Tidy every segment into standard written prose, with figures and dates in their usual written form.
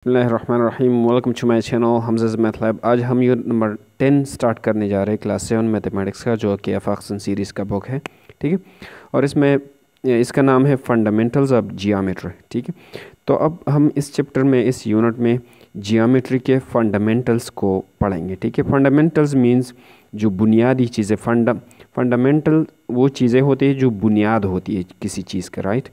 बिस्मिल्लाहिर्रहमानिर्रहीम। Welcome to my channel Hamza's math lab. आज हम यूनिट नंबर 10 स्टार्ट करने जा रहे हैं क्लास 7 मैथमेटिक्स का, जो कि एफाक्सन सीरीज़ का बुक है। ठीक है, और इसमें इसका नाम है फंडामेंटल्स ऑफ जियोमेट्री। ठीक है, तो अब हम इस चैप्टर में, इस यूनिट में जियोमेट्री के फंडामेंटल्स को पढ़ेंगे। ठीक है, फंडामेंटल्स मींस जो बुनियादी चीज़ें। फंडामेंटल वो चीज़ें होती है जो बुनियाद होती है किसी चीज़ का, राइट।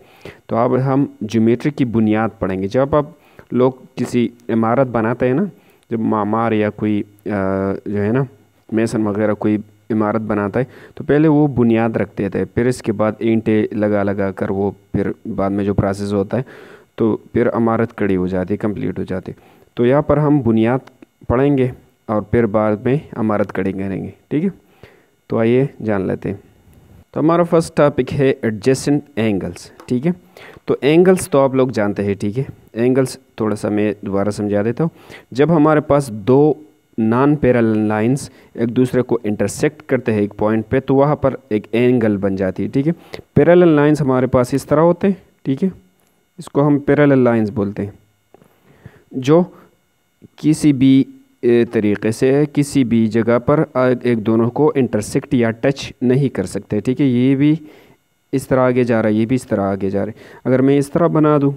तो अब हम ज्योमेट्री की बुनियाद पढ़ेंगे। जब आप लोग किसी इमारत बनाते हैं ना, जब मामार या कोई जो है ना मेसन वगैरह कोई इमारत बनाता है, तो पहले वो बुनियाद रखते थे, फिर इसके बाद ईंटें लगा लगा कर वो फिर बाद में जो प्रोसेस होता है तो फिर इमारत खड़ी हो जाती है, कंप्लीट हो जाती है। तो यहाँ पर हम बुनियाद पढ़ेंगे और फिर बाद में इमारत खड़ी करेंगे। ठीक है, तो आइए जान लेते हैं। तो हमारा फर्स्ट टॉपिक है एडजेसेंट एंगल्स। ठीक है, तो एंगल्स तो आप लोग जानते हैं। ठीक है, एंगल्स थोड़ा सा मैं दोबारा समझा देता हूँ। जब हमारे पास दो नॉन पैरेलल लाइंस एक दूसरे को इंटरसेक्ट करते हैं एक पॉइंट पे, तो वहाँ पर एक एंगल बन जाती है। ठीक है, पैरेलल लाइंस हमारे पास इस तरह होते हैं। ठीक है, इसको हम पैरेलल लाइंस बोलते हैं, जो किसी भी तरीके से किसी भी जगह पर एक दोनों को इंटरसेक्ट या टच नहीं कर सकते। ठीक है, ये भी इस तरह आगे जा रहा है, ये भी इस तरह आगे जा रहा है। अगर मैं इस तरह बना दूं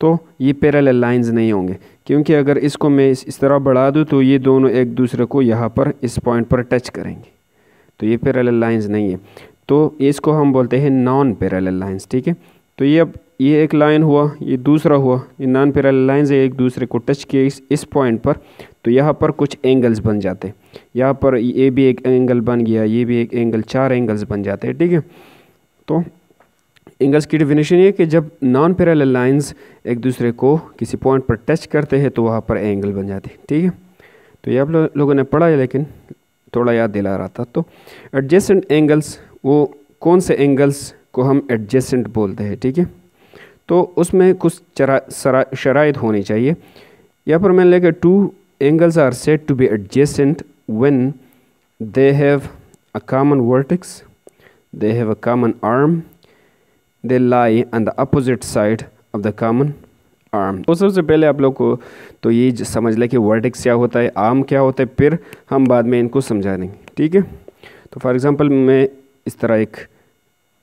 तो ये पैरेलल लाइंस नहीं होंगे, क्योंकि अगर इसको मैं इस तरह बढ़ा दूं तो ये दोनों एक दूसरे को यहाँ पर इस पॉइंट पर टच करेंगे, तो ये पैरेलल लाइंस नहीं है। तो इसको हम बोलते हैं नॉन पैरेलल लाइंस। ठीक है, तो ये अब ये एक लाइन हुआ, ये दूसरा हुआ, ये नॉन पैरेलल लाइंस है, एक दूसरे को टच किए इस पॉइंट पर, तो यहाँ पर कुछ एंगल्स बन जाते हैं। यहाँ पर ये भी एक एंगल बन गया, ये भी एक एंगल, 4 एंगल्स बन जाते हैं। ठीक है, तो एंगल्स की डेफिनेशन ये है कि जब नॉन पैरेलल लाइंस एक दूसरे को किसी पॉइंट पर टच करते हैं तो वहाँ पर एंगल बन जाते हैं। ठीक है, तो ये आप लोगों ने पढ़ा है, लेकिन थोड़ा याद दिला रहा था। तो एडजेसेंट एंगल्स, वो कौन से एंगल्स को हम एडजेसेंट बोलते हैं। ठीक है, तो उसमें कुछ शराइत होनी चाहिए। यहाँ पर मैंने लिखा 2 angles are said to be adjacent when they have a common vertex, they have a common arm, they lie on the opposite side of the common arm। तो सबसे पहले आप लोग को तो ये समझ लें कि वर्टेक्स क्या होता है, आर्म क्या होता है, फिर हम बाद में इनको समझा देंगे। ठीक है, तो फॉर एग्जांपल मैं इस तरह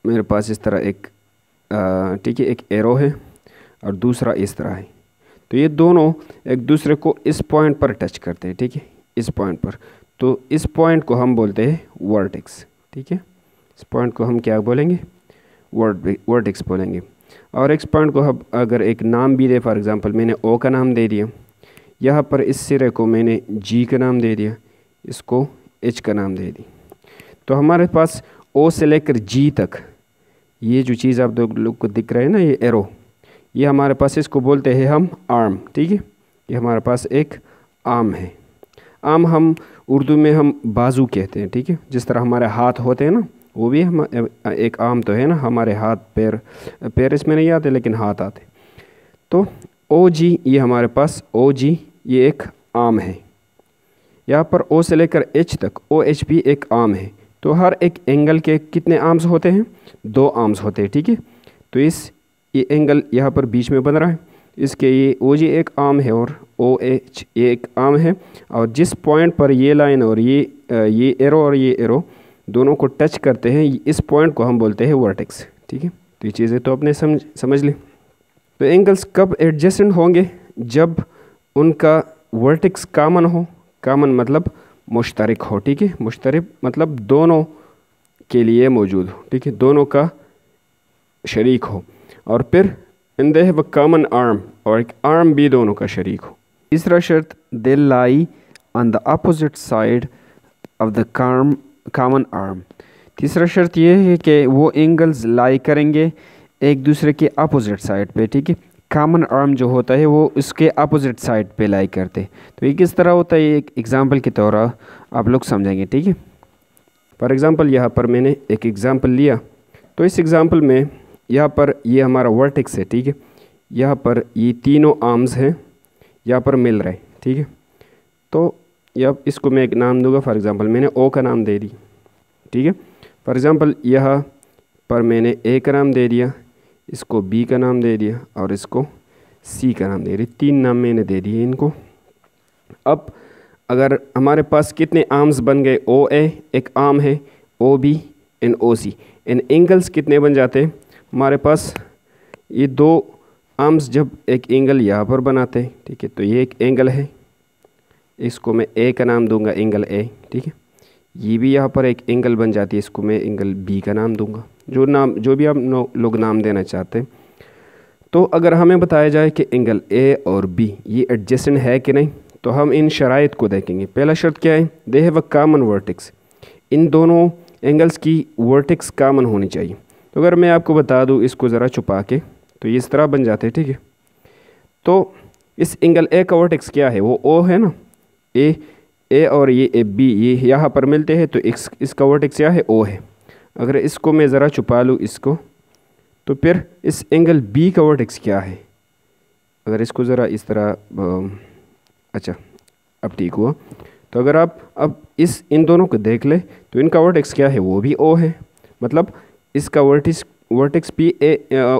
मेरे पास इस तरह एक ठीक है, एक एरो है और दूसरा इस तरह है, तो ये दोनों एक दूसरे को इस पॉइंट पर टच करते हैं। ठीक है, इस पॉइंट पर, तो इस पॉइंट को हम बोलते हैं वर्टेक्स। ठीक है, इस पॉइंट को हम क्या बोलेंगे, वर्टेक्स बोलेंगे। और इस पॉइंट को हम अगर एक नाम भी दे, फॉर एग्जांपल मैंने ओ का नाम दे दिया, यहाँ पर इस सिरे को मैंने जी का नाम दे दिया, इसको एच का नाम दे दी, तो हमारे पास ओ से लेकर जी तक ये जो चीज़ आप लोग को दिख रहा है ना, ये एरो, ये हमारे पास, इसको बोलते हैं हम आर्म। ठीक है, ये हमारे पास एक आर्म है। आर्म हम उर्दू में हम बाजू कहते हैं। ठीक है, जिस तरह हमारे हाथ होते हैं ना, वो भी हम एक आर्म तो है ना, हमारे हाथ पैर इसमें नहीं आते लेकिन हाथ आते। तो ओ जी, ये हमारे पास ओ जी, ये एक आर्म है। यहाँ पर ओ से लेकर एच तक, ओ एच भी एक आर्म है। तो हर एक एंगल के कितने आर्म्स होते हैं, 2 आर्म्स होते हैं। ठीक है, तो ये एंगल यहाँ पर बीच में बन रहा है, इसके ये ओ जी एक आर्म है और ओ एच ये एक आर्म है, और जिस पॉइंट पर ये लाइन और ये एरो और ये एरो दोनों को टच करते हैं, इस पॉइंट को हम बोलते हैं वर्टेक्स। ठीक है, तो ये चीज़ें तो अपने समझ लें। तो एंगल्स कब एडजेसेंट होंगे, जब उनका वर्टेक्स कॉमन हो। कॉमन मतलब मुश्तरक हो। ठीक है, मुश्तरक मतलब दोनों के लिए मौजूद हो। ठीक है, दोनों का शरीक हो, और फिर इन they have a common arm, और एक आर्म भी दोनों का शरीक हो। तीसरा शर्त, they lie on the opposite side of the common arm. तीसरा शर्त ये है कि वो एंगल्स लाई करेंगे एक दूसरे के अपोजिट साइड पे। ठीक है, कॉमन आर्म जो होता है वो उसके अपोजिट साइड पे लाई करते हैं। तो ये किस तरह होता है, एक एग्जांपल के तौर आप लोग समझेंगे। ठीक है, फॉर एग्जांपल यहाँ पर मैंने एक एग्जांपल लिया, तो इस एग्जांपल में यहाँ पर ये हमारा वर्टेक्स है। ठीक है, यहाँ पर ये तीनों आर्म्स हैं, यहाँ पर मिल रहे हैं। ठीक है, तो यहाँ इसको मैं एक नाम दूंगा, फॉर एग्जांपल मैंने ओ का नाम दे दी। ठीक है, फॉर एग्जांपल यहाँ पर मैंने ए का नाम दे दिया, इसको बी का नाम दे दिया और इसको सी का नाम दे रही, 3 नाम मैंने दे दिए इनको। अब अगर हमारे पास कितने आर्म्स बन गए, ओ ए एक आर्म है, O B and O C, इन एंगल्स कितने बन जाते हैं हमारे पास, ये 2 आर्म्स जब एक एंगल यहाँ पर बनाते हैं, ठीक है, तो ये एक एंगल है, इसको मैं ए का नाम दूंगा, एंगल ए, ठीक है। ये भी यहाँ पर एक एंगल बन जाती है, इसको मैं एंगल बी का नाम दूंगा, जो भी आप लोग नाम देना चाहते हैं। तो अगर हमें बताया जाए कि एंगल ए और बी ये एडजेसेंट है कि नहीं, तो हम इन शराइत को देखेंगे। पहला शर्त क्या है, they have a common vertex, इन दोनों एंगल्स की वर्टेक्स कॉमन होनी चाहिए। तो अगर मैं आपको बता दूँ इसको ज़रा छुपा के, तो ये इस तरह बन जाते हैं, ठीक है। तो इस एंगल ए का वर्टेक्स क्या है, वो ओ है ना, ए और ये ए बी ये यहाँ पर मिलते हैं, तो इसका वर्टेक्स क्या है, ओ है। अगर इसको मैं ज़रा छुपा लूँ इसको, तो फिर इस एंगल बी का वर्टेक्स क्या है, अगर इसको ज़रा इस तरह अच्छा अब ठीक हुआ। तो अगर आप अब इन दोनों को देख ले, तो इनका वर्टेक्स क्या है, वो भी ओ है, मतलब इसका वर्टेक्स भी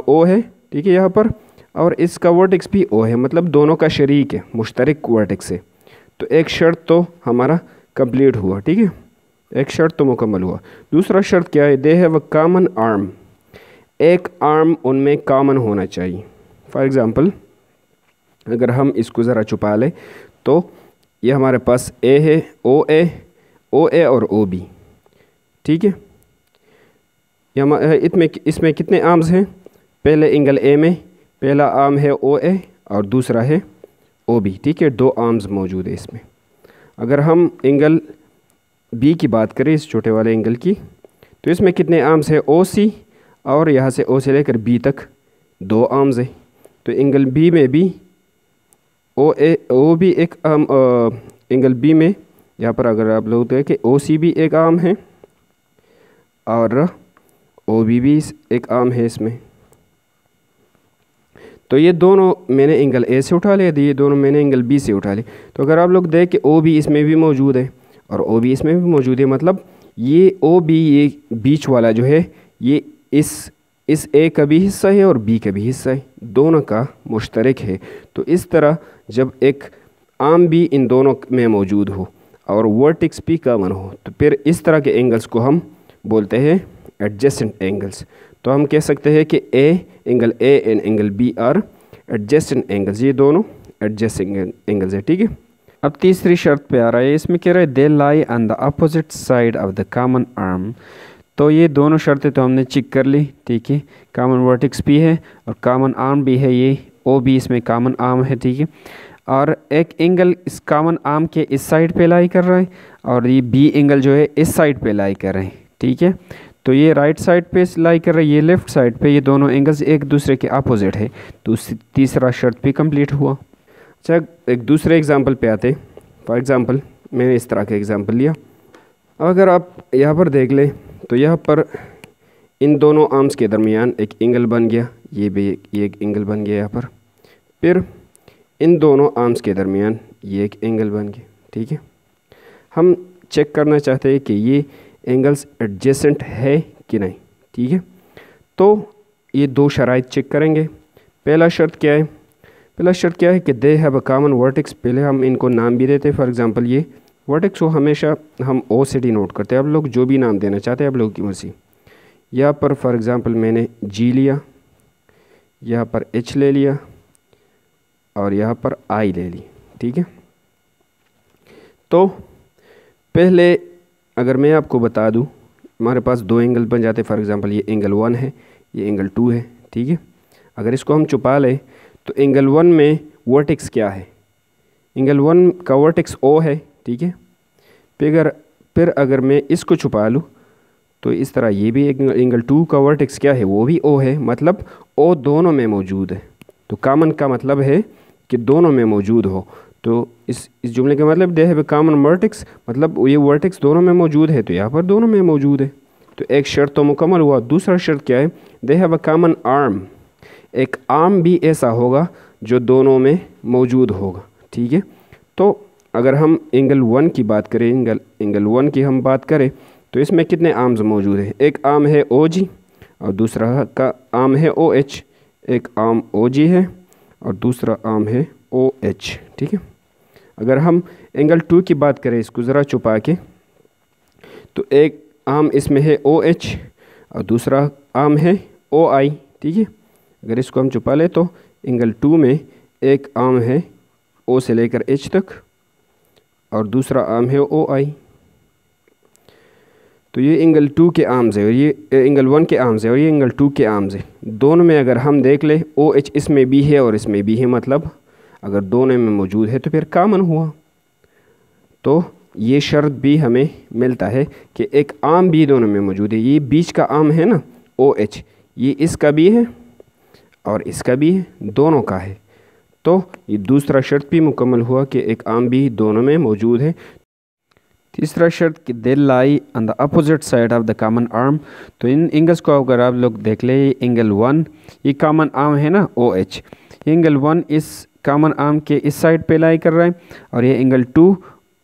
ओ है, ठीक है यहाँ पर, और इसका वर्टेक्स भी ओ है, मतलब दोनों का शरीक है, मुश्तरक वर्टेक्स है। तो एक शर्त तो हमारा कंप्लीट हुआ, ठीक है, एक शर्त तो मुकम्मल हुआ। दूसरा शर्त क्या है, they have a common arm, एक आर्म उनमें कॉमन होना चाहिए। फॉर एग्ज़ाम्पल अगर हम इसको ज़रा छुपा लें, तो ये हमारे पास ए है, ओ ए और ओ बी, ठीक है। इसमें कितने आर्म्स हैं, पहले एंगल ए में पहला आर्म है ओ ए और दूसरा है ओ बी, ठीक है, 2 आर्म्स मौजूद है इसमें। अगर हम एंगल बी की बात करें, इस छोटे वाले एंगल की, तो इसमें कितने आर्म्स है, ओ सी, और यहाँ से ओ से लेकर बी तक 2 आर्म्स है। तो एंगल बी में भी ओ भी एक आर्म, एंगल बी में यहाँ पर अगर आप लोग देखें ओ सी भी एक आर्म है और ओ बी भी एक आर्म है इसमें। तो ये दोनों मैंने एंगल ए से उठा लिया, ये दोनों मैंने एंगल बी से उठा लिए। तो अगर आप लोग देखें ओ बी इसमें भी मौजूद है और ओ बी इसमें भी मौजूद है, मतलब ये ओ बी ये बीच वाला जो है ये इस ए का भी हिस्सा है और बी का भी हिस्सा है, दोनों का मुश्तरक है। तो इस तरह जब एक आर्म भी इन दोनों में मौजूद हो और वर्टेक्स भी कॉमन हो, तो फिर इस तरह के एंगल्स को हम बोलते हैं एडजेसेंट एंगल्स। तो हम कह सकते हैं कि angle A and angle B are adjacent angles, ये दोनों एडजेसेंट एंगल्स है, ठीक है। अब तीसरी शर्त पे आ रहा है, इसमें कह रहा है they lie on the opposite side of the common arm. तो ये दोनों शर्तें तो हमने चेक कर ली, ठीक है, कॉमन वर्टेक्स भी है और कॉमन आर्म भी है, ये ओ बी इसमें कॉमन आर्म है, ठीक है। और एक एंगल इस कॉमन आर्म के इस साइड पे लाई कर रहा है और ये बी एंगल जो है इस साइड पे लाई कर रहे हैं, ठीक है। तो ये राइट साइड पे लाई कर रहे हैं, ये लेफ़्ट साइड पे, ये दोनों एंगल्स एक दूसरे के अपोजिट है। तो तीसरा शर्त भी कंप्लीट हुआ। अच्छा एक दूसरे एग्जांपल पे आते। फॉर एग्ज़ाम्पल मैंने इस तरह का एग्जांपल लिया। अगर आप यहाँ पर देख लें, तो यहाँ पर इन दोनों आर्म्स के दरमियान एक एंगल बन गया, ये एक एंगल बन गया यहाँ पर। फिर इन दोनों आर्म्स के दरमियान ये एक एंगल बन गया, ठीक है। हम चेक करना चाहते हैं कि ये एंगल्स एडजेसेंट है कि नहीं, ठीक है। तो ये 2 शराइत चेक करेंगे। पहला शर्त क्या है, पहला शर्त क्या है कि दे हैव अ कॉमन वर्टेक्स। पहले हम इनको नाम भी देते हैं, फॉर एग्जांपल ये वर्टेक्स को हमेशा हम ओ से डिनोट करते हैं। आप लोग जो भी नाम देना चाहते हैं आप लोगों की मर्जी। यहाँ पर फॉर एग्जांपल मैंने जी लिया, यहाँ पर एच ले लिया और यहाँ पर आई ले ली, ठीक है। तो पहले अगर मैं आपको बता दूं, हमारे पास 2 एंगल बन जाते हैं। फॉर एग्जांपल ये एंगल 1 है, ये एंगल 2 है, ठीक है। अगर इसको हम छुपा लें, तो एंगल 1 में वर्टेक्स क्या है, एंगल 1 का वर्टेक्स ओ है, ठीक है। फिर अगर मैं इसको छुपा लूँ, तो इस तरह ये भी एंगल 2 का वर्टेक्स क्या है, वो भी ओ है, मतलब ओ दोनों में मौजूद है। तो कॉमन का मतलब है कि दोनों में मौजूद हो। तो इस जुमले का मतलब दे हैव अ कॉमन वर्टेक्स, मतलब ये वर्टेक्स दोनों में मौजूद है, तो यहाँ पर दोनों में मौजूद है। तो एक शर्त तो मुकम्मल हुआ। दूसरा शर्त क्या है, they have a common arm. एक आर्म भी ऐसा होगा जो दोनों में मौजूद होगा, ठीक है। तो अगर हम एंगल 1 की बात करें, एंगल 1 की हम बात करें, तो इसमें कितने आर्म्स मौजूद हैं, एक आर्म है ओ जी और दूसरा का आर्म है ओ एच। एक आर्म ओ जी है और दूसरा आर्म है OH, ठीक है। अगर हम एंगल 2 की बात करें, इसको ज़रा छुपा के, तो एक आर्म इसमें है OH और दूसरा आर्म है OI, ठीक है। अगर इसको हम छुपा ले तो एंगल 2 में एक आर्म है O से लेकर H तक और दूसरा आर्म है OI। तो ये एंगल 2 के आर्म्स है और ये एंगल 1 के आर्म्स है और ये एंगल 2 के आर्म्स है। दोनों में अगर हम देख ले OH इसमें भी है और इसमें भी है, मतलब अगर दोनों में मौजूद है तो फिर कॉमन हुआ। तो ये शर्त भी हमें मिलता है कि एक आर्म भी दोनों में मौजूद है। ये बीच का आर्म है ना OH, ये इसका भी है और इसका भी है, दोनों का है। तो ये दूसरा शर्त भी मुकम्मल हुआ कि एक आर्म भी दोनों में मौजूद है। तीसरा शर्त कि they lie on the opposite side of the common arm. तो इन एंगल्स को अगर आप लोग देख ले, एंगल 1 ये कॉमन आर्म है ना OH, एंगल 1 इस कॉमन आर्म के इस साइड पे लाई कर रहा है और ये एंगल 2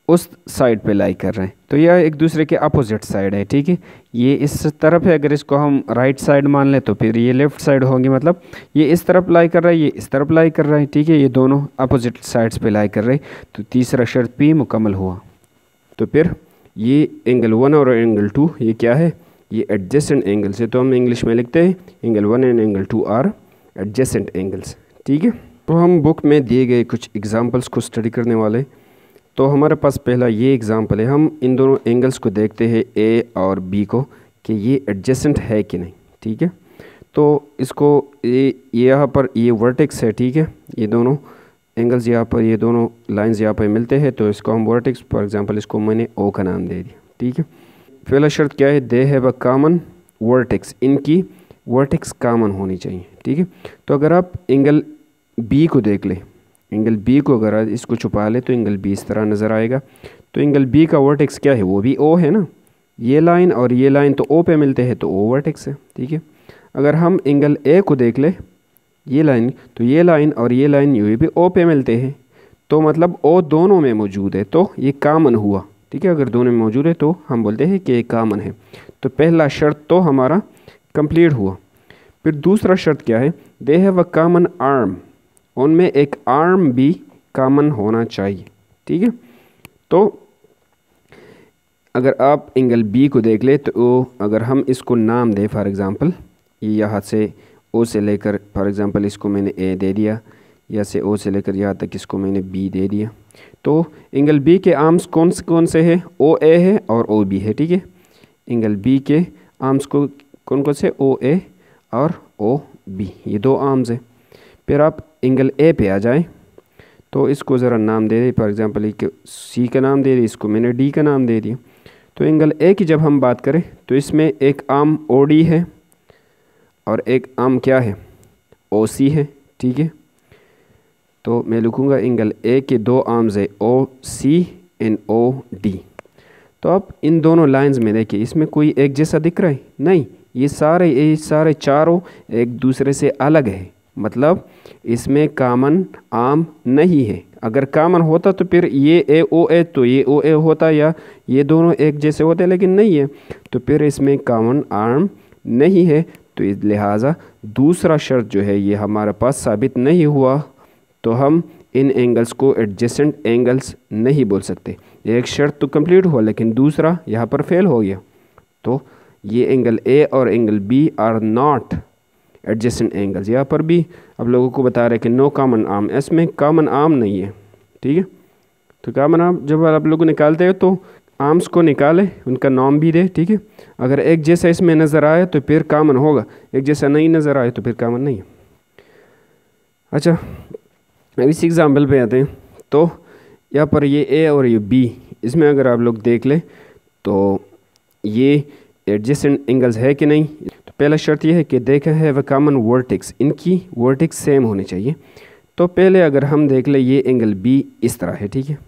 उस साइड पे लाई कर रहे हैं। तो यह एक दूसरे के अपोजिट साइड है, ठीक है। ये इस तरफ है, अगर इसको हम राइट साइड मान लें तो फिर ये लेफ़्ट साइड होंगे, मतलब ये इस तरफ लाई कर रहा है, ये इस तरफ लाई कर रहा है, ठीक है। ये दोनों अपोजिट साइड्स पे लाई कर रहे हैं। तो तीसरा शर्त भी मुकम्मल हुआ। तो फिर ये एंगल 1 और एंगल 2 ये क्या है, ये एडजेसेंट एंगल्स है। तो हम इंग्लिश में लिखते हैं angle 1 and angle 2 are adjacent angles, ठीक है। तो हम बुक में दिए गए कुछ एग्जांपल्स को स्टडी करने वाले। तो हमारे पास पहला ये एग्जांपल है, हम इन दोनों एंगल्स को देखते हैं A और B को कि ये एडजेसेंट है कि नहीं, ठीक है। तो इसको ये यहाँ पर ये वर्टेक्स है, ठीक है। ये दोनों एंगल्स यहाँ पर, ये दोनों लाइंस यहाँ पर मिलते हैं, तो इसको हम वर्टेक्स, फॉर एग्जांपल इसको मैंने O का नाम दे दिया, ठीक है। पहला शर्त क्या है, they have a common vertex, इनकी वर्टेक्स कॉमन होनी चाहिए, ठीक है। तो अगर आप एंगल B को देख ले, एंगल B को अगर इसको छुपा ले तो एंगल B इस तरह नज़र आएगा। तो एंगल B का वर्टेक्स क्या है, वो भी O है ना। ये लाइन और ये लाइन तो O पे मिलते हैं, तो O वर्टेक्स है, ठीक है। अगर हम एंगल A को देख ले, ये लाइन, तो ये लाइन और ये लाइन ये भी O पे मिलते हैं, तो मतलब O दोनों में मौजूद है, तो ये कॉमन हुआ, ठीक है। अगर दोनों में मौजूद है तो हम बोलते हैं कि ये कॉमन है। तो पहला शर्त तो हमारा कंप्लीट हुआ। फिर दूसरा शर्त क्या है, they have a common arm, उनमें एक आर्म भी कॉमन होना चाहिए, ठीक है। तो अगर आप एंगल B को देख ले, तो अगर हम इसको नाम दें, फॉर एग्ज़ाम्पल ये यहाँ से O से लेकर, फॉर एग्ज़ाम्पल इसको मैंने A दे दिया, या से O से लेकर यहाँ तक इसको मैंने B दे दिया। तो एंगल B के आर्म्स कौन से हैं, OA है और OB है, ठीक है। एंगल B के आर्म्स को कौन से, OA और OB, ये दो आर्म्स है। फिर आप एंगल A पे आ जाए, तो इसको ज़रा नाम दे दें, फॉर एग्ज़ाम्पल एक C का नाम दे दिया, इसको मैंने D का नाम दे दिया। तो एंगल A की जब हम बात करें तो इसमें एक आर्म OD है और एक आर्म क्या है, OC है, ठीक है। तो मैं लिखूँगा एंगल A के दो आर्म्स है OC एंड OD। तो आप इन दोनों लाइंस में देखिए, इसमें कोई एक जैसा दिख रहा है, नहीं, ये सारे चारों एक दूसरे से अलग है, मतलब इसमें कॉमन आर्म नहीं है। अगर कॉमन होता तो फिर ये AOA तो ये OA होता, या ये दोनों एक जैसे होते, लेकिन नहीं है, तो फिर इसमें कॉमन आर्म नहीं है। तो इस लिहाजा दूसरा शर्त जो है ये हमारे पास साबित नहीं हुआ, तो हम इन एंगल्स को एडजेसेंट एंगल्स नहीं बोल सकते। एक शर्त तो कंप्लीट हुआ लेकिन दूसरा यहाँ पर फेल हो गया। तो ये एंगल A और angle B are not adjacent angles. यहाँ पर भी आप लोगों को बता रहे हैं कि नो कॉमन आर्म, इसमें कॉमन आर्म नहीं है, ठीक है। तो कॉमन आर्म जब आप लोग निकालते हो तो आर्म्स को निकाले, उनका नाम भी दे, ठीक है। अगर एक जैसा इसमें नज़र आए तो फिर कॉमन होगा, एक जैसा नहीं नज़र आए तो फिर कॉमन नहीं है। अच्छा, अब इस एग्जाम्पल पे आते हैं। तो यहाँ पर ये A और ये B, इसमें अगर आप लोग देख लें तो ये एडजेसेंट एंगल्स है कि नहीं। तो पहला शर्त यह है कि देखा है व कॉमन वर्टेक्स, इनकी वर्टेक्स सेम होने चाहिए। तो पहले अगर हम देख लें, ये एंगल B इस तरह है, ठीक है,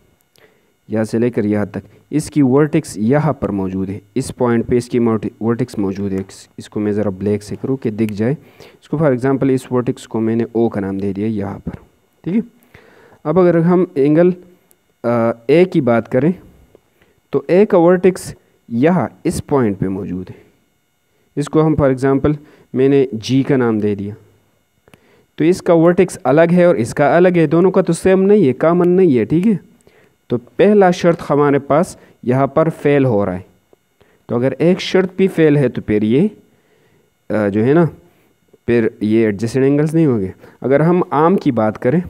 यहाँ से लेकर यहाँ तक, इसकी वर्टेक्स यहाँ पर मौजूद है, इस पॉइंट पे इसकी वर्टेक्स मौजूद है। इसको मैं ज़रा ब्लैक से करूँ कि दिख जाए। इसको फॉर एग्जांपल इस वर्टेक्स को मैंने O का नाम दे दिया यहाँ पर, ठीक है। अब अगर हम एंगल A की बात करें तो A का वर्टेक्स यहाँ इस पॉइंट पे मौजूद है। इसको हम फॉर एग्जांपल मैंने G का नाम दे दिया। तो इसका वर्टेक्स अलग है और इसका अलग है, दोनों का तो सेम नहीं है, कॉमन नहीं है, ठीक है। तो पहला शर्त हमारे पास यहाँ पर फेल हो रहा है। तो अगर एक शर्त भी फेल है तो फिर ये जो है ना, फिर ये एडजेसेंट एंगल्स नहीं होंगे। अगर हम आर्म की बात करें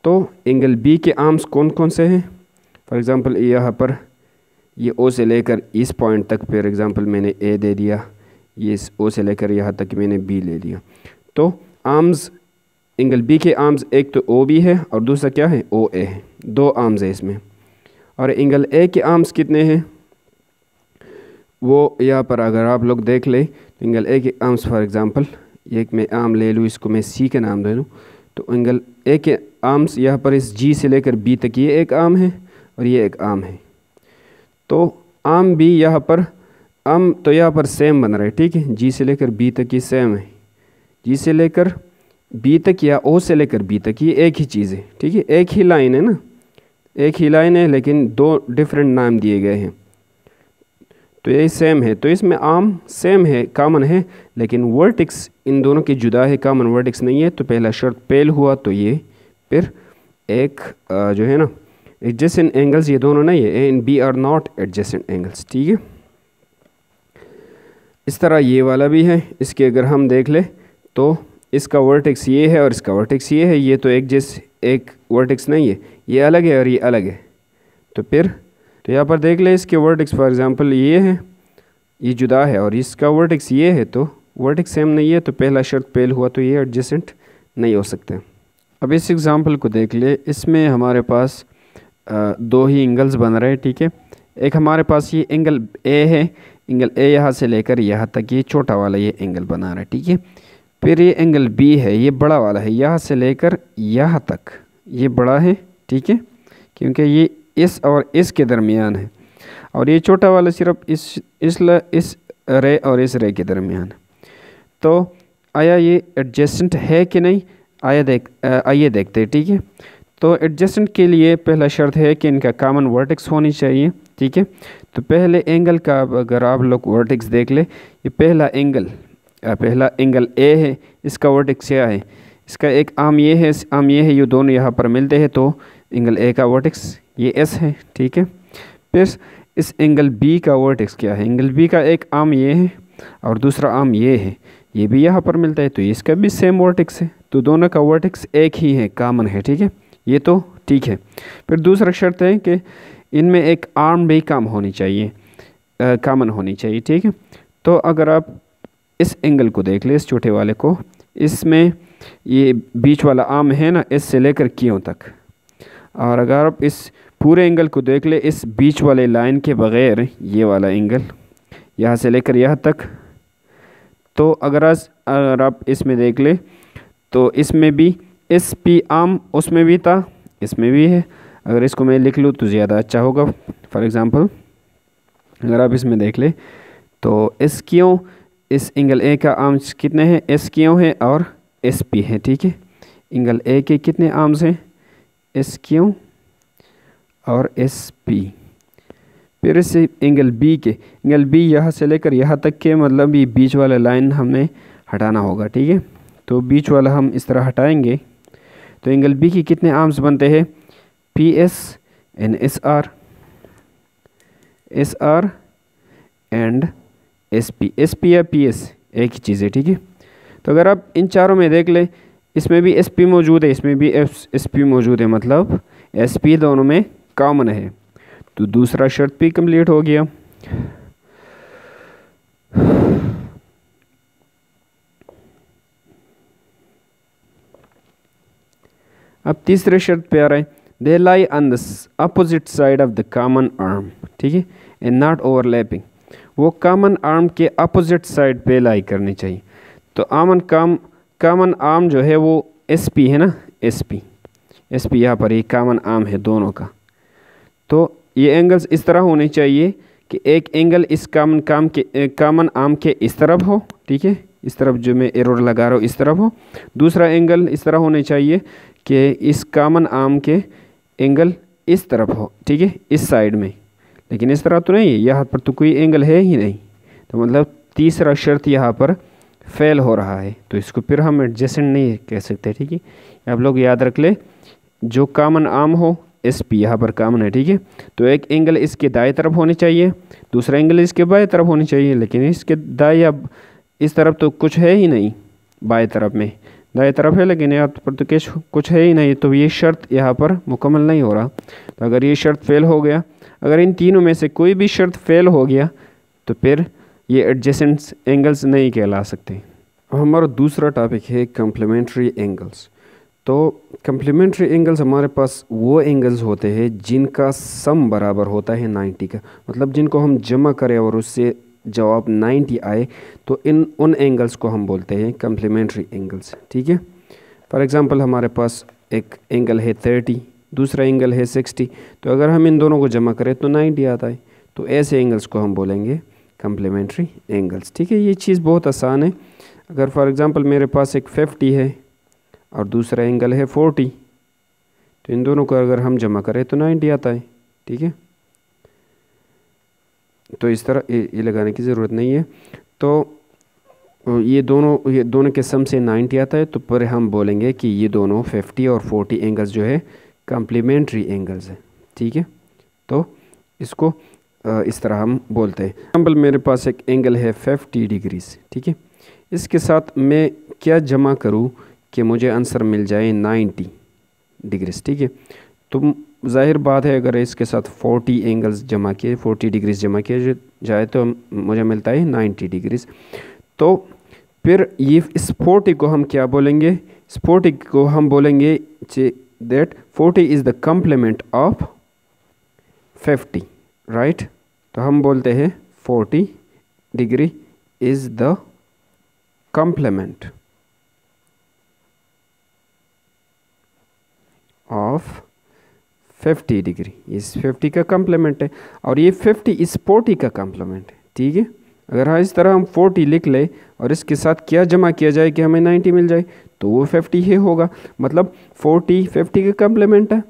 तो एंगल बी के आर्म्स कौन कौन से हैं? फॉर एग्ज़ाम्पल यहाँ पर ये ओ से लेकर इस पॉइंट तक, फॉर एग्ज़ाम्पल मैंने ए दे दिया, ये इस ओ से लेकर यहाँ तक मैंने बी ले लिया। तो आर्म्स एंगल बी के आर्म्स एक तो ओ बी है और दूसरा क्या है, ओ ए है, दो आर्म्स है इसमें। और एंगल ए के आर्म्स कितने हैं वो यहाँ पर अगर आप लोग देख ले, एंगल ए के आर्म्स फॉर एग्ज़ाम्पल एक मैं आर्म ले लूँ, इसको मैं सी का नाम दे दूँ, तो एंगल ए के आर्म्स यहाँ पर इस जी से लेकर बी तक ये एक आर्म है और ये एक आर्म है। तो आर्म बी यहाँ पर आर्म तो यहाँ पर सेम बन रहा है, ठीक है, जी से लेकर बी तक ये सेम है, जी से लेकर बी तक या ओ से लेकर बी तक ये एक ही चीज़ है, ठीक है, एक ही लाइन है ना, एक ही लाइन है लेकिन दो डिफरेंट नाम दिए गए हैं। तो ये सेम है, तो इसमें आर्म सेम है, कॉमन है, लेकिन वर्टेक्स इन दोनों की जुदा है, कॉमन वर्टेक्स नहीं है। तो पहला शर्त फेल हुआ, तो ये फिर एक जो है ना एडजेसेंट एंगल्स ये दोनों नहीं है, A and B are not adjacent angles, ठीक है। इस तरह ये वाला भी है, इसके अगर हम देख ले तो इसका वर्टेक्स ये है और इसका वर्टेक्स ये है, ये तो एक वर्टेक्स नहीं है, ये अलग है और ये अलग है। तो फिर तो यहाँ पर देख ले इसके वर्टेक्स फॉर एग्ज़ाम्पल ये है, ये जुदा है, और इसका वर्टेक्स ये है, तो वर्टेक्स सेम नहीं है, तो पहला शर्त फेल हुआ, तो ये एडजेसेंट नहीं हो सकते। अब इस एग्ज़ाम्पल को देख ले, इसमें हमारे पास दो ही एंगल्स बन रहे हैं, ठीक है। एक हमारे पास ये एंगल ए है, एंगल ए यहाँ से लेकर यहाँ तक ये छोटा वाला ये एंगल बना रहा है, ठीक है। फिर ये एंगल बी है, ये बड़ा वाला है, यहाँ से लेकर यहाँ तक ये बड़ा है, ठीक है, क्योंकि ये इस और इस के दरमियान है, और ये छोटा वाला सिर्फ इस रे और इस रे के दरमियान है। तो आया ये एडजेसेंट है कि नहीं, आइए देखते हैं, ठीक है। तो एडजेसेंट के लिए पहला शर्त है कि इनका कॉमन वर्टेक्स होनी चाहिए, ठीक है। तो पहले एंगल का अगर आप लोग वर्टेक्स देख ले, ये पहला एंगल ए है, इसका वर्टेक्स क्या है, इसका एक आर्म ये है, आर्म ये है, ये दोनों यहाँ पर मिलते हैं, तो एंगल ए का वर्टेक्स ये एस है, ठीक है। फिर इस एंगल बी का वर्टेक्स क्या है, एंगल बी का एक आर्म ये है और दूसरा आर्म ये है, ये भी यहाँ पर मिलता है, तो इसका भी सेम वर्टेक्स है, तो दोनों का वर्टेक्स एक ही है, कॉमन है, ठीक है, ये तो ठीक है। फिर दूसरा शर्त है कि इनमें एक आर्म भी कम होनी चाहिए, कॉमन होनी चाहिए, ठीक है। तो अगर आप इस एंगल को देख ले, इस छोटे वाले को, इसमें ये बीच वाला आर्म है ना, इस से लेकर क्यों तक, और अगर आप इस पूरे एंगल को देख ले, इस बीच वाले लाइन के बग़ैर ये वाला एंगल यहाँ से लेकर यहाँ तक, तो अगर आप इसमें देख ले तो इसमें भी एस पी आर्म उसमें भी था, इसमें भी है। अगर इसको मैं लिख लूँ तो ज़्यादा अच्छा होगा। फॉर एग्ज़ाम्पल अगर आप इसमें देख ले तो एस क्यों, इस एंगल ए का आर्म्स कितने हैं, एस क्यों है और एस पी है, ठीक है। एंगल ए के कितने आर्म्स हैं, एस क्यों और एस पी। फिर इस एंगल बी के, एंगल बी यहाँ से लेकर यहाँ तक के, मतलब ये बीच वाला लाइन हमें हटाना होगा, ठीक है। तो बीच वाला हम इस तरह हटाएंगे, तो एंगल बी की कितने आर्म्स बनते हैं, P S and S R and S P या पी एस एक ही चीज़ है, ठीक है। तो अगर आप इन चारों में देख ले, इसमें भी एस पी मौजूद है, इसमें भी एस पी मौजूद है, मतलब एस पी दोनों में कॉमन है, तो दूसरा शर्त भी कंप्लीट हो गया। अब तीसरे शर्त पे आ रहा है, they lie on the opposite side of the common arm, ठीक है, एंड नॉट ओवरलैपिंग। वो कॉमन आर्म के अपोजिट साइड पे लाई करनी चाहिए। तो कॉमन आर्म जो है वो एस पी है ना, एस पी यहाँ पर ये कॉमन आर्म है दोनों का। तो ये एंगल्स इस तरह होने चाहिए कि एक एंगल इस कॉमन आर्म के इस तरफ हो, ठीक है, इस तरफ जो मैं एरोर लगा रहा हूँ इस तरफ हो। दूसरा एंगल इस तरह होने चाहिए कि इस कॉमन आर्म के एंगल इस तरफ हो, ठीक है, इस साइड में, लेकिन इस तरह तो नहीं है, यहाँ पर तो कोई एंगल है ही नहीं। तो मतलब तीसरा शर्त यहाँ पर फेल हो रहा है तो इसको फिर हम एडजेसेंट नहीं कह सकते, ठीक है। आप लोग याद रख ले, जो कॉमन आर्म हो एस पी यहाँ पर कॉमन है, ठीक है। तो एक एंगल इसके दाएं तरफ होनी चाहिए, दूसरा एंगल इसके बाएं तरफ होनी चाहिए, लेकिन इसके दाएं या इस तरफ तो कुछ है ही नहीं, बाएं तरफ में दाएं तरफ है लेकिन यहाँ पर तो कुछ है ही नहीं, तो ये शर्त यहाँ पर मुकम्मल नहीं हो रहा। तो अगर ये शर्त फेल हो गया, अगर इन तीनों में से कोई भी शर्त फेल हो गया तो फिर ये एडजेसेंट एंगल्स नहीं कहला सकते। हमारा दूसरा टॉपिक है कम्प्लीमेंट्री एंगल्स। तो कम्प्लीमेंट्री एंगल्स हमारे पास वो एंगल्स होते हैं जिनका सम बराबर होता है 90 का, मतलब जिनको हम जमा करें और उससे जवाब 90 आए तो उन एंगल्स को हम बोलते हैं कम्प्लीमेंट्री एंगल्स, ठीक है। फॉर एग्जांपल हमारे पास एक एंगल है 30, दूसरा एंगल है 60, तो अगर हम इन दोनों को जमा करें तो 90 आता है, तो ऐसे एंगल्स को हम बोलेंगे कम्प्लीमेंट्री एंगल्स, ठीक है। ये चीज़ बहुत आसान है। अगर फॉर एग्जांपल मेरे पास एक 50 है और दूसरा एंगल है 40, तो इन दोनों को अगर हम जमा करें तो 90 आता है, ठीक है। तो इस तरह ये लगाने की ज़रूरत नहीं है। तो ये दोनों के सम से 90 आता है, तो पर हम बोलेंगे कि ये दोनों 50 और 40 एंगल्स जो है कम्प्लीमेंट्री एंगल्स है, ठीक है। तो इसको इस तरह हम बोलते हैं। एग्जाम्पल मेरे पास एक एंगल है 50 डिग्रीज, ठीक है। इसके साथ मैं क्या जमा करूँ कि मुझे आंसर मिल जाए 90 डिग्रीज, ठीक है। तो जाहिर बात है अगर इसके साथ 40 एंगल्स जमा किए, 40 डिग्रीज जमा किए जाए तो मुझे मिलता है 90 डिग्रीज। तो फिर ये इस 40 को हम क्या बोलेंगे, इस 40 को हम बोलेंगे that 40 is the complement of 50, right. तो हम बोलते हैं 40 degree is the complement of 50 degree, इस 50 का कम्प्लीमेंट है और ये 50 इस 40 का कम्प्लीमेंट है, ठीक है। अगर हाँ इस तरह हम 40 लिख ले और इसके साथ क्या जमा किया जाए कि हमें 90 मिल जाए, तो वो 50 ही होगा। मतलब 40 50 का कम्प्लीमेंट है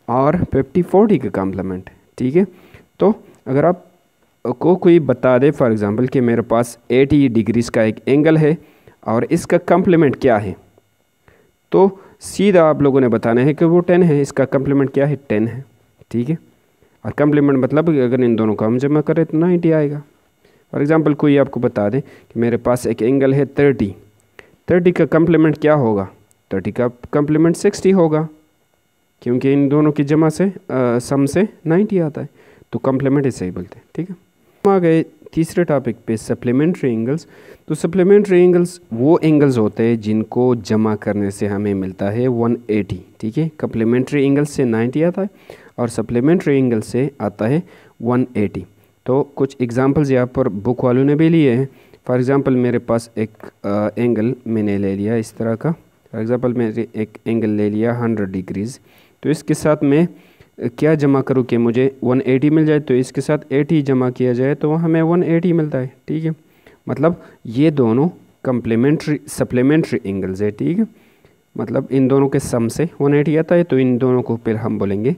और 50 40 का कम्प्लीमेंट है, ठीक है। तो अगर आप को कोई बता दे फॉर एग्जांपल कि मेरे पास 80 डिग्रीज का एक एंगल है और इसका कम्प्लीमेंट क्या है, तो सीधा आप लोगों ने बताना है कि वो 10 है, इसका कम्प्लीमेंट क्या है 10 है, ठीक है। और कम्प्लीमेंट मतलब अगर इन दोनों को हम जमा करें तो 90 आएगा। फॉर एग्जांपल कोई आपको बता दे कि मेरे पास एक एंगल है 30 का कम्प्लीमेंट क्या होगा, 30 का कम्प्लीमेंट 60 होगा, क्योंकि इन दोनों की जमा से सम से 90 आता है, तो कम्प्लीमेंट ऐसे ही बोलते हैं, ठीक है। हम आ गए तीसरे टॉपिक पे सप्लीमेंट्री एंगल्स। तो सप्लीमेंट्री एंगल्स वो एंगल्स होते हैं जिनको जमा करने से हमें मिलता है 180, ठीक है। कम्प्लीमेंट्री एंगल से 90 आता है और सप्लीमेंट्री एंगल से आता है 180। तो कुछ एग्जांपल्स यहाँ पर बुक वालों ने भी लिए हैं। फॉर एग्जांपल मेरे पास एक एंगल मैंने ले लिया इस तरह का, फॉर एग्जांपल मैंने एक एंगल ले लिया 100 डिग्रीज़, तो इसके साथ मैं क्या जमा करूँ कि मुझे 180 मिल जाए, तो इसके साथ 80 जमा किया जाए तो हमें 180 मिलता है, ठीक है। मतलब ये दोनों कम्प्लीमेंट्री सप्लीमेंट्री एंगल्स है, ठीक है। मतलब इन दोनों के सम से 180 आता है, तो इन दोनों को फिर हम बोलेंगे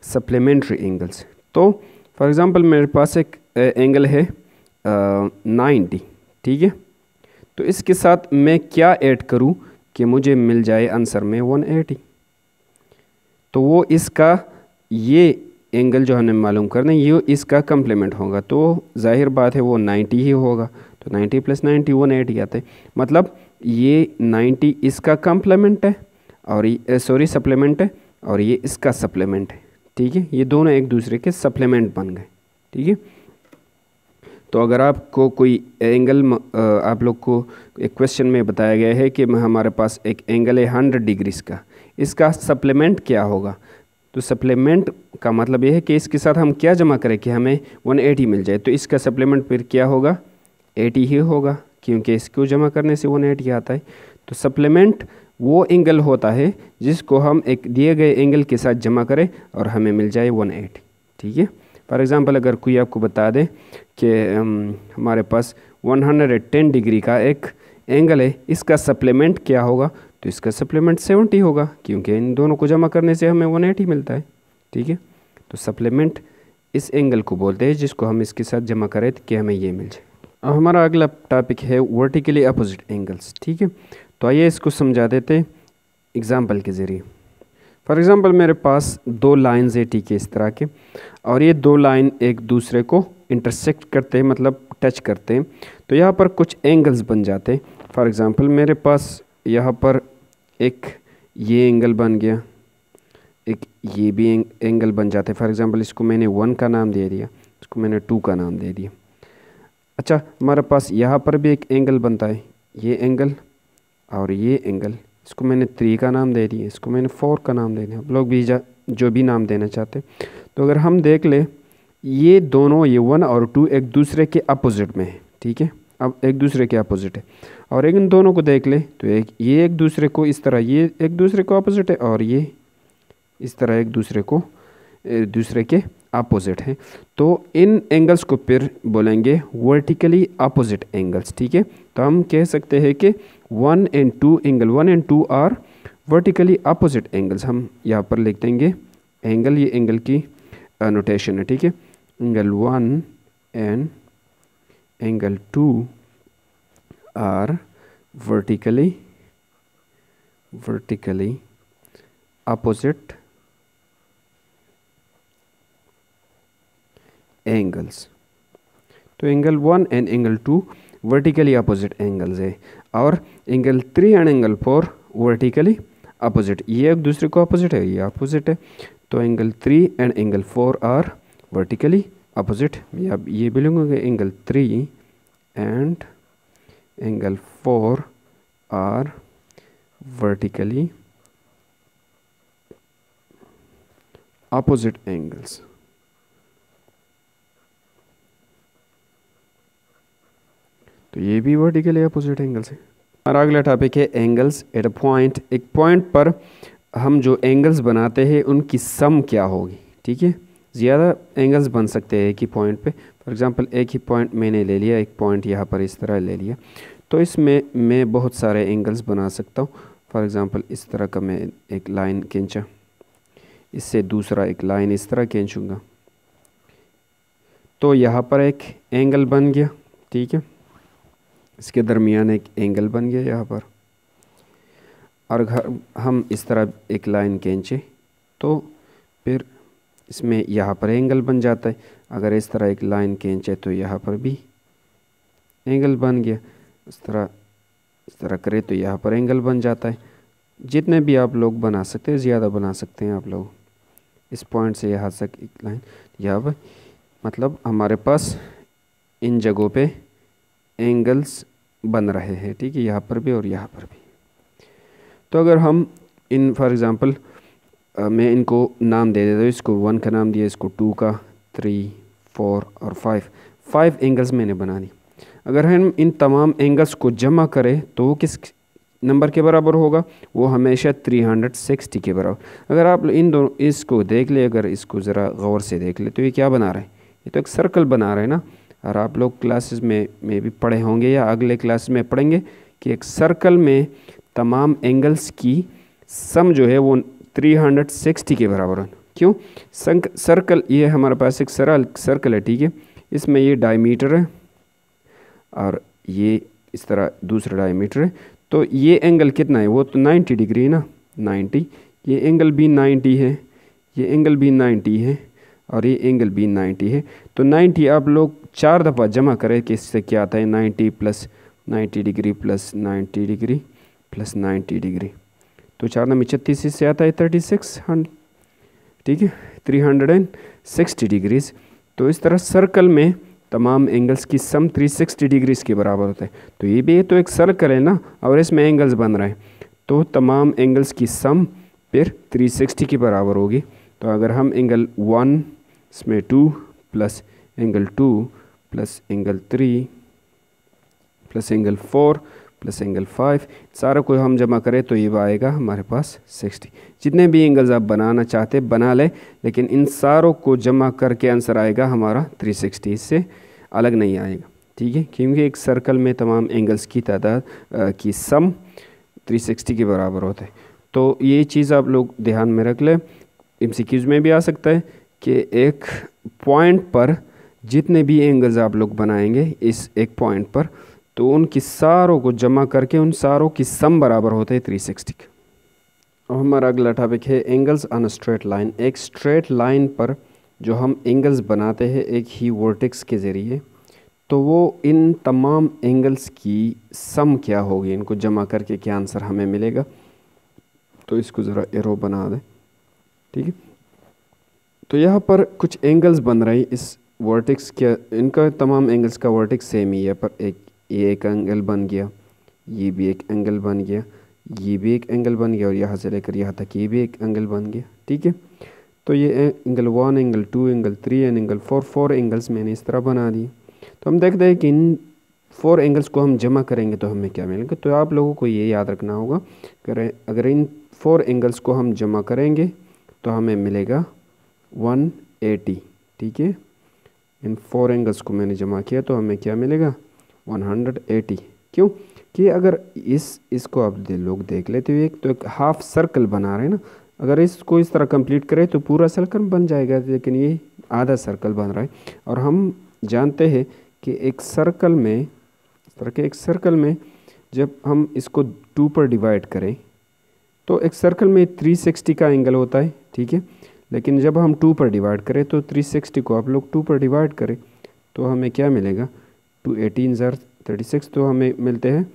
सप्लीमेंट्री एंगल्स। तो फॉर एग्जांपल मेरे पास एक एंगल है 90, ठीक है। तो इसके साथ मैं क्या ऐड करूं कि मुझे मिल जाए आंसर में 180, तो वो इसका ये एंगल जो हमने मालूम करना ये इसका कम्प्लीमेंट होगा, तो जाहिर बात है वो 90 ही होगा। तो 90 + 90 180 आता है। मतलब ये 90 इसका कम्प्लीमेंट है और ये सप्लीमेंट है और ये इसका सप्लीमेंट है, ठीक है। ये दोनों एक दूसरे के सप्लीमेंट बन गए, ठीक है। तो अगर आपको कोई एंगल आप लोग को एक क्वेश्चन में बताया गया है कि हमारे पास एक एंगल है 100 डिग्रीज का, इसका सप्लीमेंट क्या होगा, तो सप्लीमेंट का मतलब ये है कि इसके साथ हम क्या जमा करें कि हमें 180 मिल जाए, तो इसका सप्लीमेंट फिर क्या होगा 80 ही होगा, क्योंकि इसको जमा करने से 180 आता है। तो सप्लीमेंट वो एंगल होता है जिसको हम एक दिए गए एंगल के साथ जमा करें और हमें मिल जाए 180, ठीक है। फॉर एग्जांपल अगर कोई आपको बता दे कि हमारे पास 110 डिग्री का एक एंगल है, इसका सप्लीमेंट क्या होगा, तो इसका सप्लीमेंट 70 होगा, क्योंकि इन दोनों को जमा करने से हमें 180 मिलता है, ठीक है। तो सप्लीमेंट इस एंगल को बोलते हैं जिसको हम इसके साथ जमा करें कि हमें ये मिल जाए। अब हमारा अगला टॉपिक है वर्टिकली अपोजिट एंगल्स। ठीक है, तो आइए इसको समझा देते एग्जाम्पल के ज़रिए। फॉर एग्ज़ाम्पल मेरे पास दो लाइन्स है, ठीक है, इस तरह के, और ये दो लाइन एक दूसरे को इंटरसेक्ट करते हैं, मतलब टच करते हैं, तो यहाँ पर कुछ एंगल्स बन जाते हैं। फॉर एग्ज़ाम्पल मेरे पास यहाँ पर एक ये एंगल बन गया, एक ये भी एंगल बन जाते हैं। फॉर एग्ज़ाम्पल इसको मैंने 1 का नाम दे दिया, इसको मैंने 2 का नाम दे दिया। अच्छा, हमारे पास यहाँ पर भी एक एंगल बनता है, ये एंगल और ये एंगल, इसको मैंने 3 का नाम दे दिया, इसको मैंने 4 का नाम दे दिया। आप लोग भी जो भी नाम देना चाहते। तो अगर हम देख ले, ये दोनों, ये 1 और 2 एक दूसरे के अपोजिट में है। ठीक है, अब एक दूसरे के अपोजिट है, और इन दोनों को देख ले तो ये एक दूसरे को इस तरह, ये एक दूसरे को अपोजिट है, और ये इस तरह एक दूसरे के अपोजिट है। तो इन एंगल्स को फिर बोलेंगे वर्टिकली अपोजिट एंगल्स। ठीक है, तो हम कह सकते हैं कि 1 and 2 angle 1 and 2 are vertically opposite angles. हम यहाँ पर लिख देंगे एंगल, ये एंगल की नोटेशन है। ठीक है, angle 1 and angle 2 are vertically opposite angles. तो angle 1 and angle 2 vertically opposite angles है, और angle 3 and angle 4 vertically opposite, ये एक दूसरे को अपोजिट है, ये अपोजिट है। तो angle 3 and angle 4 are vertically opposite. ये भी लिखूंगे, angle 3 and angle 4 are vertically opposite angles. तो ये भी वर्टिकली अपोजिट एंगल्स है। हमारा अगला टॉपिक है एंगल्स एट अ पॉइंट। एक पॉइंट पर हम जो एंगल्स बनाते हैं उनकी सम क्या होगी। ठीक है, ज़्यादा एंगल्स बन सकते हैं एक ही पॉइंट पे। फॉर एग्जांपल एक ही पॉइंट मैंने ले लिया, एक पॉइंट यहाँ पर इस तरह ले लिया, तो इसमें मैं बहुत सारे एंगल्स बना सकता हूँ। फॉर एग्जांपल इस तरह का मैं एक लाइन खींचा, इससे दूसरा एक लाइन इस तरह खींचूँगा, तो यहाँ पर एक एंगल बन गया। ठीक है, इसके दरमियान एक एंगल बन गया यहाँ पर, और हम इस तरह एक लाइन खींचे तो फिर इसमें यहाँ पर एंगल बन जाता है। अगर इस तरह एक लाइन खींचे तो यहाँ पर भी एंगल बन गया। इस तरह करे तो यहाँ पर एंगल बन जाता है। जितने भी आप लोग बना सकते हैं, ज़्यादा बना सकते हैं आप लोग। इस पॉइंट से यहाँ तक एक लाइन, यहाँ पर मतलब हमारे पास इन जगहों पे एंगल्स बन रहे हैं। ठीक है, यहाँ पर भी और यहाँ पर भी। तो अगर हम इन फॉर एग्ज़ाम्पल मैं इनको नाम दे देता हूँ, इसको 1 का नाम दिया, इसको 2 का, 3, 4 और 5 एंगल्स मैंने बना दी। अगर हम इन तमाम एंगल्स को जमा करें तो वो किस नंबर के बराबर होगा? वो हमेशा 360 के बराबर। अगर आप इन दोनों इसको देख ले, अगर इसको ज़रा गौर से देख ले, तो ये क्या बना रहे हैं? ये तो एक सर्कल बना रहे हैं ना। और आप लोग क्लासेस में भी पढ़े होंगे या अगले क्लास में पढ़ेंगे कि एक सर्कल में तमाम एंगल्स की सम जो है वो 360 के बराबर है। क्यों? सर्कल, ये हमारे पास एक सर्कल है। ठीक है, इसमें ये डायमीटर है और ये इस तरह दूसरा डायमीटर है। तो ये एंगल कितना है? वो तो 90 डिग्री है ना, 90। ये एंगल भी 90 है, ये एंगल भी 90 है और ये एंगल भी 90 है। तो 90 आप लोग 4 दफ़ा जमा करें कि इससे क्या आता है? 90 plus 90 degree plus 90 degree plus 90 degree. तो 4 में 36, इससे आता है 3600। ठीक है, 360 डिग्रीज। तो इस तरह सर्कल में तमाम एंगल्स की सम 360 डिग्रीज के बराबर होता है। तो ये भी तो एक सर्कल है ना, और इसमें एंगल्स बन रहे हैं, तो तमाम एंगल्स की सम फिर 360 के बराबर होगी। तो अगर हम एंगल 1 इसमें 2 plus angle 2 plus angle 3 plus angle 4 plus angle 5 सारा को हम जमा करें तो ये आएगा हमारे पास 60। जितने भी एंगल्स आप बनाना चाहते बना लें, लेकिन इन सारों को जमा करके आंसर आएगा हमारा 360, इससे अलग नहीं आएगा। ठीक है, क्योंकि एक सर्कल में तमाम एंगल्स की तादाद की सम 360 के बराबर होता है। तो ये चीज़ आप लोग ध्यान में रख लें। MCQs में भी आ सकता है कि एक पॉइंट पर जितने भी एंगल्स आप लोग बनाएंगे इस एक पॉइंट पर, तो उनकी सारों को जमा करके उन सारों की सम बराबर होते हैं 360 के। और हमारा अगला टॉपिक है angles on a straight line. एक स्ट्रेट लाइन पर जो हम एंगल्स बनाते हैं एक ही वर्टेक्स के ज़रिए, तो वो इन तमाम एंगल्स की सम क्या होगी, इनको जमा करके क्या आंसर हमें मिलेगा। तो इसको ज़रा एरो बना दें, ठीक है। तो यहाँ पर कुछ एंगल्स बन रहे हैं इस वर्टेक्स के, इनका तमाम एंगल्स का वर्टेक्स सेम ही है, पर ये एक एंगल बन गया, ये भी एक एंगल बन गया, ये भी एक एंगल बन गया, और यहाँ से लेकर यहाँ तक ये भी एक एंगल बन गया, ठीक है। तो ये angle 1, angle 2, angle 3 and angle 4, 4 angles मैंने इस तरह बना दिए। तो हम देखते हैं कि इन 4 एंगल्स को हम जमा करेंगे तो हमें क्या मिलेगा। तो आप लोगों को ये याद रखना होगा, अगर इन 4 एंगल्स को हम जमा करेंगे तो हमें मिलेगा 180, ठीक है। इन 4 एंगल्स को मैंने जमा किया तो हमें क्या मिलेगा 180। क्यों कि अगर इसको आप लोग देख लेते हो, तो एक हाफ सर्कल बना रहे हैं ना, अगर इसको इस तरह कंप्लीट करें तो पूरा सर्कल बन जाएगा, लेकिन ये आधा सर्कल बन रहा है। और हम जानते हैं कि एक सर्कल में, इस तरह के एक सर्कल में जब हम इसको 2 पर डिवाइड करें तो एक सर्कल में 360 का एंगल होता है, ठीक है। लेकिन जब हम 2 पर डिवाइड करें तो 360 को आप लोग 2 पर डिवाइड करें तो हमें क्या मिलेगा 2 18 ज़र 36, तो हमें मिलते हैं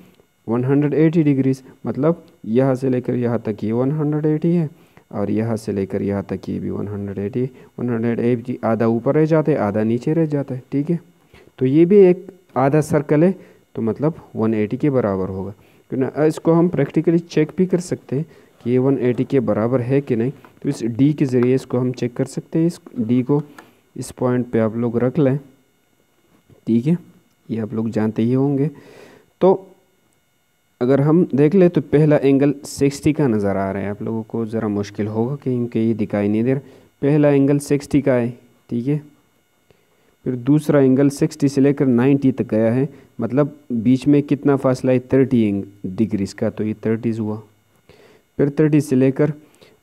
180 डिग्रीज। मतलब यहाँ से लेकर यहाँ तक ये 180 है, और यहाँ से लेकर यहाँ तक ये भी 180। 180 आधा ऊपर रह जाता है, आधा नीचे रह जाता है, ठीक है। तो ये भी एक आधा सर्कल है, तो मतलब 180 के बराबर होगा। तो इसको हम प्रैक्टिकली चेक भी कर सकते हैं कि ये 180 के बराबर है कि नहीं। तो इस डी के ज़रिए इसको हम चेक कर सकते हैं। इस डी को इस पॉइंट पे आप लोग रख लें, ठीक है, ये आप लोग जानते ही होंगे। तो अगर हम देख ले तो पहला एंगल 60 का नज़र आ रहा है, आप लोगों को ज़रा मुश्किल होगा क्योंकि ये दिखाई नहीं दे रहा। पहला एंगल 60 का है, ठीक है। फिर दूसरा एंगल 60 से लेकर 90 तक गया है, मतलब बीच में कितना फासला है 30 डिग्रीज़ का, तो ये 30 हुआ। फिर 30 से लेकर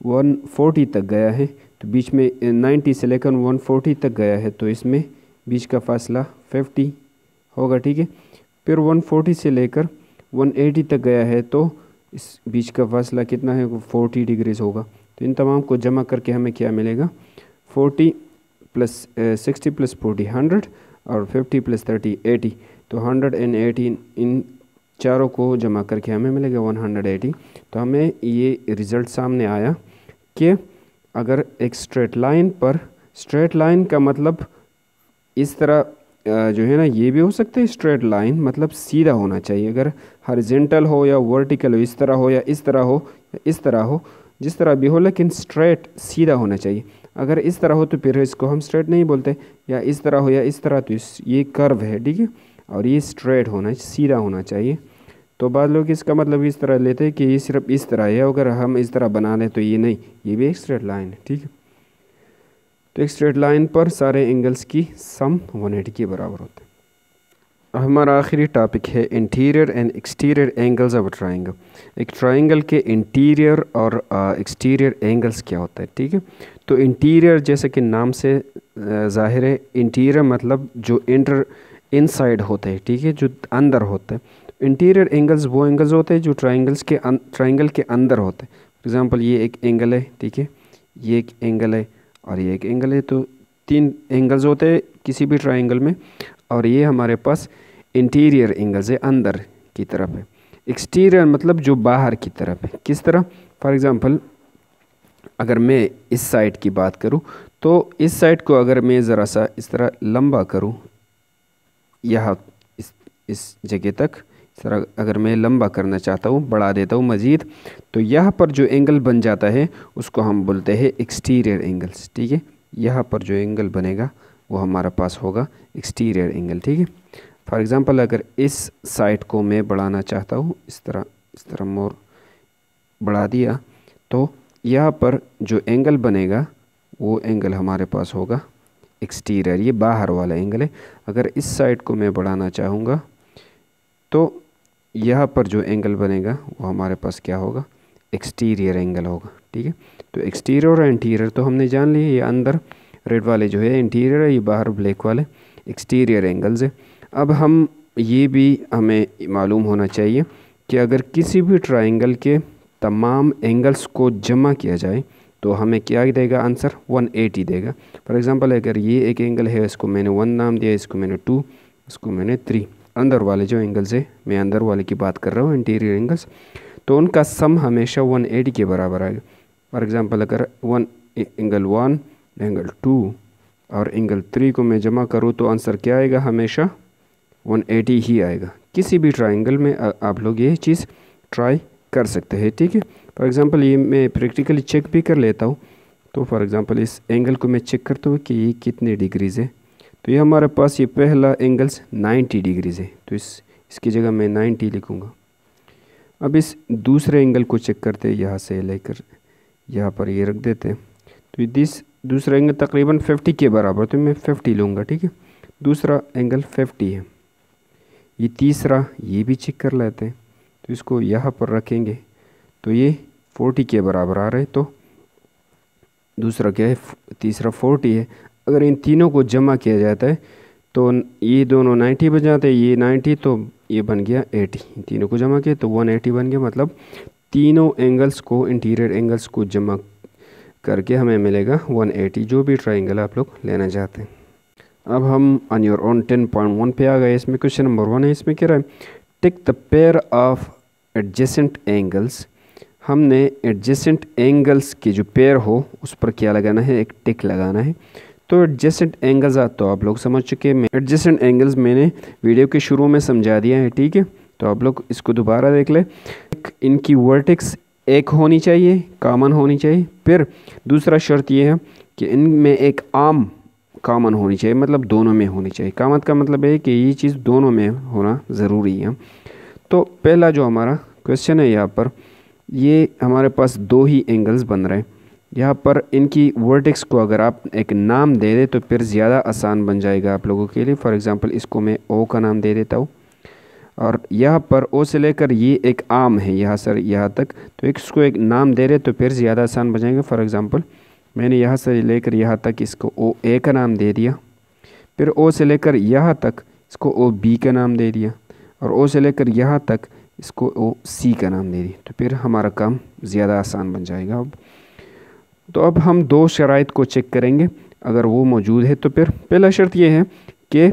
140 तक गया है, तो बीच में 90 से लेकर 140 तक गया है, तो इसमें बीच का फासला 50 होगा, ठीक है। फिर 140 से लेकर 180 तक गया है, तो इस बीच का फासला कितना है, वो 40 डिग्रीज़ होगा। तो इन तमाम को जमा करके हमें क्या मिलेगा 40 प्लस 60 प्लस 40 100, और 50 प्लस 30 80, तो 118। इन चारों को जमा करके हमें मिलेगा 180। तो हमें ये रिज़ल्ट सामने आया कि अगर एक स्ट्रेट लाइन पर, स्ट्रेट लाइन का मतलब इस तरह जो है ना, ये भी हो सकता है स्ट्रेट लाइन, मतलब सीधा होना चाहिए। अगर हॉरिजॉन्टल हो या वर्टिकल हो, इस तरह हो या इस तरह हो या इस तरह हो, जिस तरह भी हो, लेकिन स्ट्रेट सीधा होना चाहिए। अगर इस तरह हो तो फिर इसको हम स्ट्रेट नहीं बोलते, या इस तरह हो या इस तरह, तो ये कर्व है, ठीक है, और ये स्ट्रेट होना, सीधा होना चाहिए। तो बाद लोग इसका मतलब इस तरह लेते हैं कि ये सिर्फ इस तरह है, अगर हम इस तरह बना लें तो ये नहीं, ये भी एक स्ट्रेट लाइन है, ठीक है। तो एक स्ट्रेट लाइन पर सारे एंगल्स की सम 180 के बराबर होते हैं। हमारा आखिरी टॉपिक है interior and exterior angles of triangle. एक ट्राइंगल के इंटीरियर और एक्सटीरियर एंगल्स क्या होता है, ठीक है। तो इंटीरियर जैसे कि नाम से ज़ाहिर है, इंटीरियर मतलब जो इनसाइड होते हैं, ठीक है, जो अंदर होते हैं। इंटीरियर एंगल्स वो एंगल्स होते हैं जो ट्राइंगल के अंदर होते हैं। फॉर एग्ज़ाम्पल ये एक एंगल है, ठीक है, ये एक एंगल है और ये एक एंगल है, तो 3 एंगल्स होते हैं किसी भी ट्राइंगल में, और ये हमारे पास इंटीरियर एंगल्स है, अंदर की तरफ है। एक्सटीरियर मतलब जो बाहर की तरफ है, किस तरह। फॉर एग्ज़ाम्पल अगर मैं इस साइड की बात करूं, तो इस साइड को अगर मैं ज़रा सा इस तरह लंबा करूं, यहाँ इस जगह तक इस तरह अगर मैं लंबा करना चाहता हूँ, बढ़ा देता हूँ मज़ीद, तो यहाँ पर जो एंगल बन जाता है उसको हम बोलते हैं एक्सटीरियर एंगल्स, ठीक है। यहाँ पर जो एंगल बनेगा वो हमारा पास होगा एक्सटीरियर एंगल, ठीक है। फॉर एग्ज़ाम्पल अगर इस साइड को मैं बढ़ाना चाहता हूँ, इस तरह मोर बढ़ा दिया, तो यहाँ पर जो एंगल बनेगा वो एंगल हमारे पास होगा एक्सटीरियर, ये बाहर वाला एंगल है। अगर इस साइड को मैं बढ़ाना चाहूँगा तो यहाँ पर जो एंगल बनेगा वो हमारे पास क्या होगा, एक्सटीरियर एंगल होगा, ठीक है। तो एक्सटीरियर और इंटीरियर तो हमने जान लिया, ये अंदर रेड वाले जो है इंटीरियर है, ये बाहर ब्लैक वाले एक्सटीरियर एंगल्स है। अब हम ये भी हमें मालूम होना चाहिए कि अगर किसी भी ट्राइंगल के तमाम एंगल्स को जमा किया जाए तो हमें क्या देगा आंसर 180 देगा। फॉर एग्ज़ाम्पल अगर ये एक एंगल है, इसको मैंने 1 नाम दिया, इसको मैंने 2, इसको मैंने 3। अंदर वाले जो एंगल्स है, मैं अंदर वाले की बात कर रहा हूँ, इंटीरियर एंगल्स, तो उनका सम हमेशा 180 के बराबर आएगा। फॉर एग्ज़ाम्पल अगर एंगल 1, एंगल 2 और एंगल 3 को मैं जमा करूँ तो आंसर क्या आएगा, हमेशा 180 ही आएगा। किसी भी ट्राइंगल में आप लोग ये चीज़ ट्राई कर सकते हैं, ठीक है। फॉर एग्ज़ाम्पल ये मैं प्रैक्टिकली चेक भी कर लेता हूँ। तो फॉर एग्ज़ाम्पल इस एंगल को मैं चेक करता हूँ कि ये कितने डिग्रीज़ है। तो ये हमारे पास ये पहला एंगल्स 90 डिग्रीज़ है, तो इसकी जगह मैं 90 लिखूँगा। अब इस दूसरे एंगल को चेक करते हैं, यहाँ से लेकर यहाँ पर ये रख देते हैं। तो दूसरा एंगल तकरीबन 50 के बराबर, तो मैं 50 लूँगा, ठीक है। दूसरा एंगल 50 है। ये तीसरा, ये भी चेक कर लेते हैं। तो इसको यहाँ पर रखेंगे तो ये 40 के बराबर आ रहा है। तो दूसरा क्या है, तीसरा 40 है। अगर इन तीनों को जमा किया जाता है तो ये दोनों 90 बन जाते हैं, ये 90, तो ये बन गया 80। इन तीनों को जमा किया तो 180 बन गया। मतलब तीनों एंगल्स को, इंटीरियर एंगल्स को जमा करके हमें मिलेगा 180, जो भी ट्राइंगल आप लोग लेना चाहते हैं। अब हम ऑन योर ओन 10.1 पे आ गए। इसमें क्वेश्चन नंबर 1 है, इसमें क्या रहा है, tick the pair of adjacent angles. हमने एडजेसेंट एंगल्स के जो पेयर हो उस पर क्या लगाना है, एक टिक लगाना है। तो एडजेसेंट एंगल्स तो आप लोग समझ चुके हैं। एडजेसेंट एंगल्स मैंने वीडियो के शुरू में समझा दिया है, ठीक है। तो आप लोग इसको दोबारा देख ले। इनकी वर्टेक्स एक होनी चाहिए, कॉमन होनी चाहिए। फिर दूसरा शर्त ये है कि इनमें एक आर्म कॉमन होनी चाहिए, मतलब दोनों में होनी चाहिए। कॉमन का मतलब है कि ये चीज़ दोनों में होना ज़रूरी है। तो पहला जो हमारा क्वेश्चन है, यहाँ पर ये हमारे पास दो ही एंगल्स बन रहे हैं। यहाँ पर इनकी वर्टेक्स को अगर आप एक नाम दे दे तो फिर ज़्यादा आसान बन जाएगा आप लोगों के लिए। फॉर एग्ज़ाम्पल इसको मैं ओ का नाम दे देता हूँ, और यहाँ पर ओ से लेकर ये एक आर्म है यहाँ से यहाँ तक, तो इसको एक नाम दे रहे तो फिर ज़्यादा आसान बन जाएगा। फॉर एग्ज़ाम्पल मैंने यहाँ से लेकर यहाँ तक इसको ओ ए का नाम दे दिया, फिर ओ से लेकर यहाँ तक इसको ओ बी का नाम दे दिया, और ओ से लेकर यहाँ तक इसको ओ सी का नाम दे दिया, तो फिर हमारा काम ज़्यादा आसान बन जाएगा। अब हम दो शराइत को चेक करेंगे, अगर वो मौजूद है तो फिर पहला शर्त ये है कि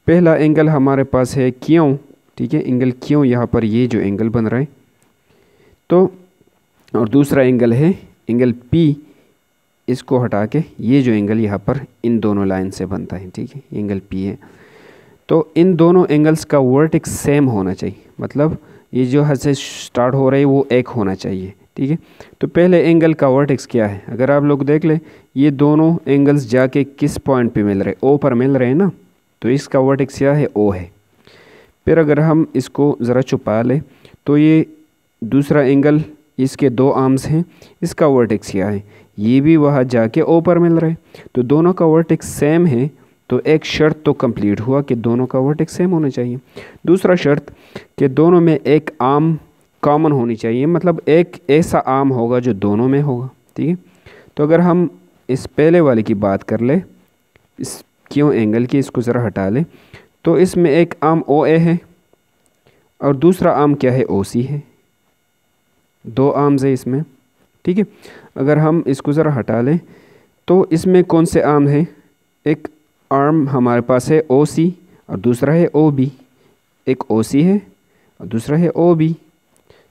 पहला एंगल हमारे पास है क्यों, ठीक है, एंगल क्यों यहाँ पर ये जो एंगल बन रहा है, तो और दूसरा एंगल है एंगल पी, इसको हटा के ये जो एंगल यहाँ पर इन दोनों लाइन से बनता है, ठीक है, एंगल पी है। तो इन दोनों एंगल्स का वर्टेक्स सेम होना चाहिए, मतलब ये जो हद से स्टार्ट हो रहा है वो एक होना चाहिए, ठीक है। तो पहले एंगल का वर्टेक्स क्या है, अगर आप लोग देख ले ये दोनों एंगल्स जाके किस पॉइंट पे मिल रहे, ओ पर मिल रहे हैं ना, तो इसका वर्टेक्स क्या है, ओ है। फिर अगर हम इसको ज़रा छुपा ले तो ये दूसरा एंगल, इसके दो आर्म्स हैं, इसका वर्टेक्स क्या है, ये भी वहाँ जाके ओ पर मिल रहा है, तो दोनों का वर्टेक्स सेम है। तो एक शर्त तो कंप्लीट हुआ कि दोनों का वर्टेक्स सेम होना चाहिए। दूसरा शर्त कि दोनों में एक आर्म कॉमन होनी चाहिए, मतलब एक ऐसा आर्म होगा जो दोनों में होगा, ठीक है। तो अगर हम इस पहले वाले की बात कर ले, इस क्यों एंगल की, इसको ज़रा हटा ले, तो इसमें एक आर्म ओ ए है और दूसरा आर्म क्या है, ओ सी है, दो आर्म्स है इसमें, ठीक है। अगर हम इसको ज़रा हटा लें तो इसमें कौन से आर्म है, एक आर्म हमारे पास है ओ सी और दूसरा है ओ बी, एक ओ सी है और दूसरा है ओ बी।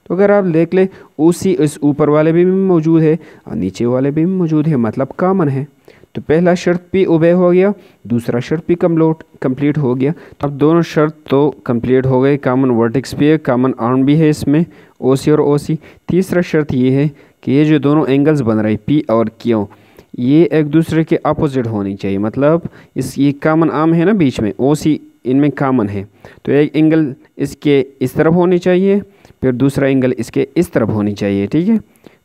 तो अगर आप देख ले ओ सी इस ऊपर वाले भी मौजूद है और नीचे वाले भी मौजूद है, मतलब कॉमन है। तो पहला शर्त भी ओबे हो गया, दूसरा शर्त भी कंप्लीट हो गया। तो अब दोनों शर्त तो कंप्लीट हो गए, कॉमन वर्टेक्स भी है, कॉमन आर्म भी है इसमें, ओ सी और ओ सी। तीसरा शर्त ये है कि ये जो दोनों एंगल्स बन रहे हैं पी और क्यू, ये एक दूसरे के अपोजिट होनी चाहिए, मतलब ये कॉमन आर्म है ना बीच में, ओ सी इनमें कॉमन है, तो एक एंगल इसके इस तरफ होनी चाहिए, फिर दूसरा एंगल इसके इस तरफ होनी चाहिए, ठीक है।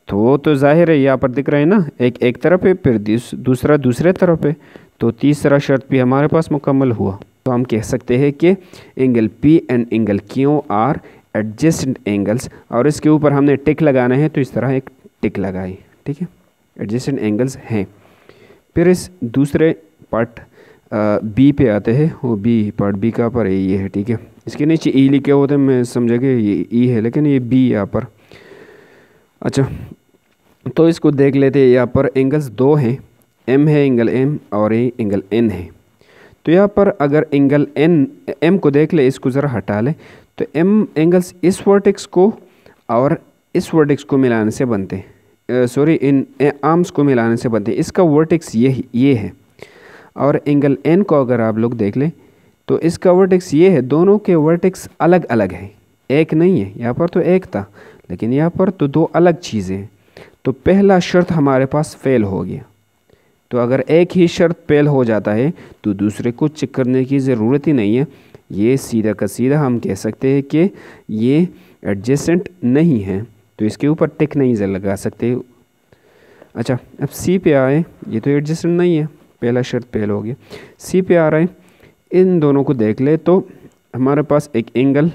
तो जाहिर है यहाँ पर दिख रहा है ना, एक तरफ है, फिर दूसरा दूसरे तरफ है, तो तीसरा शर्त भी हमारे पास मुकम्मल हुआ। तो हम कह सकते हैं कि angle P and angle Q R adjacent angles, और इसके ऊपर हमने टिक लगाना है, तो इस तरह एक टिक लगाई, ठीक है, एडजेसेंट एंगल्स हैं। फिर इस दूसरे पार्ट बी पे आते हैं, वो बी पार्ट बी का पर ये है, ठीक है। इसके नीचे ई लिखे होते हैं, मैं समझा कि ये ई है, लेकिन ये बी यहाँ पर। अच्छा, तो इसको देख लेते हैं। यहाँ पर एंगल्स दो हैं, एम है एंगल एम और ये एंगल एन है। तो यहाँ पर अगर एंगल एन एम को देख ले, इसको ज़रा हटा ले, तो एम एंगल्स इस वर्टेक्स को और इस वर्टेक्स को मिलाने से बनते हैं, सॉरी इन आर्म्स को मिलाने से बनते हैं। इसका वर्टेक्स ये है। और एंगल एन को अगर आप लोग देख लें तो इसका वर्टेक्स ये है। दोनों के वर्टेक्स अलग अलग हैं, एक नहीं है। यहाँ पर तो एक था, लेकिन यहाँ पर तो दो अलग चीज़ें हैं। तो पहला शर्त हमारे पास फेल हो गया। तो अगर एक ही शर्त फेल हो जाता है तो दूसरे को चेक करने की ज़रूरत ही नहीं है। ये सीधा का सीधा हम कह सकते हैं कि ये एडजेसेंट नहीं है, तो इसके ऊपर टिक नहीं लगा सकते। अच्छा, अब सी पे आए, ये तो एडजेसेंट नहीं है, पहला शर्त फेल हो गया। सी पे आ रहा है, इन दोनों को देख ले तो हमारे पास एक एंगल,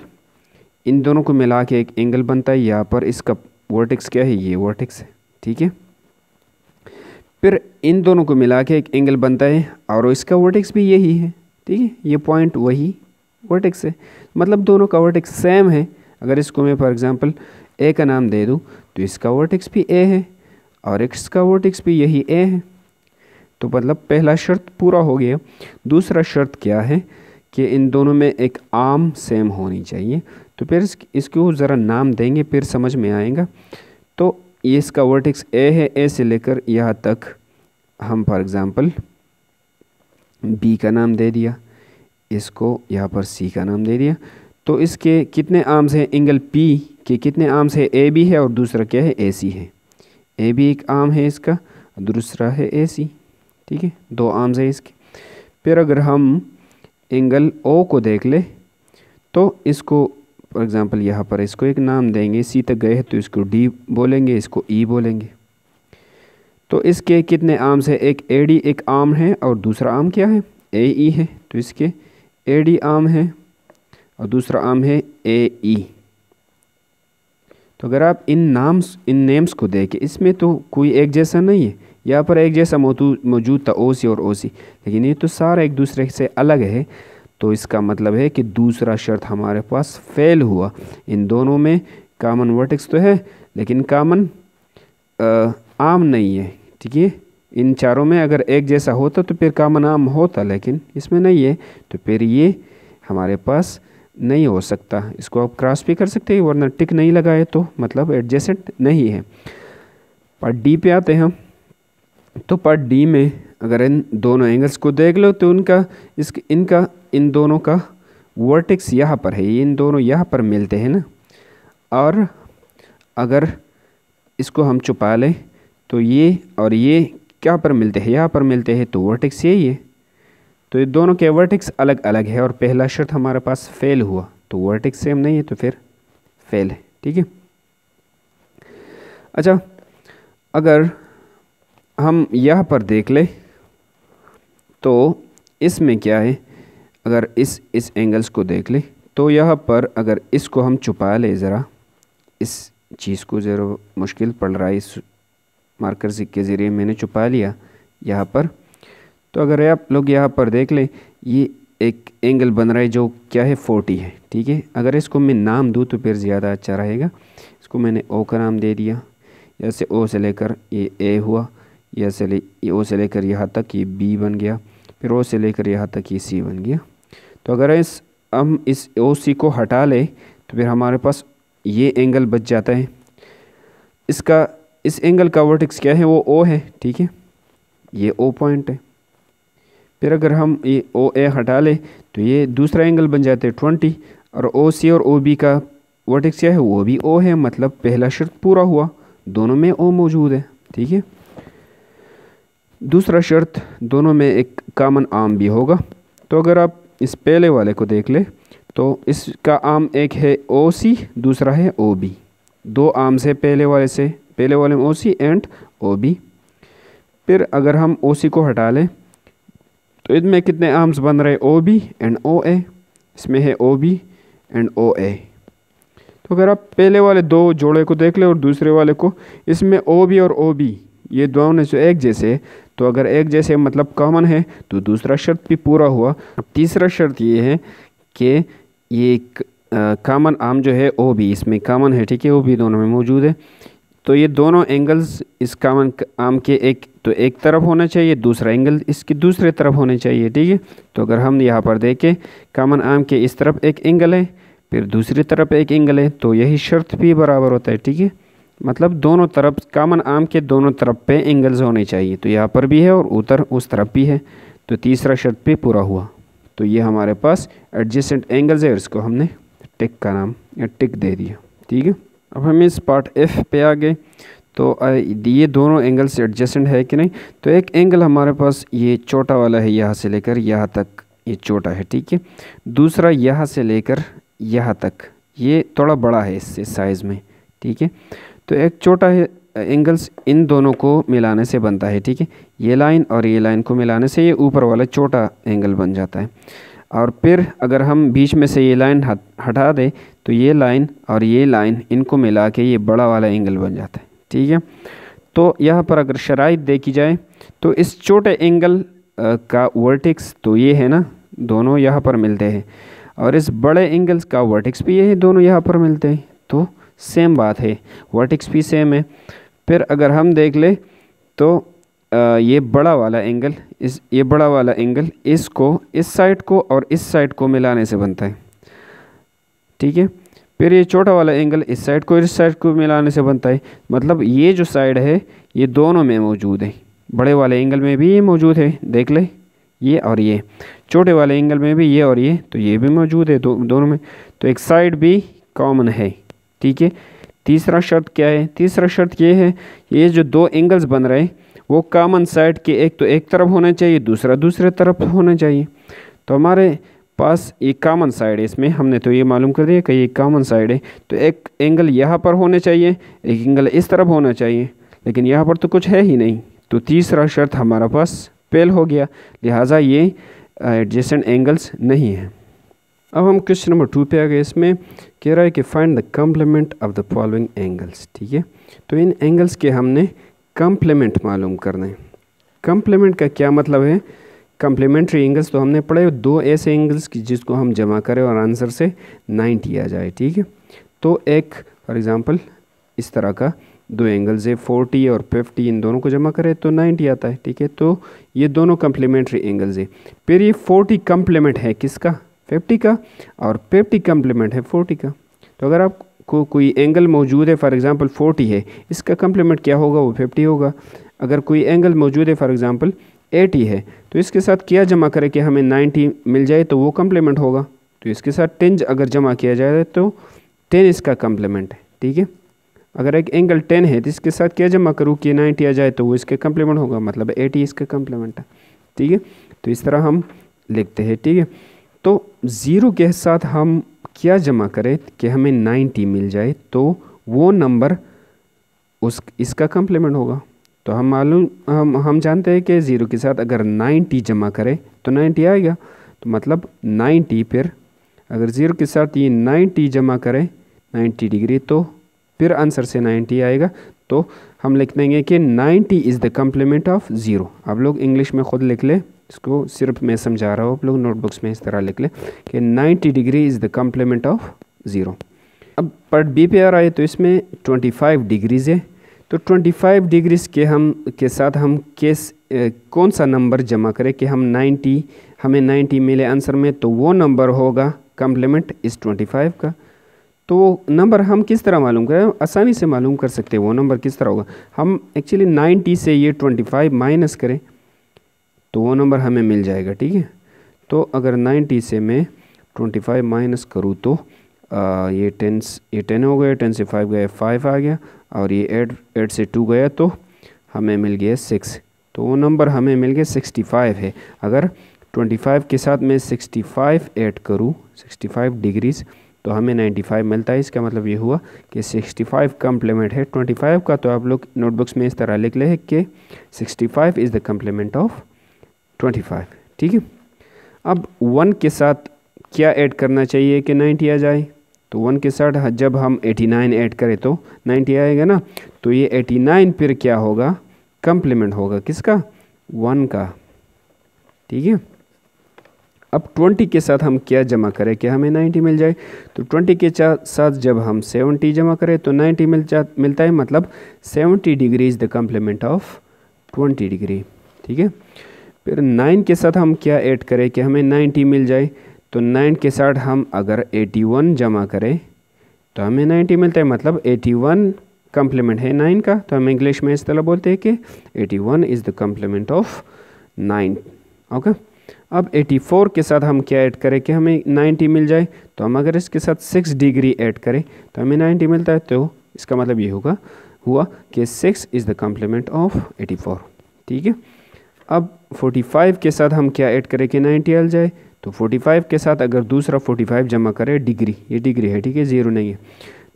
इन दोनों को मिला के एक एंगल बनता है। यहाँ पर इसका वर्टेक्स क्या है, ये वर्टेक्स है, ठीक है। फिर इन दोनों को मिला के एक एंगल बनता है और इसका वर्टेक्स भी यही है, ठीक है। ये पॉइंट वही वर्टेक्स है, मतलब दोनों का वर्टेक्स सेम है। अगर इसको मैं फॉर एग्जांपल ए का नाम दे दूँ तो इसका वर्टेक्स भी ए है और इसका वर्टेक्स भी यही ए है। तो मतलब पहला शर्त पूरा हो गया। दूसरा शर्त क्या है कि इन दोनों में एक आर्म सेम होनी चाहिए। तो फिर इसको ज़रा नाम देंगे, फिर समझ में आएगा। तो ये इसका वर्टेक्स ए है, ए से लेकर यहाँ तक हम फॉर एग्ज़ाम्पल बी का नाम दे दिया, इसको यहाँ पर सी का नाम दे दिया। तो इसके कितने आर्म्स हैं, एंगल पी के कितने आर्म्स है, ए बी है और दूसरा क्या है, ए सी है। ए बी एक आर्म है इसका, दूसरा है ए सी, ठीक है, दो आर्म्स है इसके। फिर अगर हम एंगल ओ को देख ले तो इसको फॉर एग्ज़ाम्पल यहाँ पर इसको एक नाम देंगे, सी तक गए हैं तो इसको डी बोलेंगे, इसको ई बोलेंगे। तो इसके कितने आर्म्स है, एक ए डी एक आर्म है और दूसरा आर्म क्या है, ए ई है। तो इसके ए डी आर्म है और दूसरा आर्म है ए ई। तो अगर आप इन नेम्स को देखें, इसमें तो कोई एक जैसा नहीं है। यहाँ पर एक जैसा मौजूद था ओ सी और ओ सी, लेकिन ये तो सारा एक दूसरे से अलग है। तो इसका मतलब है कि दूसरा शर्त हमारे पास फेल हुआ। इन दोनों में कॉमन वर्टेक्स तो है लेकिन कॉमन आर्म नहीं है, ठीक है। इन चारों में अगर एक जैसा होता तो फिर कॉमन आर्म होता, लेकिन इसमें नहीं है, तो फिर ये हमारे पास नहीं हो सकता। इसको आप क्रॉस भी कर सकते हैं, वरना टिक नहीं लगाए तो मतलब एडजेसेंट नहीं है। पार्ट डी पे आते हैं हम। तो पार्ट डी में अगर इन दोनों एंगल्स को देख लो तो इन दोनों का वर्टेक्स यहाँ पर है, इन दोनों यहाँ पर मिलते हैं ना। और अगर इसको हम छुपा लें तो ये और ये क्या पर मिलते हैं, यहाँ पर मिलते हैं, तो वर्टेक्स यही है। तो ये दोनों के वर्टेक्स अलग अलग है और पहला शर्त हमारे पास फेल हुआ। तो वर्टेक्स सेम नहीं है तो फिर फेल है, ठीक है। अच्छा, अगर हम यहाँ पर देख ले तो इसमें क्या है, अगर इस एंगल्स को देख ले तो यहाँ पर अगर इसको हम छुपा ले ज़रा, इस चीज़ को ज़रा मुश्किल पड़ रहा है, इस मार्कर के ज़रिए मैंने छुपा लिया यहाँ पर। तो अगर आप लोग यहाँ पर देख लें, ये एक एंगल बन रहा है जो क्या है 40 है, ठीक है। अगर इसको मैं नाम दूँ तो फिर ज़्यादा अच्छा रहेगा। इसको मैंने ओ का नाम दे दिया, जैसे ओ से लेकर ये ए हुआ, ये ओ से लेकर यहाँ तक ये बी बन गया, फिर ओ से लेकर यहाँ तक ये सी बन गया। तो अगर हम इस ओ सी को हटा ले तो फिर हमारे पास ये एंगल बच जाता है। इस एंगल का वर्टेक्स क्या है, वो ओ है, ठीक है, ये ओ पॉइंट है। फिर अगर हम ये ओ ए हटा ले तो ये दूसरा एंगल बन जाता है 20, और ओ सी और ओ बी का वर्टेक्स क्या है, वो भी ओ है, मतलब पहला शर्त पूरा हुआ, दोनों में ओ मौजूद है, ठीक है। दूसरा शर्त, दोनों में एक कॉमन आर्म भी होगा। तो अगर आप इस पहले वाले को देख ले तो इसका आर्म एक है ओ सी, दूसरा है ओ बी। दो आर्म्स है पहले वाले में ओ सी एंड ओ बी। फिर अगर हम ओ सी को हटा लें तो इसमें कितने आर्म्स बन रहे, ओ बी एंड ओ ए। इसमें है ओ बी एंड ओ ए। तो अगर आप पहले वाले दो जोड़े को देख ले और दूसरे वाले को, इसमें ओ बी और ओ बी ये दोनों जो एक जैसे, तो अगर एक जैसे मतलब कॉमन है तो दूसरा शर्त भी पूरा हुआ। अब तीसरा शर्त ये है कि ये कॉमन आर्म जो है वो भी इसमें कॉमन है, ठीक है, वो भी दोनों में मौजूद है। तो ये दोनों एंगल्स इस कॉमन आर्म के एक तरफ होना चाहिए, दूसरा एंगल इसकी दूसरे तरफ होने चाहिए, ठीक है। तो अगर हम यहाँ पर देखें कॉमन आर्म के इस तरफ एक एंगल है, फिर दूसरी तरफ एक एंगल है, तो यही शर्त भी बराबर होता है, ठीक है। मतलब दोनों तरफ कॉमन आर्म के दोनों तरफ पे एंगल्स होने चाहिए। तो यहाँ पर भी है और उधर उस तरफ भी है, तो तीसरा शर्त भी पूरा हुआ। तो ये हमारे पास एडजेसेंट एंगल्स है और इसको हमने टिक का नाम या टिक दे दिया, ठीक है। अब हम इस पार्ट एफ पे आ गए। तो ये दोनों एंगल्स एडजेसेंट है कि नहीं। तो एक एंगल हमारे पास ये छोटा वाला है, यहाँ से लेकर यहाँ तक ये छोटा है, ठीक है। दूसरा यहाँ से लेकर यहाँ तक ये थोड़ा बड़ा है इससे साइज़ में, ठीक है। तो एक छोटा है एंगल्स इन दोनों को मिलाने से बनता है, ठीक है। ये लाइन और ये लाइन को मिलाने से ये ऊपर वाला छोटा एंगल बन जाता है। और फिर अगर हम बीच में से ये लाइन हटा दें तो ये लाइन और ये लाइन इनको मिला के ये बड़ा वाला एंगल बन जाता है, ठीक है। तो यहाँ पर अगर शराइत देखी जाए तो इस छोटे एंगल का वर्टेक्स तो ये है ना, दोनों यहाँ पर मिलते हैं, और इस बड़े एंगल्स का वर्टेक्स भी ये है, दोनों यहाँ पर मिलते हैं। तो सेम बात है, वर्टेक्स भी सेम है। फिर अगर हम देख ले तो ये बड़ा वाला एंगल ये बड़ा वाला एंगल इसको इस साइड को और इस साइड को मिलाने से बनता है, ठीक है। फिर ये छोटा वाला एंगल इस साइड को इस साइड को मिलाने से बनता है। मतलब ये जो साइड है ये दोनों में मौजूद है, बड़े वाले एंगल में भी ये मौजूद है, देख ले, ये और ये, छोटे वाले एंगल में भी ये और ये, तो ये भी मौजूद है दोनों में। तो एक साइड भी कॉमन है, ठीक है। तीसरा शर्त क्या है? तीसरा शर्त ये है, ये जो दो एंगल्स बन रहे हैं वो कॉमन साइड के एक तो एक तरफ होना चाहिए, दूसरा दूसरे तरफ होना चाहिए। तो हमारे पास ये कॉमन साइड है, इसमें हमने तो ये मालूम कर दिया कि ये कॉमन साइड है। तो एक एंगल यहाँ पर होने चाहिए, एक एंगल इस तरफ होना चाहिए, लेकिन यहाँ पर तो कुछ है ही नहीं। तो तीसरा शर्त हमारा पास फेल हो गया, लिहाजा ये एडजेसेंट एंगल्स नहीं है। अब हम क्वेश्चन नंबर 2 पे आ गए। इसमें कह रहा है कि find the complement of the following angles, ठीक है। तो इन एंगल्स के हमने कॉम्प्लीमेंट मालूम करना है। कॉम्प्लीमेंट का क्या मतलब है? कॉम्प्लीमेंट्री एंगल्स तो हमने पढ़े, दो ऐसे एंगल्स की जिसको हम जमा करें और आंसर से 90 आ जाए, ठीक है। तो एक फॉर एग्जांपल इस तरह का दो एंगल्स है 40 और 50, इन दोनों को जमा करें तो 90 आता है, ठीक है। तो ये दोनों कॉम्प्लीमेंट्री एंगल्स है। फिर ये 40 कॉम्प्लीमेंट है किसका? 50 का, और 50 कॉम्प्लीमेंट है 40 का। तो अगर आपको कोई एंगल मौजूद है फॉर एग्जांपल 40 है, इसका कॉम्प्लीमेंट क्या होगा? वो 50 होगा। अगर कोई एंगल मौजूद है फॉर एग्जांपल 80 है, तो इसके साथ क्या जमा करें कि हमें 90 मिल जाए तो वो कॉम्प्लीमेंट होगा। तो इसके साथ 10 अगर जमा किया जाए तो 10 इसका कॉम्प्लीमेंट है, ठीक है। अगर एक एंगल 10 है तो इसके साथ क्या जमा करूँ कि 90 आ जाए तो वो इसके कॉम्प्लीमेंट होगा, मतलब 80 इसका कॉम्प्लीमेंट है, ठीक है। तो इस तरह हम लिखते हैं, ठीक है। तो 0 के साथ हम क्या जमा करें कि हमें 90 मिल जाए तो वो नंबर इसका कॉम्प्लीमेंट होगा। तो हम जानते हैं कि 0 के साथ अगर 90 जमा करें तो 90 आएगा। तो मतलब 90, फिर अगर 0 के साथ ये 90 जमा करें 90 डिग्री तो फिर आंसर से 90 आएगा। तो हम लिख देंगे कि 90 इज़ द कॉम्प्लीमेंट ऑफ 0। आप लोग इंग्लिश में ख़ुद लिख ले, इसको सिर्फ मैं समझा रहा हूँ, आप लोग नोटबुक्स में इस तरह लिख ले कि 90 degree is the complement of 0। अब पार्ट बी पे आ रहा है, तो इसमें 25 डिग्रीज़ है। तो 25 डिग्रीज़ के साथ हम कौन सा नंबर जमा करें कि हमें 90 मिले आंसर में, तो वो नंबर होगा कॉम्प्लीमेंट इस 25 का। तो वो नंबर हम किस तरह मालूम करें? आसानी से मालूम कर सकते हैं वो नंबर किस तरह होगा। हम एक्चुअली 90 से ये 25 माइनस करें तो वो नंबर हमें मिल जाएगा, ठीक है। तो अगर 90 से मैं 25 माइनस करूँ तो ये 10 हो गया, 10 से 5 गया 5 आ गया, और ये 8 से 2 गया तो हमें मिल गया 6। तो वो नंबर हमें मिल गया 65 है। अगर 25 के साथ मैं 65 ऐड करूँ 65 डिग्रीज़ तो हमें 95 मिलता है। इसका मतलब ये हुआ कि 65 कॉम्प्लीमेंट है 25 का। तो आप लोग नोटबुक्स में इस तरह लिख ले कि 65 इज़ द कॉम्प्लीमेंट ऑफ 25, ठीक है। अब 1 के साथ क्या ऐड करना चाहिए कि 90 आ जाए? तो 1 के साथ जब हम 89 ऐड करें तो 90 आएगा ना। तो ये 89 फिर क्या होगा? कॉम्प्लीमेंट होगा किसका? 1 का, ठीक है। अब 20 के साथ हम क्या जमा करें कि हमें 90 मिल जाए, तो 20 के साथ जब हम 70 जमा करें तो 90 मिलता है, मतलब 70 degree is the complement of 20 degree, ठीक है। फिर 9 के साथ हम क्या ऐड करें कि हमें 90 मिल जाए, तो 9 के साथ हम अगर 81 जमा करें तो हमें 90 मिलता है, मतलब 81 कम्प्लीमेंट है 9 का, तो हम इंग्लिश में इस तरह बोलते हैं कि 81 is the complement of 9, okay. अब 84 के साथ हम क्या ऐड करें कि हमें 90 मिल जाए, तो हम अगर इसके साथ 6 डिग्री ऐड करें तो हमें 90 मिलता है, तो इसका मतलब ये हुआ कि 6 इज़ द कम्प्लीमेंट ऑफ 84, ठीक है। अब 45 के साथ हम क्या ऐड करें कि 90 आ जाए, तो 45 के साथ अगर दूसरा 45 जमा करें, डिग्री, ये डिग्री है, ठीक है, 0 नहीं है,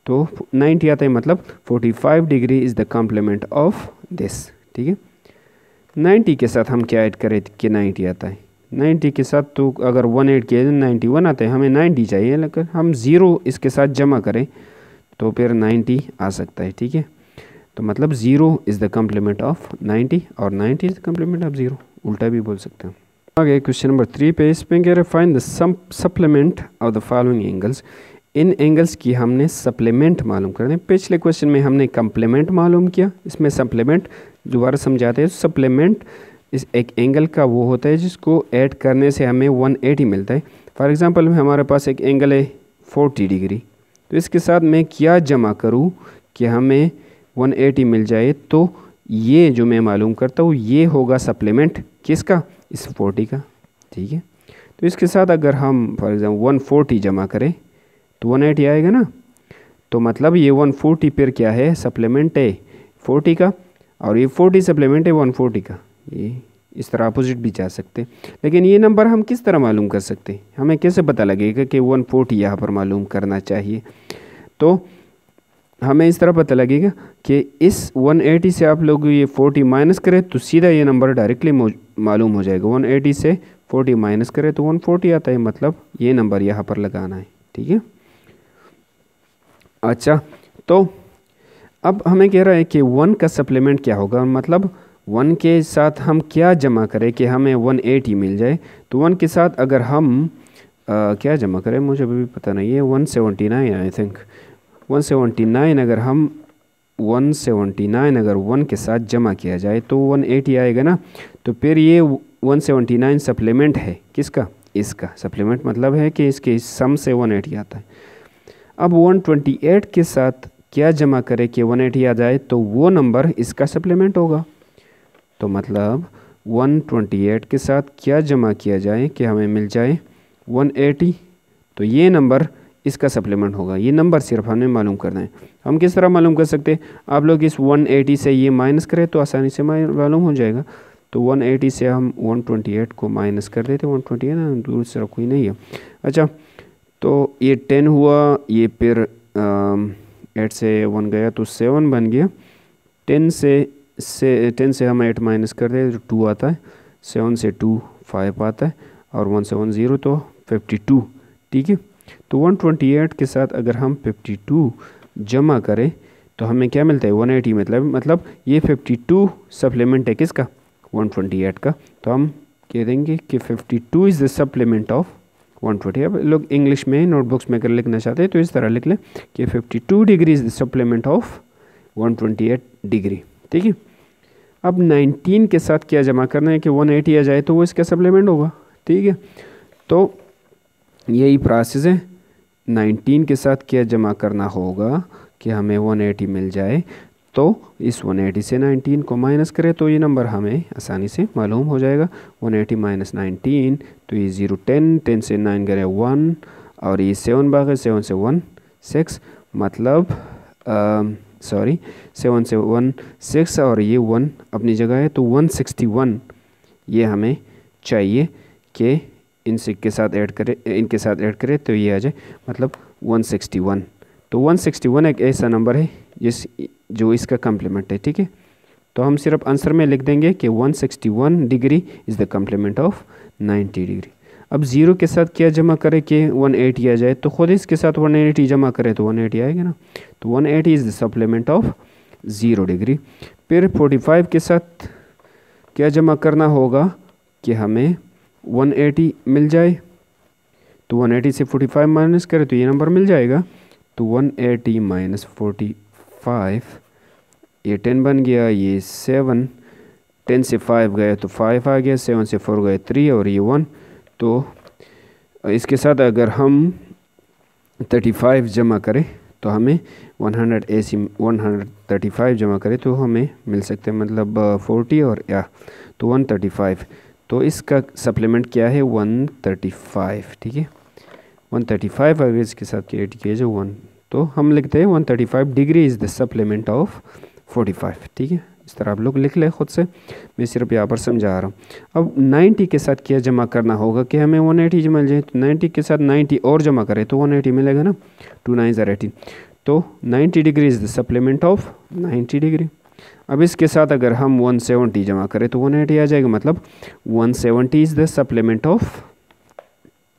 तो 90 आता है, मतलब 45 degree is the complement of this, ठीक है। 90 के साथ हम क्या ऐड करें कि 90 आता है, 90 के साथ तो अगर 1 ऐड किया तो 91 आता है, हमें 90 चाहिए, लेकिन हम 0 इसके साथ जमा करें तो फिर 90 आ सकता है, ठीक है। तो मतलब 0 इज़ द कम्प्लीमेंट ऑफ 90 और 90 इज़ द कम्प्लीमेंट ऑफ 0, उल्टा भी बोल सकते हैं। आगे क्वेश्चन नंबर 3 पे इसमें कह रहे find the supplement of the following angles. In angles की हमने सप्लीमेंट मालूम करना है। पिछले क्वेश्चन में हमने कम्प्लीमेंट मालूम किया, इसमें सप्लीमेंट दोबारा समझाते हैं। सप्लीमेंट इस एक एंगल का वो होता है जिसको ऐड करने से हमें 180 मिलता है। फॉर एग्जांपल हमारे पास एक एंगल है 40 डिग्री, तो इसके साथ मैं क्या जमा करूं कि हमें 180 मिल जाए, तो ये जो मैं मालूम करता हूँ ये होगा सप्लीमेंट किसका, इस 40 का, ठीक है। तो इसके साथ अगर हम फॉर एग्जांपल 140 जमा करें तो 180 आएगा ना, तो मतलब ये 140 फिर क्या है, सप्लीमेंट है 40 का, और ये 40 सप्लीमेंट है 140 का। ये इस तरह अपोजिट भी जा सकते, लेकिन ये नंबर हम किस तरह मालूम कर सकते हैं, हमें कैसे पता लगेगा कि 140 यहाँ पर मालूम करना चाहिए। तो हमें इस तरह पता लगेगा कि इस 180 से आप लोग ये 40 माइनस करें तो सीधा ये नंबर डायरेक्टली मालूम हो जाएगा। 180 से 40 माइनस करें तो 140 आता है, मतलब ये नंबर यहाँ पर लगाना है, ठीक है। अच्छा, तो अब हमें कह रहा है कि 1 का सप्लीमेंट क्या होगा, मतलब 1 के साथ हम क्या जमा करें कि हमें 180 मिल जाए। तो 1 के साथ अगर हम क्या जमा करें, मुझे अभी पता नहीं है, 179 आई थिंक, 179 अगर हम 179 अगर 1 के साथ जमा किया जाए तो 180 आएगा ना। तो फिर ये 179 सप्लीमेंट है किसका, इसका सप्लीमेंट मतलब है कि इसके सम से 180 आता है। अब 128 के साथ क्या जमा करें कि 180 आ जाए, तो वो नंबर इसका सप्लीमेंट होगा। तो मतलब 128 के साथ क्या जमा किया जाए कि हमें मिल जाए 180, तो ये नंबर इसका सप्लीमेंट होगा। ये नंबर सिर्फ हमें मालूम करना है। हम किस तरह मालूम कर सकते हैं, आप लोग इस 180 से ये माइनस करें तो आसानी से मालूम हो जाएगा। तो 180 से हम 128 को माइनस कर देते, 128 ना, दूर से कोई नहीं है। अच्छा, तो ये 10 हुआ, ये फिर 8 से 1 गया तो 7 बन गया। 10 से हम 8 माइनस कर दें तो 2 आता है, 7 से 2 5 आता है, और 1 से 1 0 तो 52, ठीक है। तो 128 के साथ अगर हम 52 जमा करें तो हमें क्या मिलता है, 180 मतलब ये 52 सप्लीमेंट है किसका, 128 का। तो हम कह देंगे कि 52 इज़ द सप्लीमेंट ऑफ 120। अब लोग इंग्लिश में नोटबुक्स में अगर लिखना चाहते हैं तो इस तरह लिख लें कि 52 degree is the supplement of 128 degree, ठीक है। अब 19 के साथ क्या जमा करना है कि 180 आ जाए तो वो इसका सप्लीमेंट होगा, ठीक है। तो यही प्रोसेस है, 19 के साथ क्या जमा करना होगा कि हमें 180 मिल जाए। तो इस 180 से 19 को माइनस करें तो ये नंबर हमें आसानी से मालूम हो जाएगा। 180 माइनस 19 तो ये 0 10 से 9 गए 1, और ये 7 भागे 7 से 1 6, मतलब 7 से 1 6, और ये 1 अपनी जगह है। तो 161 ये हमें चाहिए कि इनके साथ ऐड करें तो ये आ जाए, मतलब 161। तो 161 एक ऐसा नंबर है जो इसका कम्प्लीमेंट है, ठीक है। तो हम सिर्फ आंसर में लिख देंगे कि 161 degree is the complement of 90 degree. अब 0 के साथ क्या जमा करें कि 180 आ जाए, तो खुद इसके साथ 180 जमा करें तो 180 आएगा ना। तो 180 is the supplement of 0 degree. फिर 45 के साथ क्या जमा करना होगा कि हमें 180 मिल जाए। तो 180 से 45 माइनस करें तो ये नंबर मिल जाएगा। तो 180 माइनस 45, ये 10 बन गया, ये 7, 10 से 5 गए तो 5 आ गया, 7 से 4 गए 3 और ये 1। तो इसके साथ अगर हम 35 जमा करें तो हमें 135 जमा करें तो हमें मिल सकते हैं, मतलब 40 और या तो 135। तो इसका सप्लीमेंट क्या है 135, ठीक है। 135 अगर इसके साथ क्रिएट किया जाए 1, तो हम लिखते हैं 135 degree is the supplement of 45, ठीक है। इस तरह आप लोग लिख लें खुद से, मैं सिर्फ यहाँ पर समझा रहा हूँ। अब 90 के साथ क्या जमा करना होगा कि हमें 180 मिल जाए। तो 90 के साथ 90 और जमा करें तो 180 मिलेगा ना, 2 9 are 18। तो 90 degree is the supplement of 90 degree. अब इसके साथ अगर हम 170 जमा करें तो 180 आ जाएगा, मतलब 170 is the supplement of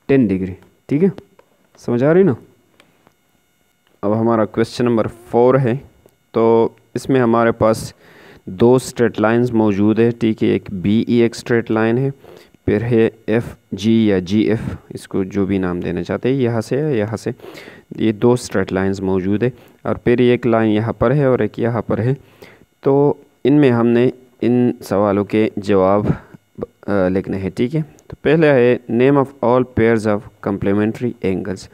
10 degree, ठीक है। समझ आ रही ना। अब हमारा क्वेश्चन नंबर 4 है। तो इसमें हमारे पास 2 स्ट्रेट लाइंस मौजूद है, ठीक है। एक BE एक स्ट्रेट लाइन है, फिर है FG या GF, इसको जो भी नाम देना चाहते हैं, यहाँ से या यहाँ से। ये 2 स्ट्रेट लाइंस मौजूद है और फिर एक लाइन यहाँ पर है और एक यहाँ पर है। तो इनमें हमने इन सवालों के जवाब लिखने हैं, ठीक है। तो पहले है name of all pairs of complementary angles.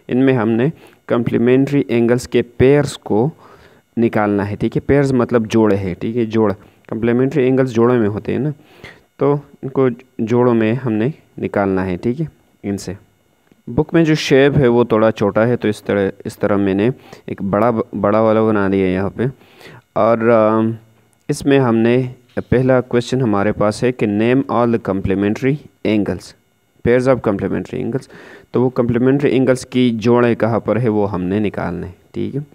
इनमें हमने कम्प्लीमेंट्री एंगल्स के पेयर्स को निकालना है, ठीक है। पेयर्स मतलब जोड़े हैं, ठीक है, जोड़। कम्प्लीमेंट्री एंगल्स जोड़ों में होते हैं ना, तो इनको जोड़ों में हमने निकालना है, ठीक है। इनसे बुक में जो शेप है वो थोड़ा छोटा है, तो इस तरह मैंने एक बड़ा वाला बना दिया यहाँ पे। और इसमें हमने पहला क्वेश्चन हमारे पास है कि name all the complementary angles, pairs of complementary angles. तो वो कम्प्लीमेंट्री एंगल्स की जोड़ें कहाँ पर है वो हमने निकालने, ठीक है।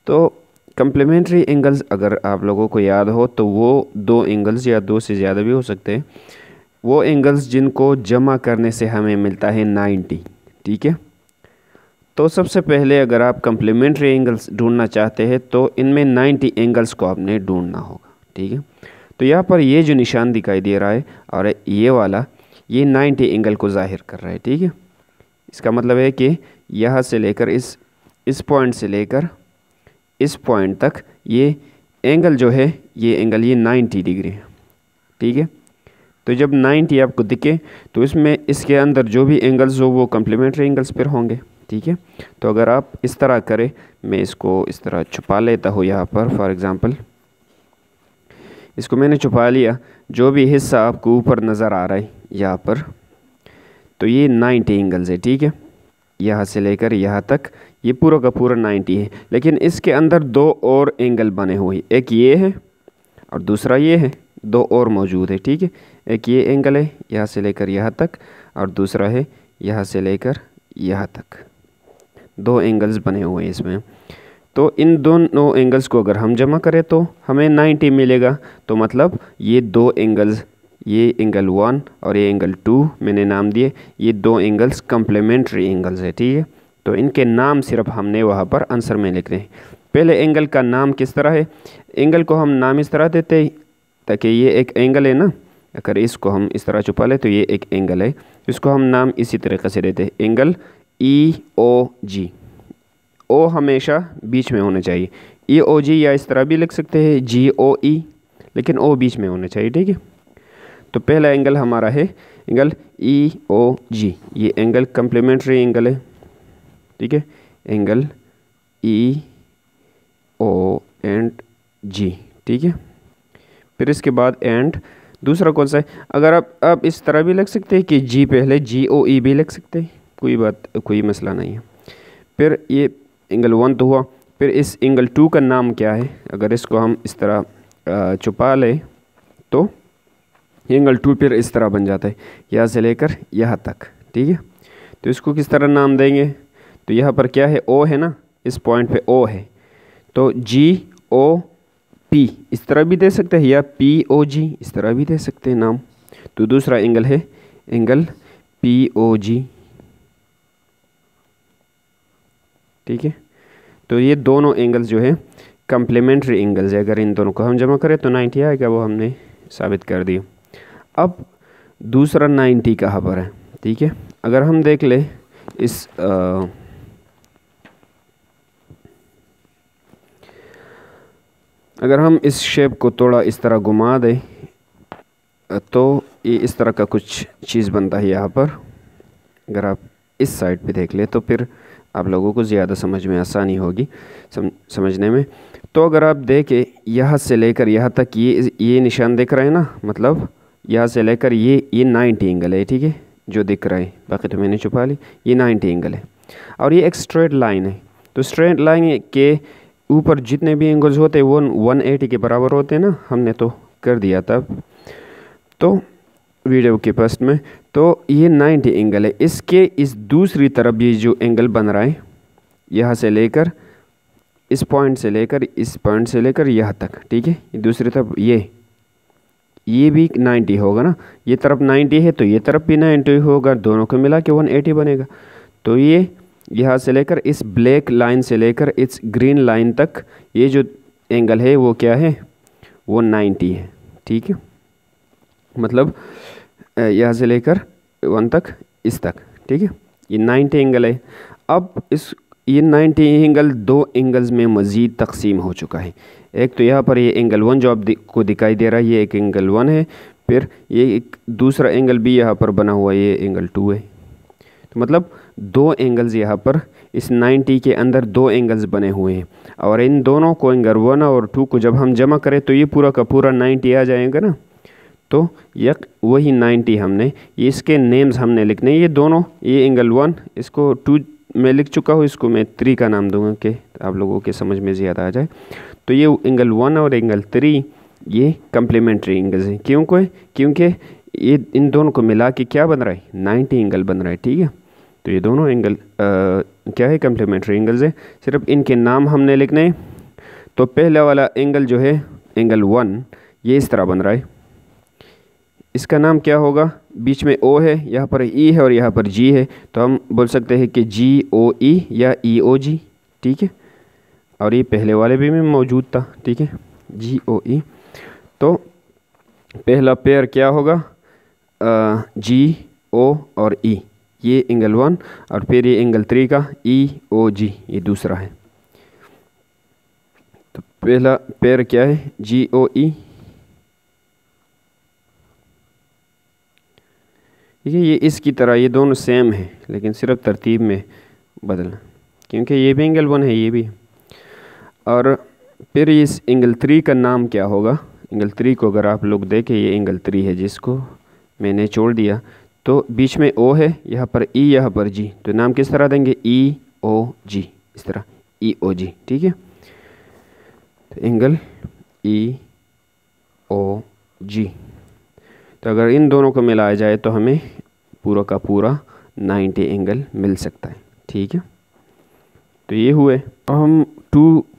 तो कम्प्लीमेंट्री एंगल्स अगर आप लोगों को याद हो तो वो 2 एंगल्स या 2 से ज़्यादा भी हो सकते हैं, वो एंगल्स जिनको जमा करने से हमें मिलता है 90, ठीक है। तो सबसे पहले अगर आप कम्प्लीमेंट्री एंगल्स ढूंढना चाहते हैं तो इनमें 90 एंगल्स को आपने ढूंढना होगा, ठीक है। तो यहाँ पर ये जो निशान दिखाई दे रहा है और ये वाला, ये 90 एंगल को जाहिर कर रहा है, ठीक है। इसका मतलब है कि यहाँ से लेकर इस पॉइंट से लेकर इस पॉइंट तक ये एंगल जो है, ये एंगल ये 90 डिग्री है, ठीक है। तो जब 90 आपको दिखे तो इसमें इसके अंदर जो भी एंगल्स हो वो कम्प्लीमेंट्री एंगल्स पर होंगे, ठीक है। तो अगर आप इस तरह करें, मैं इसको इस तरह छुपा लेता हूँ यहाँ पर, फॉर एग्ज़ाम्पल इसको मैंने छुपा लिया। जो भी हिस्सा आपको ऊपर नज़र आ रहा है यहाँ पर, तो ये 90 एंगल्स है, ठीक है। यहाँ से लेकर यहाँ तक ये पूरा का पूरा 90 है, लेकिन इसके अंदर 2 और एंगल बने हुए हैं। एक ये है और दूसरा ये है, 2 और मौजूद है, ठीक है। एक ये एंगल है यहाँ से लेकर यहाँ तक और दूसरा है यहाँ से लेकर यहाँ तक, 2 एंगल्स बने हुए हैं इसमें। तो इन दोनों एंगल्स को अगर हम जमा करें तो हमें 90 मिलेगा। तो मतलब ये 2 एंगल्स, ये एंगल 1 और ये एंगल 2 मैंने नाम दिए, ये 2 एंगल्स कम्प्लीमेंट्री एंगल्स है, ठीक है। तो इनके नाम सिर्फ हमने वहाँ पर आंसर में लिख रहे हैं। पहले एंगल का नाम किस तरह है, एंगल को हम नाम इस तरह देते हैं ताकि ये एक एंगल है ना, अगर इसको हम इस तरह छुपा लें तो ये एक एंगल है, इसको हम नाम इसी तरीके से देते हैं, एंगल EOG। ओ हमेशा बीच में होना चाहिए, EOG, या इस तरह भी लिख सकते हैं GOE, लेकिन ओ बीच में होना चाहिए, ठीक है। तो पहला एंगल हमारा है एंगल EOG, ये एंगल कम्प्लीमेंट्री एंगल है, ठीक है, एंगल EOG, ठीक है। फिर इसके बाद एंड दूसरा कौन सा है, अगर आप इस तरह भी लिख सकते हैं कि G पहले, GOE भी लिख सकते हैं, कोई मसला नहीं है। फिर ये एंगल 1 तो हुआ। फिर इस एंगल 2 का नाम क्या है, अगर इसको हम इस तरह छुपा लें तो एंगल 2 फिर इस तरह बन जाता है, यहाँ से लेकर यहाँ तक, ठीक है। तो इसको किस तरह नाम देंगे, तो यहाँ पर क्या है, O है ना, इस पॉइंट पे O है, तो GOP इस तरह भी दे सकते हैं या POG इस तरह भी दे सकते हैं नाम। तो दूसरा एंगल है एंगल POG, ठीक है। तो ये दोनों एंगल्स जो है कम्प्लीमेंट्री एंगल्स है, अगर इन दोनों को हम जमा करें तो 90 आएगा, वो हमने साबित कर दिया। अब दूसरा 90 कहाँ पर है, ठीक है। अगर हम देख ले इस अगर हम इस शेप को थोड़ा इस तरह घुमा दें तो ये इस तरह का कुछ चीज़ बनता है यहाँ पर। अगर आप इस साइड पे देख ले तो फिर आप लोगों को ज़्यादा समझ में आसानी होगी समझने में। तो अगर आप देखें यहाँ से लेकर यहाँ तक ये निशान दिख रहा है ना, मतलब यहाँ से लेकर ये 90 एंगल है, ठीक है, जो दिख रहा है, बाकी तो मैंने छुपा ली, ये 90 एंगल है और ये एक स्ट्रेट लाइन है। तो स्ट्रेट लाइन के ऊपर जितने भी एंगल्स होते हैं वो 180 के बराबर होते हैं ना, हमने तो कर दिया था तो वीडियो के फर्स्ट में। तो ये 90 एंगल है। इसके इस दूसरी तरफ ये जो एंगल बन रहा है यहाँ से लेकर इस पॉइंट से लेकर इस पॉइंट से लेकर यहाँ तक, ठीक है, दूसरी तरफ ये भी 90 होगा ना, ये तरफ 90 है तो ये तरफ भी 90 होगा, दोनों को मिला के 180 बनेगा। तो ये यहाँ से लेकर इस ब्लैक लाइन से लेकर इस ग्रीन लाइन तक ये जो एंगल है वो क्या है, वो 90 है, ठीक है। मतलब यहाँ से लेकर 1 तक इस तक, ठीक है, ये 90 एंगल है। अब ये 90 एंगल दो एंगल्स में मज़ीद तकसीम हो चुका है। एक तो यहाँ पर ये एंगल 1 जो आपको दिखाई दे रहा है, ये एक एंगल 1 है, फिर ये एक दूसरा एंगल भी यहाँ पर बना हुआ है, ये एंगल 2 है। तो मतलब दो एंगल्स यहाँ पर इस 90 के अंदर दो एंगल्स बने हुए हैं और इन दोनों को एंगल 1 और 2 को जब हम जमा करें तो ये पूरा का पूरा 90 आ जाएगा ना। तो यक वही 90 हमने ये इसके नेम्स हमने लिखने, ये दोनों, ये एंगल 1 इसको 2 मैं लिख चुका हूँ, इसको मैं 3 का नाम दूंगा कि आप लोगों के समझ में ज़्यादा आ जाए। तो ये एंगल 1 और एंगल 3 ये कम्प्लीमेंट्री एंगल्स हैं। क्योंकि ये इन दोनों को मिला के क्या बन रहा है, 90 एंगल बन रहा है, ठीक है। तो ये दोनों एंगल क्या है, कम्प्लीमेंट्री एंगल्स है। सिर्फ इनके नाम हमने लिखने। तो पहला वाला एंगल जो है एंगल 1 ये इस तरह बन रहा है, इसका नाम क्या होगा, बीच में O है, यहाँ पर E है और यहाँ पर G है, तो हम बोल सकते हैं कि GOE या EOG, ठीक है। और ये पहले वाले भी में मौजूद था, ठीक है, GOE। तो पहला पेयर क्या होगा, GO और E, ये एंगल 1 और फिर ये एंगल 3 का EOG, ये दूसरा है। तो पहला पेयर क्या है, GOE, ठीक है। ये इसकी तरह ये दोनों सेम है लेकिन सिर्फ तरतीब में बदलना, क्योंकि ये भी एंगल 1 है, ये भी। और फिर इस एंगल 3 का नाम क्या होगा, एंगल 3 को अगर आप लोग देखें ये एंगल 3 है जिसको मैंने छोड़ दिया। तो बीच में O है, यहाँ पर E, यहाँ पर G, तो नाम किस तरह देंगे, EOG, इस तरह EOG, ठीक है। तो एंगल EOG, तो अगर इन दोनों को मिलाया जाए तो हमें पूरा का पूरा 90 एंगल मिल सकता है, ठीक है। तो ये हुए। अब हम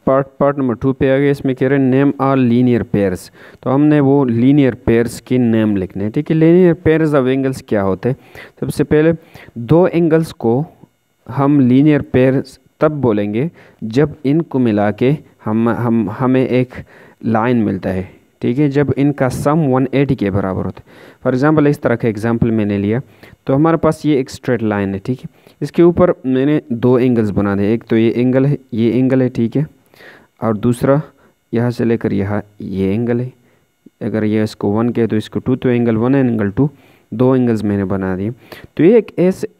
पार्ट नंबर 2 पे आ गए। इसमें कह रहे हैं नेम आर लीनियर पेयर्स। तो हमने वो लीनियर पेयर्स के नेम लिखने हैं, ठीक है। लीनियर पेयर्स ऑफ एंगल्स क्या होते हैं, सबसे पहले दो एंगल्स को हम लीनियर पेयर्स तब बोलेंगे जब इनको मिला के हमें एक लाइन मिलता है, ठीक है, जब इनका सम 180 के बराबर होता है। फॉर एग्जांपल इस तरह का एग्जांपल मैंने लिया, तो हमारे पास ये एक स्ट्रेट लाइन है, ठीक है। इसके ऊपर मैंने दो एंगल्स बना दिए, एक तो ये एंगल है, ठीक है, और दूसरा यहाँ से लेकर यहाँ ये एंगल है। अगर ये इसको 1 के तो इसको 2, तो एंगल 1 एंड एंगल 2 दो एंगल्स मैंने बना दिए। तो ये एक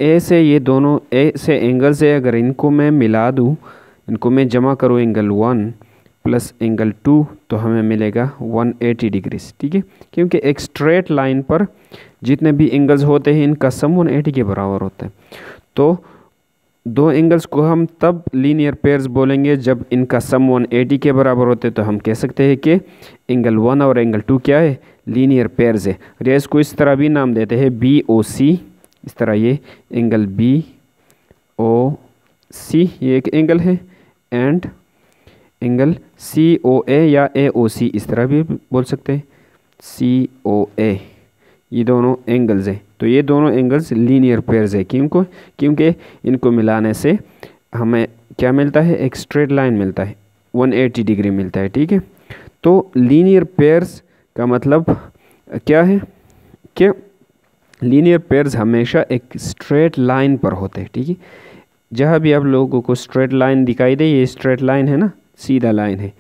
ऐसे ये दोनों ऐसे एंगल्स है, अगर इनको मैं मिला दूँ, इनको मैं जमा करूँ एंगल 1 प्लस एंगल 2 तो हमें मिलेगा 180 डिग्रीज, ठीक है। क्योंकि एक स्ट्रेट लाइन पर जितने भी एंगल्स होते हैं इनका सम 180 के बराबर होता है। तो दो एंगल्स को हम तब लीनियर पेयर्स बोलेंगे जब इनका सम 180 के बराबर होते हैं। तो हम कह सकते हैं कि एंगल 1 और एंगल 2 क्या है, लीनियर पेयर्स है। और इसको इस तरह भी नाम देते हैं BOC, इस तरह ये एंगल BOC ये एक एंगल है, एंड एंगल COA या AOC इस तरह भी बोल सकते हैं, COA, ये दोनों एंगल्स हैं। तो ये दोनों एंगल्स लीनियर पेयर्स है। क्योंकि इनको मिलाने से हमें क्या मिलता है, एक स्ट्रेट लाइन मिलता है, 180 डिग्री मिलता है, ठीक है। तो लीनियर पेयर्स का मतलब क्या है कि लीनियर पेयर्स हमेशा एक स्ट्रेट लाइन पर होते हैं, ठीक है। जहाँ भी आप लोगों को स्ट्रेट लाइन दिखाई दे, ये स्ट्रेट लाइन है ना, सीधा लाइन है,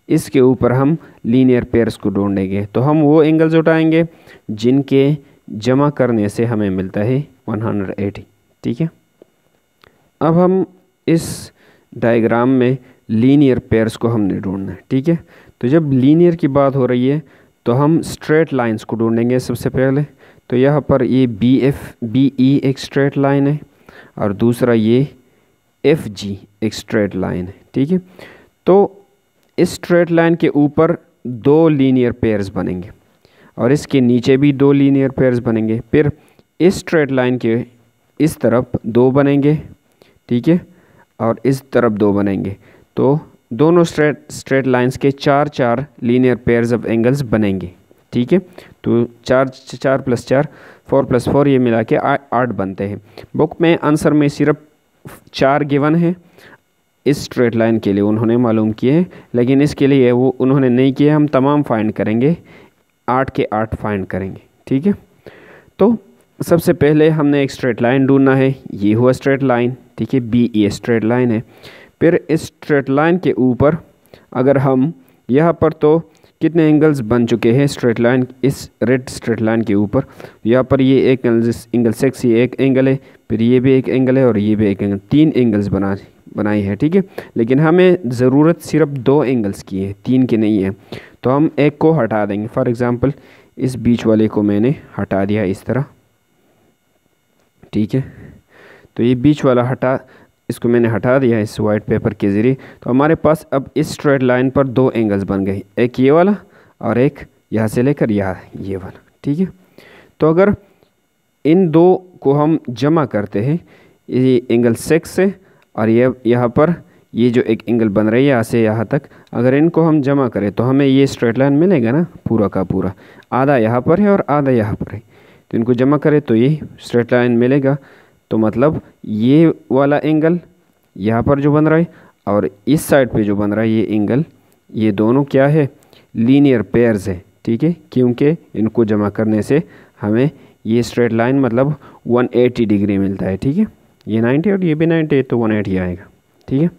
इसके ऊपर हम लीनियर पेयर्स को ढूंढेंगे। तो हम वो एंगल्स उठाएंगे जिनके जमा करने से हमें मिलता है 180, ठीक है। अब हम इस डायग्राम में लीनियर पेयर्स को हमने ढूंढना है, ठीक है। तो जब लीनियर की बात हो रही है तो हम स्ट्रेट लाइंस को ढूंढेंगे सबसे पहले। तो यहाँ पर ये BE एक स्ट्रेट लाइन है और दूसरा ये FG एक स्ट्रेट लाइन है, ठीक है। तो इस स्ट्रेट लाइन के ऊपर दो लीनियर पेयर्स बनेंगे और इसके नीचे भी दो लीनियर पेयर्स बनेंगे। फिर इस स्ट्रेट लाइन के इस तरफ दो बनेंगे, ठीक है, और इस तरफ दो बनेंगे। तो दोनों स्ट्रेट लाइंस के 4 लीनियर पेयर्स ऑफ एंगल्स बनेंगे, ठीक है। तो 4 + 4 4 + 4 ये मिला के 8 बनते हैं। बुक में आंसर में सिर्फ 4 गिवन है इस स्ट्रेट लाइन के लिए, उन्होंने मालूम किए हैं, लेकिन इसके लिए वो उन्होंने नहीं किए। हम तमाम फाइंड करेंगे, 8 के 8 फाइंड करेंगे, ठीक है। तो सबसे पहले हमने एक स्ट्रेट लाइन ढूंढना है, ये हुआ स्ट्रेट लाइन, ठीक है, BE स्ट्रेट लाइन है। फिर इस स्ट्रेट लाइन के ऊपर अगर हम यहाँ पर तो कितने एंगल्स बन चुके हैं स्ट्रेट लाइन, इस रेड स्ट्रेट लाइन के ऊपर यहाँ पर ये एक एंगल 6 ये एक एंगल है, फिर ये भी एक एंगल है और ये भी एक एंगल, 3 एंगल्स बनाई है, ठीक है। लेकिन हमें ज़रूरत सिर्फ 2 एंगल्स की है, 3 की नहीं है। तो हम एक को हटा देंगे। फॉर एग्ज़ाम्पल इस बीच वाले को मैंने हटा दिया इस तरह, ठीक है। तो ये बीच वाला इसको मैंने हटा दिया इस वाइट पेपर के ज़रिए। तो हमारे पास अब इस स्ट्रेट लाइन पर 2 एंगल्स बन गए, एक ये वाला और एक यहाँ से लेकर यहाँ ये वाला, ठीक है। तो अगर इन दो को हम जमा करते हैं, ये एंगल 6 से और ये यहाँ पर ये जो एक एंगल बन रही है यहाँ से यहाँ तक, अगर इनको हम जमा करें तो हमें ये स्ट्रेट लाइन मिलेगा ना, पूरा का पूरा, आधा यहाँ पर है और आधा यहाँ पर है। तो इनको जमा करें तो ये स्ट्रेट लाइन मिलेगा। तो मतलब ये वाला एंगल यहाँ पर जो बन रहा है और इस साइड पे जो बन रहा है ये एंगल, ये दोनों क्या है, लीनियर पेयर्स है, ठीक है। क्योंकि इनको जमा करने से हमें ये स्ट्रेट लाइन मतलब 180 डिग्री मिलता है, ठीक है। ये 90 और ये भी 90 तो 180 आएगा, ठीक है।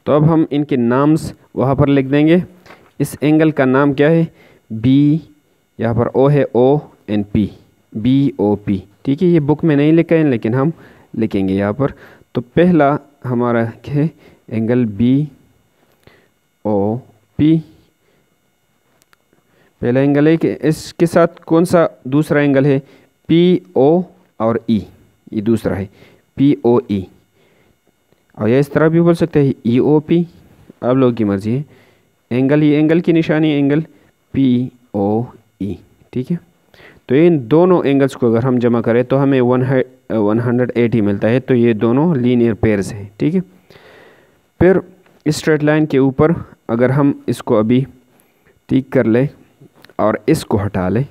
तो अब हम इनके नाम्स वहाँ पर लिख देंगे। इस एंगल का नाम क्या है, B, यहाँ पर O है, ONP, BOP, ठीक है। ये बुक में नहीं लिखा है लेकिन हम लिखेंगे यहाँ पर। तो पहला हमारा है एंगल BOP, पहला एंगल है कि इसके साथ कौन सा दूसरा एंगल है, PO और E, ये दूसरा है POE, और या इस तरह भी बोल सकते हैं EOP, आप लोगों की मर्जी है। एंगल, ये एंगल की निशानी है, एंगल POE, ठीक है। तो इन दोनों एंगल्स को अगर हम जमा करें तो हमें 180 मिलता है। तो ये दोनों लीनियर पेयर्स हैं, ठीक है। फिर इस स्ट्रेट लाइन के ऊपर अगर हम इसको अभी ठीक कर ले और इसको हटा ले,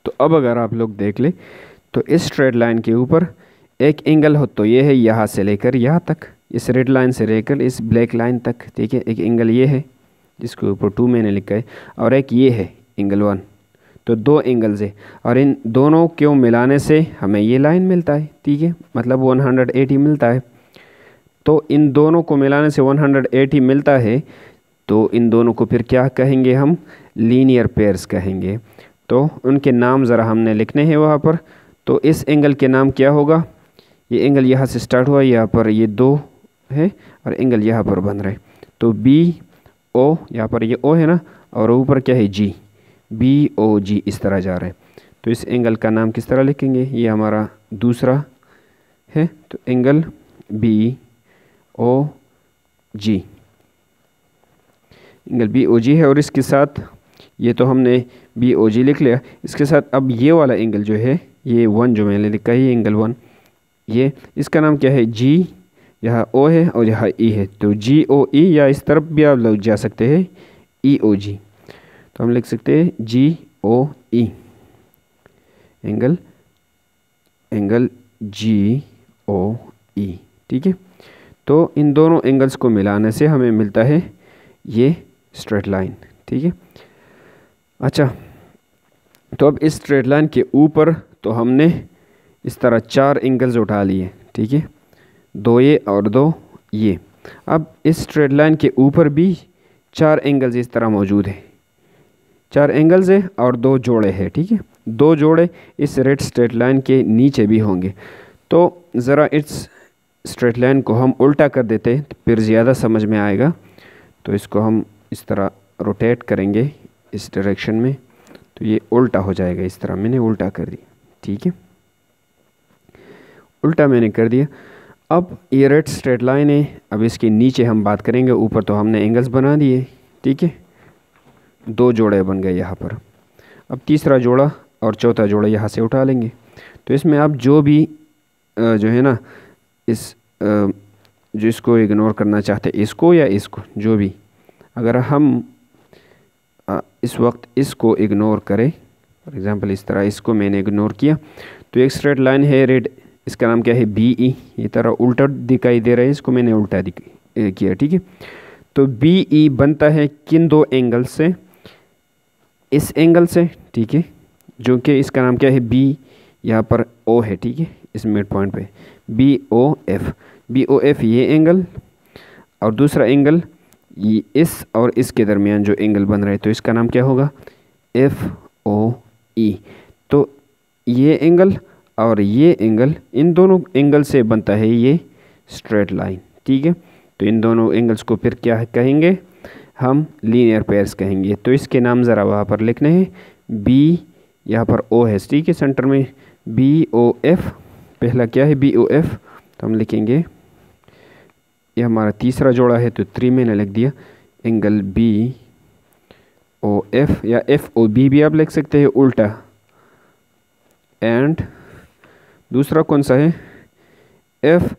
तो अब अगर आप लोग देख ले तो इस स्ट्रेट लाइन के ऊपर एक एंगल हो, तो ये है यहाँ से लेकर यहाँ तक, इस रेड लाइन से लेकर इस ब्लैक लाइन तक, ठीक है। एक एंगल ये है जिसके ऊपर 2 मैंने लिखा है और एक ये है एंगल 1। तो 2 एंगल्स है और इन दोनों को मिलाने से हमें ये लाइन मिलता है, ठीक है, मतलब 180 मिलता है। तो इन दोनों को मिलाने से 180 मिलता है। तो इन दोनों को फिर क्या कहेंगे, हम लीनियर पेयर्स कहेंगे। तो उनके नाम ज़रा हमने लिखने हैं वहाँ पर। तो इस एंगल के नाम क्या होगा, ये एंगल यहाँ से स्टार्ट हुआ, यहाँ पर ये 2 है और एंगल यहाँ पर बन रहा है। तो BO, यहाँ पर ये O है ना, और ऊपर क्या है G, BOG इस तरह जा रहा है। तो इस एंगल का नाम किस तरह लिखेंगे, ये हमारा दूसरा है, तो एंगल BOG, एंगल BOG है। और इसके साथ ये तो हमने BOG लिख लिया, इसके साथ अब ये वाला एंगल जो है, ये 1 जो मैंने लिखा है, ये एंगल 1, ये इसका नाम क्या है, G, यहाँ O है और यहाँ E है, तो GOE, या इस तरफ भी आप लोग जा सकते हैं EOG। तो हम लिख सकते हैं GOE, एंगल GOE, ठीक है। तो इन दोनों एंगल्स को मिलाने से हमें मिलता है ये स्ट्रेट लाइन, ठीक है। अच्छा, तो अब इस स्ट्रेट लाइन के ऊपर तो हमने इस तरह 4 एंगल्स उठा लिए, ठीक है, 2 ये और 2 ये। अब इस स्ट्रेट लाइन के ऊपर भी 4 एंगल्स इस तरह मौजूद है, 4 एंगल्स है और 2 जोड़े हैं, ठीक है। 2 जोड़े इस रेड स्ट्रेट लाइन के नीचे भी होंगे। तो ज़रा इस स्ट्रेट लाइन को हम उल्टा कर देते हैं, फिर ज़्यादा समझ में आएगा। तो इसको हम इस तरह रोटेट करेंगे इस डायरेक्शन में, तो ये उल्टा हो जाएगा। इस तरह मैंने उल्टा कर दिया, ठीक है, उल्टा मैंने कर दिया। अब ये रेड स्ट्रेट लाइन है, अब इसके नीचे हम बात करेंगे। ऊपर तो हमने एंगल्स बना दिए, ठीक है, 2 जोड़े बन गए यहाँ पर। अब तीसरा जोड़ा और चौथा जोड़ा यहाँ से उठा लेंगे। तो इसमें आप जो भी जो है ना, इस जो इसको इग्नोर करना चाहते हैं, इसको या इसको, जो भी, अगर हम इस वक्त इसको इग्नोर करें, फॉर एग्ज़ाम्पल इस तरह इसको मैंने इग्नोर किया, तो एक स्ट्रेट लाइन है रेड, इसका नाम क्या है, बी ई। ये तरह उल्टा दिखाई दे रहा है, इसको मैंने उल्टा किया, ठीक है। तो बी ई बनता है किन 2 एंगल से, इस एंगल से, ठीक है, जो कि इसका नाम क्या है, बी, यहाँ पर ओ है, ठीक है, इस मिड पॉइंट पे बी ओ एफ, ये एंगल, और दूसरा एंगल ये इस और इसके दरमियान जो एंगल बन रहा है, तो इसका नाम क्या होगा, एफ ओ ई। तो ये एंगल और ये एंगल, इन दोनों एंगल से बनता है ये स्ट्रेट लाइन, ठीक है। तो इन दोनों एंगल्स को फिर क्या कहेंगे, हम लीनियर पेयर्स कहेंगे। तो इसके नाम ज़रा वहाँ पर लिखने हैं, बी, यहाँ पर ओ है, ठीक है, सेंटर में बी ओ एफ, पहला क्या है, बी ओ एफ, तो हम लिखेंगे, ये हमारा तीसरा जोड़ा है, तो 3 मैंने लिख दिया, एंगल बी ओ एफ, या एफ ओ बी भी आप लिख सकते हैं उल्टा। एंड दूसरा कौन सा है, एफ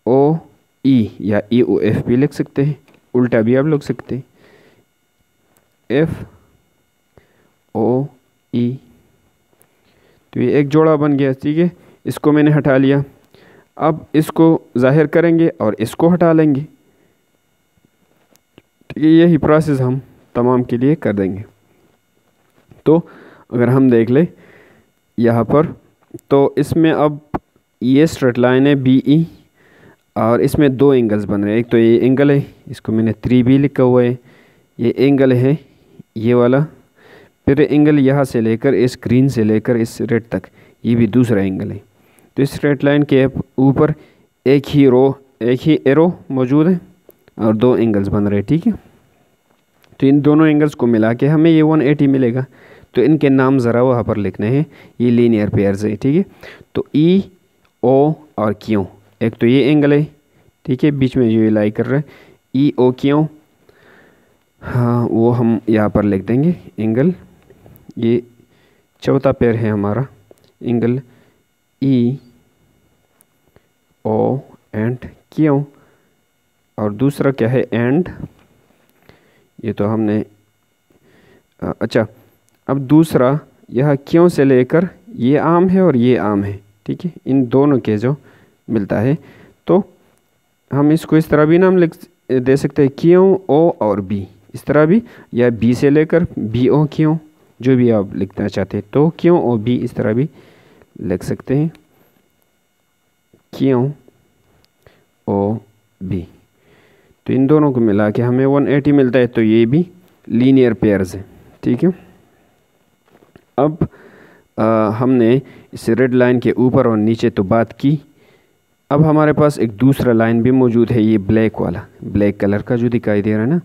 ओ ई, या ई ओ एफ भी लिख सकते हैं, उल्टा भी आप लिख सकते हैं, एफ ओ ई। तो ये एक जोड़ा बन गया, ठीक है, इसको मैंने हटा लिया। अब इसको ज़ाहिर करेंगे और इसको हटा लेंगे, ठीक है, यही प्रोसेस हम तमाम के लिए कर देंगे। तो अगर हम देख ले यहाँ पर, तो इसमें अब ये स्ट्रेट लाइन है बी ई, और इसमें 2 एंगल्स बन रहे हैं। एक तो ये एंगल है, इसको मैंने 3 भी लिखा हुआ है, ये एंगल है ये वाला, फिर एंगल यहाँ से लेकर इस ग्रीन से लेकर इस रेड तक, ये भी दूसरा एंगल है। तो इस स्ट्रेट लाइन के ऊपर एक ही एरो मौजूद है और 2 एंगल्स बन रहे हैं, ठीक है। तो इन दोनों एंगल्स को मिला के हमें ये 180 मिलेगा। तो इनके नाम ज़रा वहाँ पर लिखने हैं, ये लीनियर पेयर्स है, ठीक है। तो ई ओ और क्यों, एक तो ये एंगल है, ठीक है, बीच में जो ये लाई कर रहा है, ई ओ क्यों, हाँ वो हम यहाँ पर लिख देंगे एंगल। ये चौथा पेयर है हमारा, एंगल ई ओ एंड क्यों, और दूसरा क्या है, एंड। ये तो हमने अच्छा, अब दूसरा यह क्यों से लेकर ये आम है और ये आम है, ठीक है, इन दोनों के जो मिलता है, तो हम इसको इस तरह भी नाम लिख दे सकते हैं, क्यों ओ और बी, इस तरह भी, या बी से लेकर बी ओ क्यों, जो भी आप लिखना चाहते हैं। तो क्यों ओ बी इस तरह भी लिख सकते हैं, क्यों ओ बी। तो इन दोनों को मिला के हमें 180 मिलता है। तो ये भी लीनियर पेयर्स है, ठीक है। अब हमने इस रेड लाइन के ऊपर और नीचे तो बात की। अब हमारे पास एक दूसरा लाइन भी मौजूद है, ये ब्लैक वाला, ब्लैक कलर का जो दिखाई दे रहा है ना,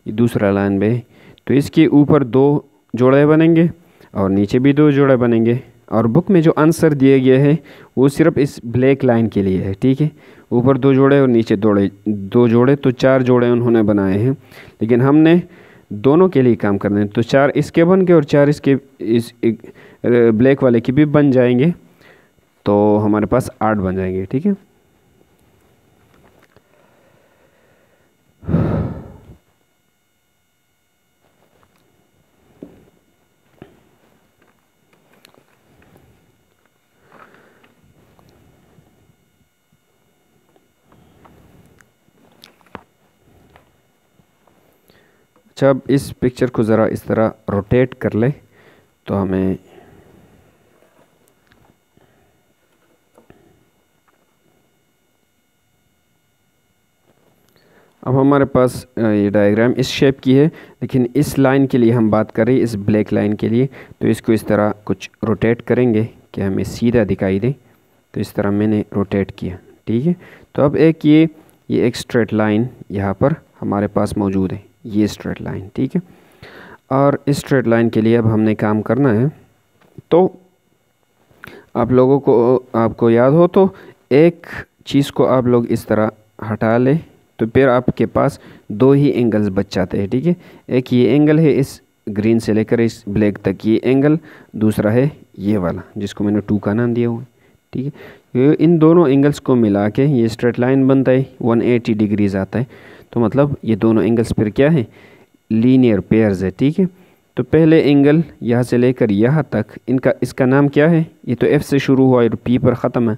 ये दूसरा लाइन भी है। तो इसके ऊपर 2 जोड़े बनेंगे और नीचे भी 2 जोड़े बनेंगे। और बुक में जो आंसर दिया गया है वो सिर्फ इस ब्लैक लाइन के लिए है, ठीक है। ऊपर 2 जोड़े और नीचे 2 जोड़े, तो 4 जोड़े उन्होंने बनाए हैं, लेकिन हमने दोनों के लिए काम करना है। तो 4 इसके बन गए और 4 इसके इस ब्लैक वाले के भी बन जाएंगे, तो हमारे पास 8 बन जाएंगे, ठीक है। जब इस पिक्चर को ज़रा इस तरह रोटेट कर ले तो हमें अब हमारे पास ये डायग्राम इस शेप की है, लेकिन इस लाइन के लिए हम बात कर रहे हैं, इस ब्लैक लाइन के लिए। तो इसको इस तरह कुछ रोटेट करेंगे कि हमें सीधा दिखाई दे। तो इस तरह मैंने रोटेट किया, ठीक है। तो अब एक ये एक स्ट्रेट लाइन यहाँ पर हमारे पास मौजूद है, ये स्ट्रेट लाइन, ठीक है। और इस स्ट्रेट लाइन के लिए अब हमने काम करना है। तो आप लोगों को, आपको याद हो तो एक चीज़ को आप लोग इस तरह हटा लें तो फिर आपके पास दो ही एंगल्स बच जाते हैं, ठीक है। एक ये एंगल है इस ग्रीन से लेकर इस ब्लैक तक ये एंगल, दूसरा है ये वाला जिसको मैंने 2 का नाम दिया हुआ है, ठीक है। इन दोनों एंगल्स को मिला के ये स्ट्रेट लाइन बनता है, 180 डिग्रीज आता है। तो मतलब ये दोनों एंगल्स फिर क्या है, लीनियर पेयर्स है, ठीक है। तो पहले एंगल यहाँ से लेकर यहाँ तक इसका नाम क्या है, ये तो F से शुरू हुआ और P पर ख़त्म है,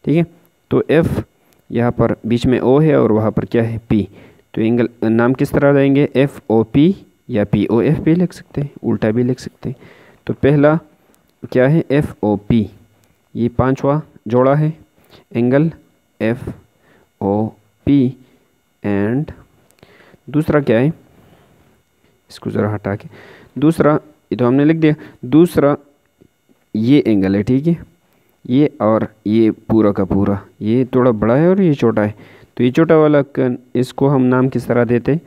ठीक है। तो F यहाँ पर बीच में O है और वहाँ पर क्या है P। तो एंगल नाम किस तरह देंगे, FOP या POF भी लिख सकते हैं, उल्टा भी लिख सकते हैं। तो पहला क्या है FOP, ये 5वां जोड़ा है एंगल FOP। एंड दूसरा क्या है, इसको ज़रा हटा के, दूसरा ये तो हमने लिख दिया, दूसरा ये एंगल है, ठीक है। ये और ये पूरा का पूरा, ये थोड़ा बड़ा है और ये छोटा है। तो ये छोटा वाला इसको हम नाम किस तरह देते,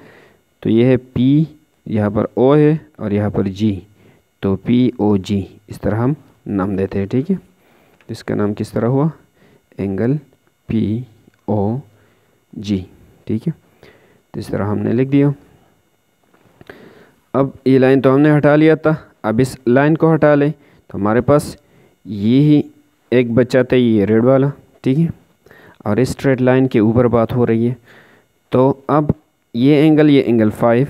तो ये है P, यहाँ पर O है और यहाँ पर G, तो POG इस तरह हम नाम देते हैं, ठीक है। तो इसका नाम किस तरह हुआ, एंगल POG, ठीक है। तो इस तरह हमने लिख दिया। अब ये लाइन तो हमने हटा लिया था, अब इस लाइन को हटा लें तो हमारे पास ये ही एक बच जाता है, ये रेड वाला, ठीक है। और इस स्ट्रेट लाइन के ऊपर बात हो रही है। तो अब ये एंगल 5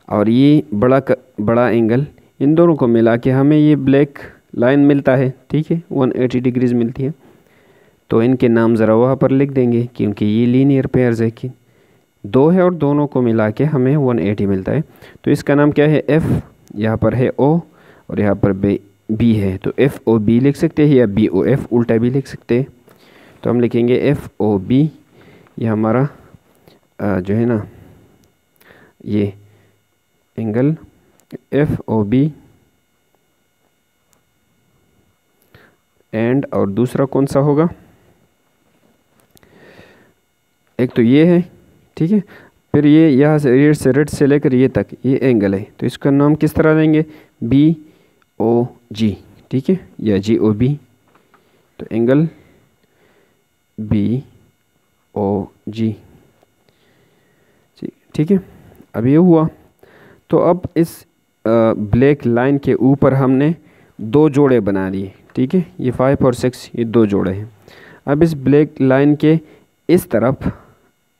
और ये बड़ा एंगल, इन दोनों को मिला के हमें ये ब्लैक लाइन मिलता है, ठीक है, 180 डिग्रीज मिलती है। तो इनके नाम ज़रा वहाँ पर लिख देंगे क्योंकि ये लीनियर पेयर्स है कि 2 है और दोनों को मिला के हमें 180 मिलता है। तो इसका नाम क्या है F, यहाँ पर है O और यहाँ पर B है। तो FOB लिख सकते हैं या BOF उल्टा भी लिख सकते हैं। तो हम लिखेंगे FOB, ये हमारा जो है ना ये एंगल FOB। एंड और दूसरा कौन सा होगा, एक तो ये है, ठीक है। फिर ये यहाँ से रेड से लेकर ये तक ये एंगल है, तो इसका नाम किस तरह देंगे, BOG, ठीक है, या GOB। तो एंगल BOG, ठीक है। अब ये हुआ। तो अब इस ब्लैक लाइन के ऊपर हमने 2 जोड़े बना लिए, ठीक है। ये 5 और 6 ये 2 जोड़े हैं। अब इस ब्लैक लाइन के इस तरफ,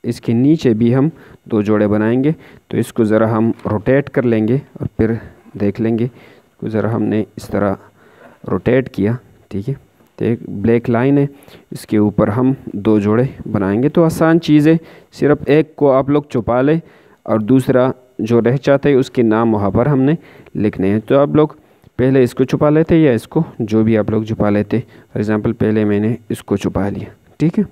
इसके नीचे भी हम 2 जोड़े बनाएंगे। तो इसको ज़रा हम रोटेट कर लेंगे और फिर देख लेंगे। इसको ज़रा हमने इस तरह रोटेट किया, ठीक है। तो एक ब्लैक लाइन है, इसके ऊपर हम 2 जोड़े बनाएंगे। तो आसान चीज़ है, सिर्फ एक को आप लोग छुपा लें और दूसरा जो रह जाता है उसके नाम वहाँ पर हमने लिखने हैं। तो आप लोग पहले इसको छुपा लेते या इसको, जो भी आप लोग छुपा लेते। फॉर एग्ज़ाम्पल पहले मैंने इसको छुपा लिया, ठीक है।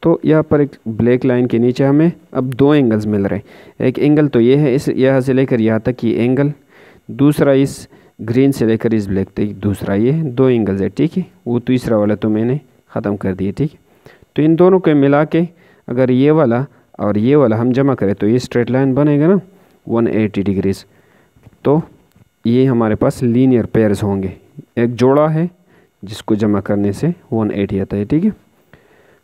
तो यहाँ पर एक ब्लैक लाइन के नीचे हमें अब 2 एंगल्स मिल रहे हैं। एक एंगल तो ये है, इस यहाँ से लेकर यहाँ तक ये एंगल, दूसरा इस ग्रीन से लेकर इस ब्लैक तक दूसरा, ये 2 एंगल्स है, ठीक है। वो तीसरा वाला तो मैंने ख़त्म कर दिया, ठीक है। तो इन दोनों को मिला के अगर ये वाला और ये वाला हम जमा करें तो ये स्ट्रेट लाइन बनेगा ना 180 डिग्रीज। तो ये हमारे पास लीनियर पेयर्स होंगे, एक जोड़ा है जिसको जमा करने से 180 आता है, ठीक है।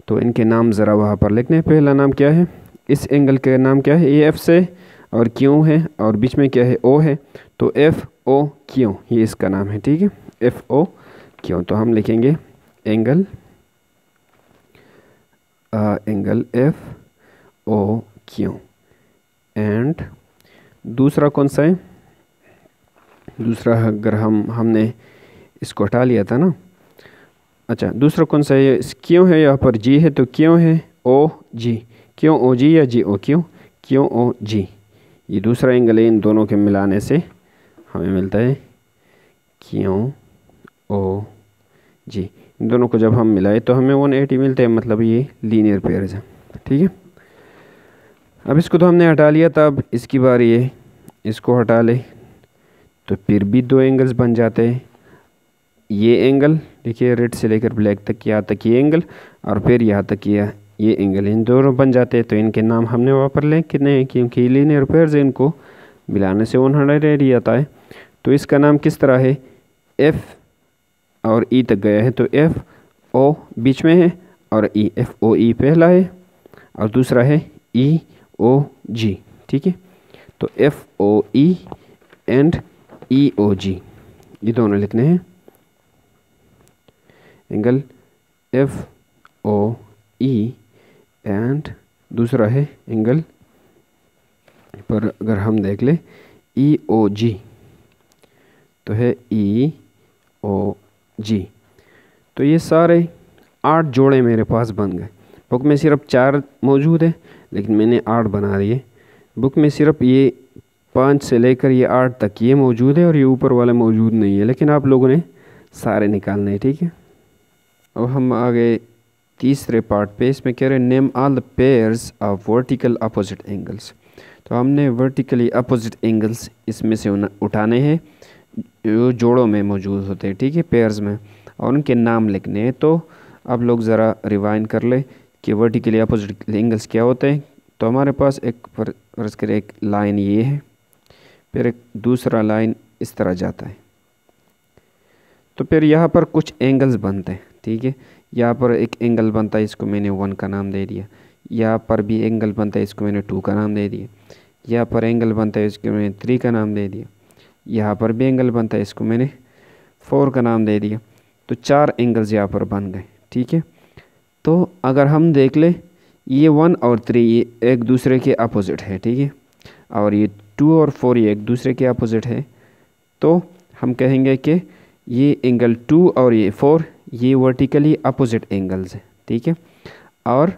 तो इनके नाम ज़रा वहाँ पर लिखने। पहला नाम क्या है, इस एंगल का नाम क्या है, ये F से और Q है और बीच में क्या है O है। तो FOQ ये इसका नाम है, ठीक है, FOQ। तो हम लिखेंगे एंगल FOQ। एंड दूसरा कौन सा है, दूसरा अगर हमने इसको हटा लिया था ना, अच्छा दूसरा कौन सा है, क्यों है, यहाँ पर G है तो क्यों है OG, क्यों OG या GOQ, क्यों OG ये दूसरा एंगल है, इन दोनों के मिलाने से हमें मिलता है QOG। इन दोनों को जब हम मिलाए तो हमें 180 मिलते हैं, मतलब ये लीनियर पेयर्स है। ठीक है, अब इसको तो हमने हटा लिया था, अब इसकी बारी है इसको हटा ले, तो फिर भी दो एंगल्स बन जाते हैं। ये एंगल देखिए, रेड से लेकर ब्लैक तक, यहाँ तक ये एंगल, और फिर यहाँ तक ये एंगल, इन दोनों बन जाते हैं। तो इनके नाम हमने वहाँ पर लिखे नहीं, क्योंकि लीनियर पेयर्स है, इनको मिलाने से 180 आता है। तो इसका नाम किस तरह है, F और E तक गया है, तो FO बीच में है और E, FOE पहला है और दूसरा है EOG। ठीक है, तो FOE एंड EOG ये दोनों लिखने हैं। एंगल FOE एंड दूसरा है एंगल पर अगर हम देख ले EOG, तो है EOG। तो ये सारे 8 जोड़े मेरे पास बन गए। बुक में सिर्फ 4 मौजूद है, लेकिन मैंने 8 बना दिए। बुक में सिर्फ ये 5 से लेकर ये 8 तक ये मौजूद है और ये ऊपर वाला मौजूद नहीं है, लेकिन आप लोगों ने सारे निकालने हैं। ठीक है, अब हम आ गए तीसरे पार्ट पे। इसमें कह रहे हैं name all the pairs of vertical opposite angles. तो हमने वर्टिकली अपोजिट एंगल्स इसमें से उठाने हैं जो जोड़ों में मौजूद होते हैं। ठीक है, पेयर्स में, और उनके नाम लिखने हैं। तो आप लोग ज़रा रिवाइंड कर ले कि वर्टिकली अपोजिट एंगल्स क्या होते हैं। तो हमारे पास एक फर्ज करें एक लाइन ये है, फिर एक दूसरा लाइन इस तरह जाता है, तो फिर यहाँ पर कुछ एंगल्स बनते हैं। ठीक है, यहाँ पर एक एंगल बनता है, इसको मैंने 1 का नाम दे दिया। यहाँ पर भी एंगल बनता है, इसको मैंने 2 का नाम दे दिया। यहाँ पर एंगल बनता है, इसको मैंने 3 का नाम दे दिया। यहाँ पर भी एंगल बनता है, इसको मैंने 4 का नाम दे दिया। तो 4 एंगल्स यहाँ पर बन गए। ठीक है, तो अगर हम देख ले ये 1 और 3 ये एक दूसरे के अपोजिट है। ठीक है, और ये 2 और 4 ये एक दूसरे के अपोजिट है। तो हम कहेंगे कि ये एंगल 2 और ये 4 ये वर्टिकली अपोजिट एंगल्स हैं। ठीक है, और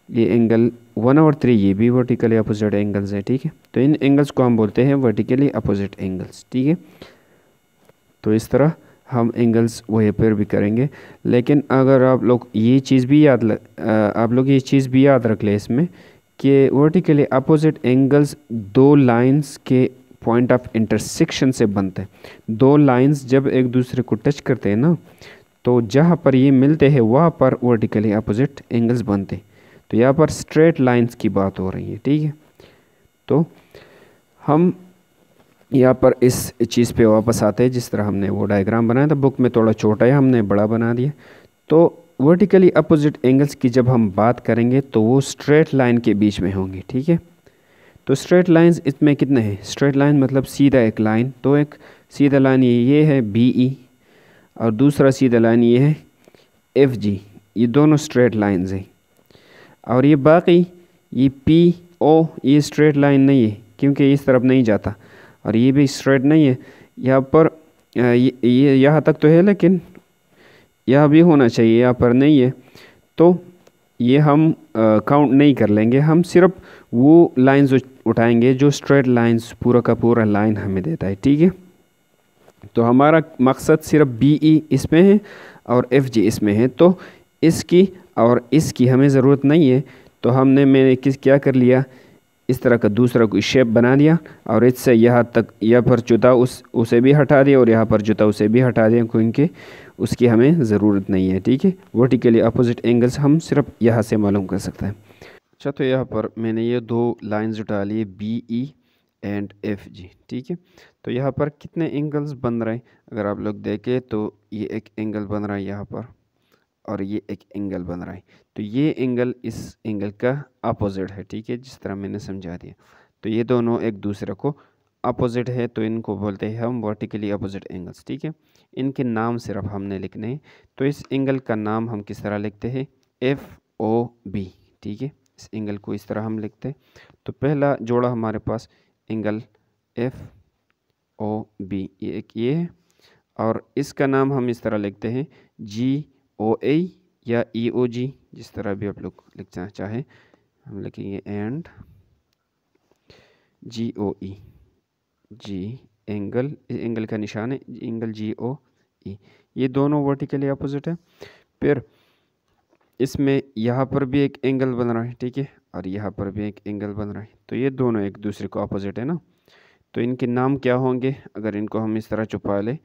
ये एंगल 1 और 3 ये भी वर्टिकली अपोजिट एंगल्स हैं। ठीक है, तो इन एंगल्स को हम बोलते हैं वर्टिकली अपोजिट एंगल्स। ठीक है, तो इस तरह हम एंगल्स वहीं पर भी करेंगे। लेकिन अगर आप लोग ये चीज़ भी याद रख ले इसमें कि वर्टिकली अपोजिट एंगल्स 2 लाइंस के पॉइंट ऑफ इंटरसेक्शन से बनते हैं। 2 लाइंस जब एक दूसरे को टच करते हैं ना, तो जहाँ पर ये मिलते हैं वहाँ पर वर्टिकली अपोजिट एंगल्स बनते हैं। तो यहाँ पर स्ट्रेट लाइंस की बात हो रही है। ठीक है, तो हम यहाँ पर इस चीज़ पे वापस आते हैं। जिस तरह हमने वो डायग्राम बनाया था, बुक में थोड़ा छोटा है, हमने बड़ा बना दिया। तो वर्टिकली अपोजिट एंगल्स की जब हम बात करेंगे तो वो स्ट्रेट लाइन के बीच में होंगे। ठीक है, तो स्ट्रेट लाइंस इसमें कितने हैं, स्ट्रेट लाइन मतलब सीधा एक लाइन। तो एक सीधा लाइन ये है BE, और दूसरा सीधा लाइन ये है FG। ये दोनों स्ट्रेट लाइंस हैं। और ये बाकी ये PO ये स्ट्रेट लाइन नहीं है, क्योंकि इस तरफ नहीं जाता, और ये भी स्ट्रेट नहीं है। यहाँ पर ये यहाँ तक तो है, लेकिन यहाँ भी होना चाहिए, यहाँ पर नहीं है। तो ये हम काउंट नहीं कर लेंगे, हम सिर्फ वो लाइंस उठाएंगे जो स्ट्रेट लाइंस पूरा का पूरा लाइन हमें देता है। ठीक है, तो हमारा मकसद सिर्फ BE इसमें है और FG इसमें है। तो इसकी और इसकी हमें ज़रूरत नहीं है। तो मैंने क्या कर लिया, इस तरह का दूसरा कोई शेप बना दिया, और इससे यहाँ तक यहाँ पर जुता उसे भी हटा दिया, और यहाँ पर जुता उसे भी हटा दिया, क्योंकि उसकी हमें ज़रूरत नहीं है। ठीक है, वर्टिकली अपोजिट एंगल्स हम सिर्फ यहाँ से मालूम कर सकते हैं। अच्छा, तो यहाँ पर मैंने ये 2 लाइन्स उठा लिए BE एंड FG। ठीक है, तो यहाँ पर कितने एंगल्स बन रहे हैं अगर आप लोग देखें तो ये एक एंगल बन रहा है यहाँ पर, और ये एक एंगल बन रहा है। तो ये एंगल इस एंगल का अपोजिट है। ठीक है, जिस तरह मैंने समझा दिया। तो ये दोनों एक दूसरे को अपोजिट है, तो इनको बोलते हैं हम वर्टिकली अपोजिट एंगल्स। ठीक है, इनके नाम सिर्फ हमने लिखने हैं। तो इस एंगल का नाम हम किस तरह लिखते हैं, FOB। ठीक है, इस एंगल को इस तरह हम लिखते हैं। तो पहला जोड़ा हमारे पास एंगल FOB ये है, और इसका नाम हम इस तरह लिखते हैं GOA या EOG, जिस तरह भी आप लोग लिखना चाहें हम लिखेंगे, एंड GOE, जी एंगल का निशान है एंगल GOE, ये दोनों वर्टिकली अपोजिट है। फिर इसमें यहाँ पर भी एक एंगल बन रहा है, ठीक है, और यहाँ पर भी एक एंगल बन रहा है, तो ये दोनों एक दूसरे को अपोजिट है ना। तो इनके नाम क्या होंगे, अगर इनको हम इस तरह छुपा लें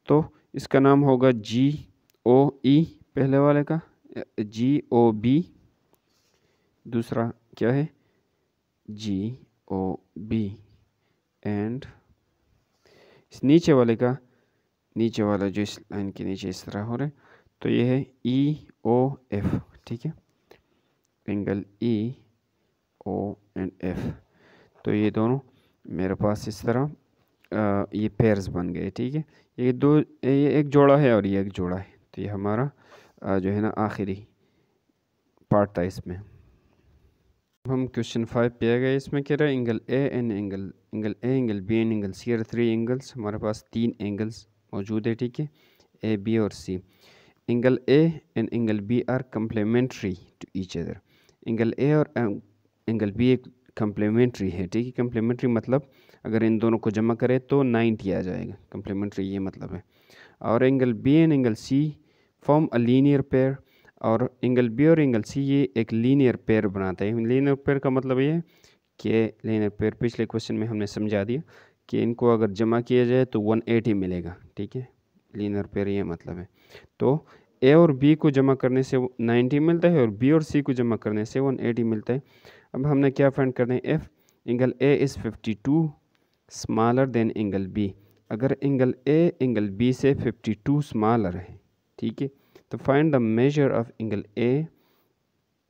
तो इसका नाम होगा GOE पहले वाले का, GOB दूसरा क्या है GOB, एंड इस नीचे वाले का, नीचे वाला जो इस लाइन के नीचे इस तरह हो रहा है, तो ये है EOF, ठीक है, एंगल EO एंड F। तो ये दोनों मेरे पास इस तरह ये पेयर्स बन गए, ठीक है, ये एक जोड़ा है और ये एक जोड़ा है। तो ये हमारा जो है ना आखिरी पार्ट था इसमें। हम क्वेश्चन 5 पे आ गए। इसमें कह रहा है angle A and angle A, angle B and angle C are 3 angles. हमारे पास 3 एंगल्स मौजूद है, ठीक है, ए बी और सी। Angle A and angle B are complementary to each other. Angle A और एंगल बी एक कंप्लीमेंट्री है, ठीक है, कंप्लीमेंट्री मतलब अगर इन दोनों को जमा करें तो 90 आ जाएगा, कंप्लीमेंट्री ये मतलब है। और angle B and angle C form a linear pair, और एंगल बी और एंगल सी ये एक लीनियर पेयर बनाता है। लीनियर पेयर का मतलब ये है कि लीनियर पेयर पिछले क्वेश्चन में हमने समझा दिया कि इनको अगर जमा किया जाए तो 180 मिलेगा, ठीक है, लीनियर पेयर ये मतलब है। तो ए और बी को जमा करने से 90 मिलता है और बी और सी को जमा करने से 180 मिलता है। अब हमने क्या फाइंड करना है, if angle A is 52 smaller than angle B. अगर एंगल ए एंगल बी से 52 स्मॉलर है, ठीक है, तो find the measure of angle A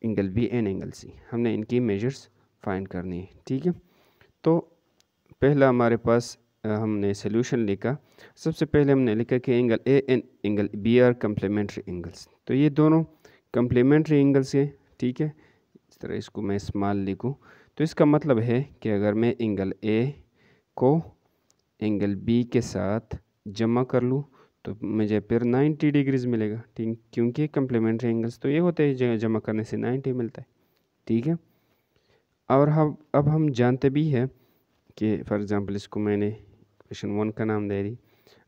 angle B and angle C. हमने इनकी मेजर्स फाइंड करनी है, ठीक है। तो पहला हमारे पास हमने सोल्यूशन लिखा। सबसे पहले हमने लिखा कि angle A and angle B are complementary angles. तो ये दोनों कंप्लीमेंट्री एंगल्स हैं, ठीक है। इस तरह इसको मैं स्मॉल लिखूँ तो इसका मतलब है कि अगर मैं एंगल ए को एंगल बी के साथ जमा कर लूँ तो मुझे फिर 90 डिग्रीज मिलेगा, ठीक, क्योंकि कंप्लीमेंट्री एंगल्स तो ये होते हैं जमा करने से 90 मिलता है, ठीक है। और अब हम जानते भी हैं कि फॉर एग्ज़ाम्पल इसको मैंने क्वेश्चन 1 का नाम दे दी।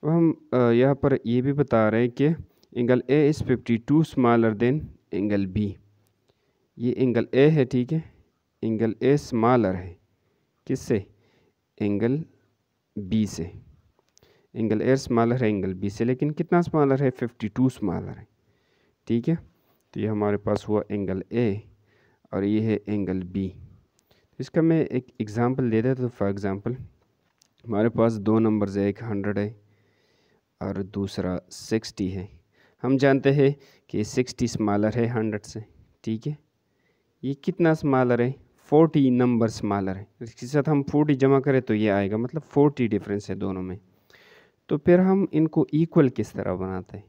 अब हम यहाँ पर ये भी बता रहे हैं कि angle A is 52 smaller than angle B. ये एंगल ए है, ठीक है, एंगल ए स्मॉलर है किससे, एंगल बी से। एंगल ए स्मॉलर है एंगल बी से, लेकिन कितना स्मॉलर है, 52 स्मॉलर है, ठीक है। तो ये हमारे पास हुआ एंगल ए और ये है एंगल बी। तो इसका मैं एक एग्ज़ाम्पल दे देता हूँ। फॉर एग्ज़ाम्पल हमारे पास दो नंबर्स है, एक 100 है और दूसरा 60 है। हम जानते हैं कि 60 स्मॉलर है 100 से, ठीक है। ये कितना स्मॉलर है, 40 नंबर स्मॉलर है। इसके साथ हम 40 जमा करें तो ये आएगा, मतलब 40 डिफरेंस है दोनों में। तो फिर हम इनको इक्वल किस तरह बनाते हैं।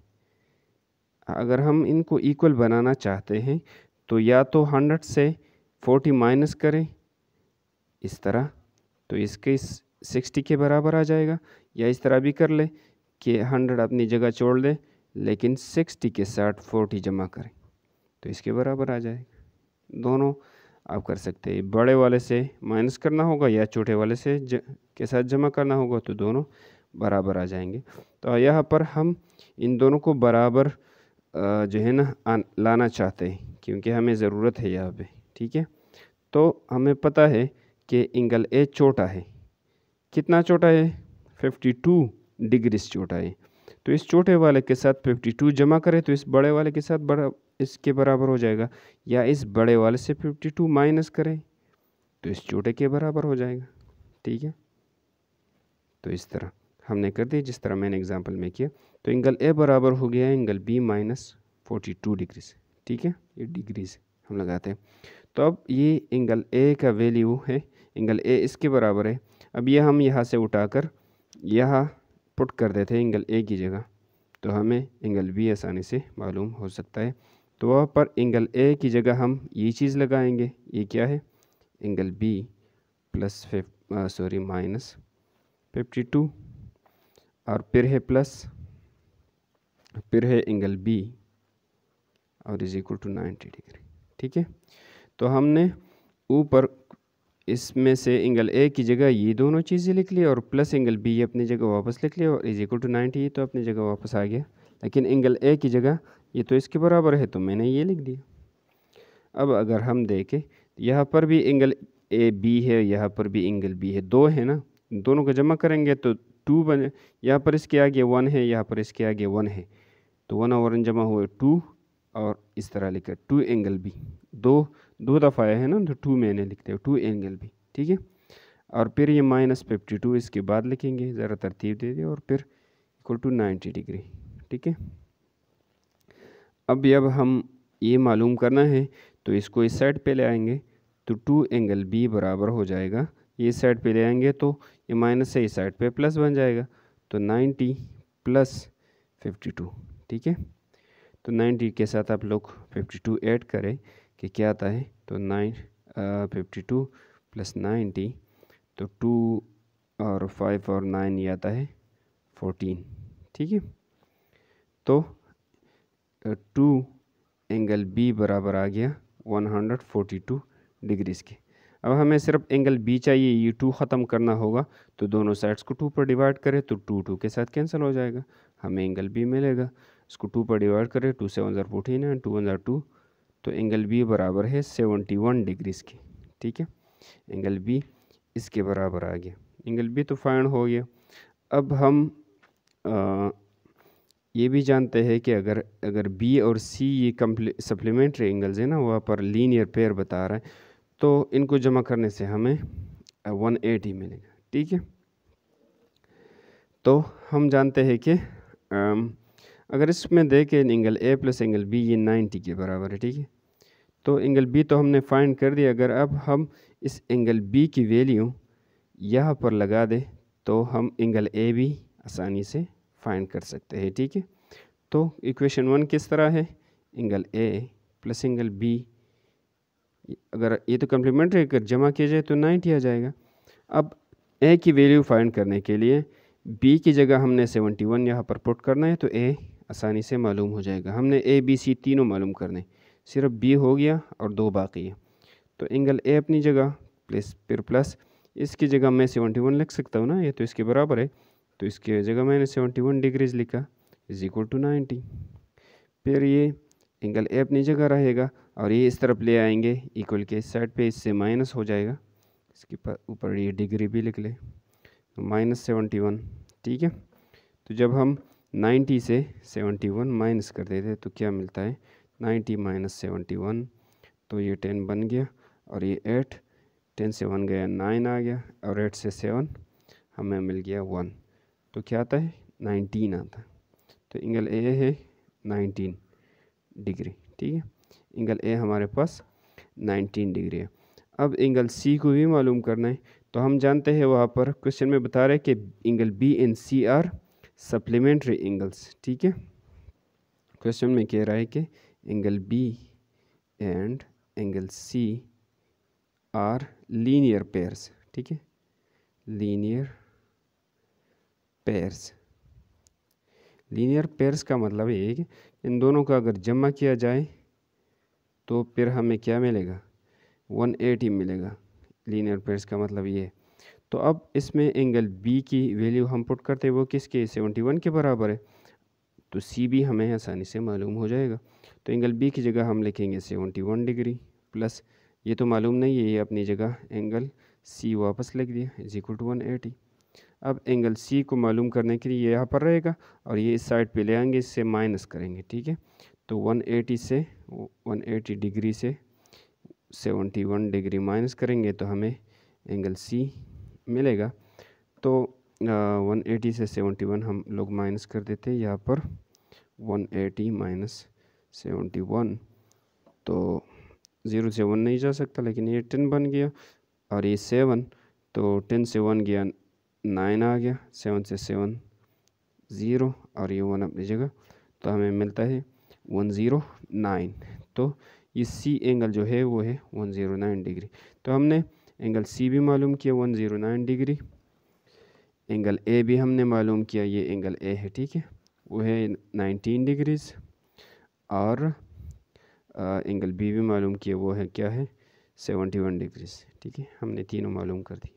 अगर हम इनको इक्वल बनाना चाहते हैं तो या तो 100 से 40 माइनस करें इस तरह, तो इसके 60 के बराबर आ जाएगा, या इस तरह भी कर ले कि 100 अपनी जगह छोड़ दे लेकिन 60 के साथ 40 जमा करें तो इसके बराबर आ जाएगा। दोनों आप कर सकते हैं, बड़े वाले से माइनस करना होगा या छोटे वाले से के साथ जमा करना होगा, तो दोनों बराबर आ जाएंगे। तो यहाँ पर हम इन दोनों को बराबर जो है ना लाना चाहते हैं, क्योंकि हमें ज़रूरत है यहाँ पे, ठीक है। तो हमें पता है कि एंगल ए छोटा है, कितना छोटा है, 52 डिग्रीज छोटा है। तो इस छोटे वाले के साथ 52 जमा करें तो इस बड़े वाले के साथ इसके बराबर हो जाएगा, या इस बड़े वाले से 52 माइनस करें तो इस छोटे के बराबर हो जाएगा, ठीक है। तो इस तरह हमने कर दिया जिस तरह मैंने एग्जांपल में किया। तो एंगल ए बराबर हो गया एंगल बी माइनस 42 डिग्रीज, ठीक है, ये डिग्रीज हम लगाते हैं। तो अब ये एंगल ए का वैल्यू है, एंगल ए इसके बराबर है। अब ये हम यहाँ से उठाकर यहाँ पुट कर देते हैं एंगल ए की जगह, तो हमें एंगल बी आसानी से मालूम हो सकता है। तो वहाँ पर एंगल ए की जगह हम ये चीज़ लगाएंगे, ये क्या है, एंगल बी प्लस माइनस 52, और फिर है प्लस, फिर है एंगल बी और इज इक्वल टू 90 डिग्री, ठीक है। तो हमने ऊपर इसमें से एंगल ए की जगह ये दोनों चीज़ें लिख ली और प्लस एंगल बी अपनी जगह वापस लिख लिया और इज इक्वल टू 90, ये तो अपनी जगह वापस आ गया। लेकिन एंगल ए की जगह ये तो इसके बराबर है तो मैंने ये लिख दिया। अब अगर हम देखें यहाँ पर भी एंगल ए बी है, यहाँ पर भी एंगल बी है, दो है ना, दोनों को जमा करेंगे तो 2 बने। यहाँ पर इसके आगे 1 है, यहाँ पर इसके आगे 1 है, तो 1 और 1 जमा हुए 2 और इस तरह लिखा 2 एंगल बी। दो दफ़ा आया है ना तो 2 मैंने लिख दिया 2 एंगल बी, ठीक है। और फिर ये -52 इसके बाद लिखेंगे, ज़रा तरतीब दे दिया, और फिर इक्वल टू 90 डिग्री, ठीक है। अब हम ये मालूम करना है तो इसको इस साइड पे ले आएंगे तो 2 एंगल बी बराबर हो जाएगा, ये इस साइड पे ले आएंगे तो ये माइनस से इस साइड पे प्लस बन जाएगा, तो 90 प्लस 52, ठीक है। तो 90 के साथ आप लोग 52 ऐड करें कि क्या आता है, तो 52 प्लस 90, तो 2 और 5 और 9 ये आता है 14, ठीक है। तो 2 एंगल बी बराबर आ गया 142 डिग्रीज़ के। अब हमें सिर्फ एंगल बी चाहिए, ये 2 ख़त्म करना होगा तो दोनों साइड्स को 2 पर डिवाइड करें तो 2 के साथ कैंसिल हो जाएगा, हमें एंगल बी मिलेगा। इसको 2 पर डिवाइड करें, 2 7 ज़र 14 है, 2 1 ज़र 2, तो एंगल बी बराबर है 71 डिग्रीज़ के, ठीक है। एंगल बी इसके बराबर आ गया, एंगल बी तो फाइंड हो गया। अब हम ये भी जानते हैं कि अगर बी और सी ये सप्लीमेंट्री एंगल्स है ना, वहाँ पर लीनियर पेयर बता रहा है, तो इनको जमा करने से हमें 180 मिलेगा, ठीक है। तो हम जानते हैं कि अगर इसमें देखें angle A plus angle B ये 90 के बराबर है, ठीक है। तो एंगल बी तो हमने फाइंड कर दिया, अगर अब हम इस एंगल बी की वैल्यू यहाँ पर लगा दें तो हम एंगल ए भी आसानी से फाइंड कर सकते हैं, ठीक है। तो इक्वेशन 1 किस तरह है, angle A plus angle B, अगर ये तो कम्प्लीमेंट्री अगर जमा किया जाए तो 90 आ जाएगा। अब ए की वैल्यू फाइंड करने के लिए बी की जगह हमने 71 यहाँ पर पुट करना है तो ए आसानी से मालूम हो जाएगा। हमने ए बी सी तीनों मालूम करने, सिर्फ बी हो गया और 2 बाकी है। तो एंगल ए अपनी जगह फिर प्लस इसकी जगह मैं 71 लिख सकता हूँ ना, ये तो इसके बराबर है, तो इसके जगह मैंने 71 डिग्रीज़ लिखा इज इक्वल टू 90। फिर ये एंगल ए अपनी जगह रहेगा और ये इस तरफ ले आएंगे इक्वल के इस साइड पे, इससे माइनस हो जाएगा, इसके ऊपर ये डिग्री भी लिख ले, -71, ठीक है। तो जब हम 90 से 71 माइनस कर देते तो क्या मिलता है, 90 - 71, तो ये 10 बन गया और ये 8, 10 से 1 गया 9 आ गया और 8 से 7 हमें मिल गया 1, तो क्या आता है 19 आता है। तो एंगल ए है 19 डिग्री, ठीक है। एंगल ए हमारे पास 19 डिग्री है। अब एंगल सी को भी मालूम करना है, तो हम जानते हैं वहाँ पर क्वेश्चन में बता रहे हैं कि angle B and C are supplementary angles, ठीक है। क्वेश्चन में कह रहा है कि angle B and angle C are linear pairs, ठीक है, लीनियर पेयर्स। लीनियर पेयर्स का मतलब ये है कि इन दोनों का अगर जमा किया जाए तो फिर हमें क्या मिलेगा, 180 मिलेगा। लीनियर पेयर्स का मतलब ये है। तो अब इसमें एंगल बी की वैल्यू हम पुट करते हैं, वो किसके 71 के बराबर है, तो सी भी हमें आसानी से मालूम हो जाएगा। तो एंगल बी की जगह हम लिखेंगे 71 डिग्री प्लस, ये तो मालूम नहीं है, ये अपनी जगह एंगल सी वापस लिख दिया इज इक्वल टू 180। अब एंगल सी को मालूम करने के लिए ये यहाँ पर रहेगा और ये इस साइड पे ले आएंगे, इससे माइनस करेंगे, ठीक है। तो 180 डिग्री से 71 डिग्री माइनस करेंगे तो हमें एंगल सी मिलेगा। तो 180 से 71 हम लोग माइनस कर देते हैं यहाँ पर, 180 - 71, तो 0 से 1 नहीं जा सकता, लेकिन ये 10 बन गया और ये 7, तो 10 से 1 गया 9 आ गया, 7 से 7 0 और ये 1 अपनी जगह, तो हमें मिलता है 109। तो ये सी एंगल जो है वो है 109 डिग्री। तो हमने एंगल सी भी मालूम किया 109 डिग्री, एंगल ए भी हमने मालूम किया, ये एंगल ए है, ठीक है, वो है 19 डिग्रीज़, और एंगल बी भी मालूम किया, वो है क्या है 71 डिग्रीज। ठीक है, हमने तीनों मालूम कर दी।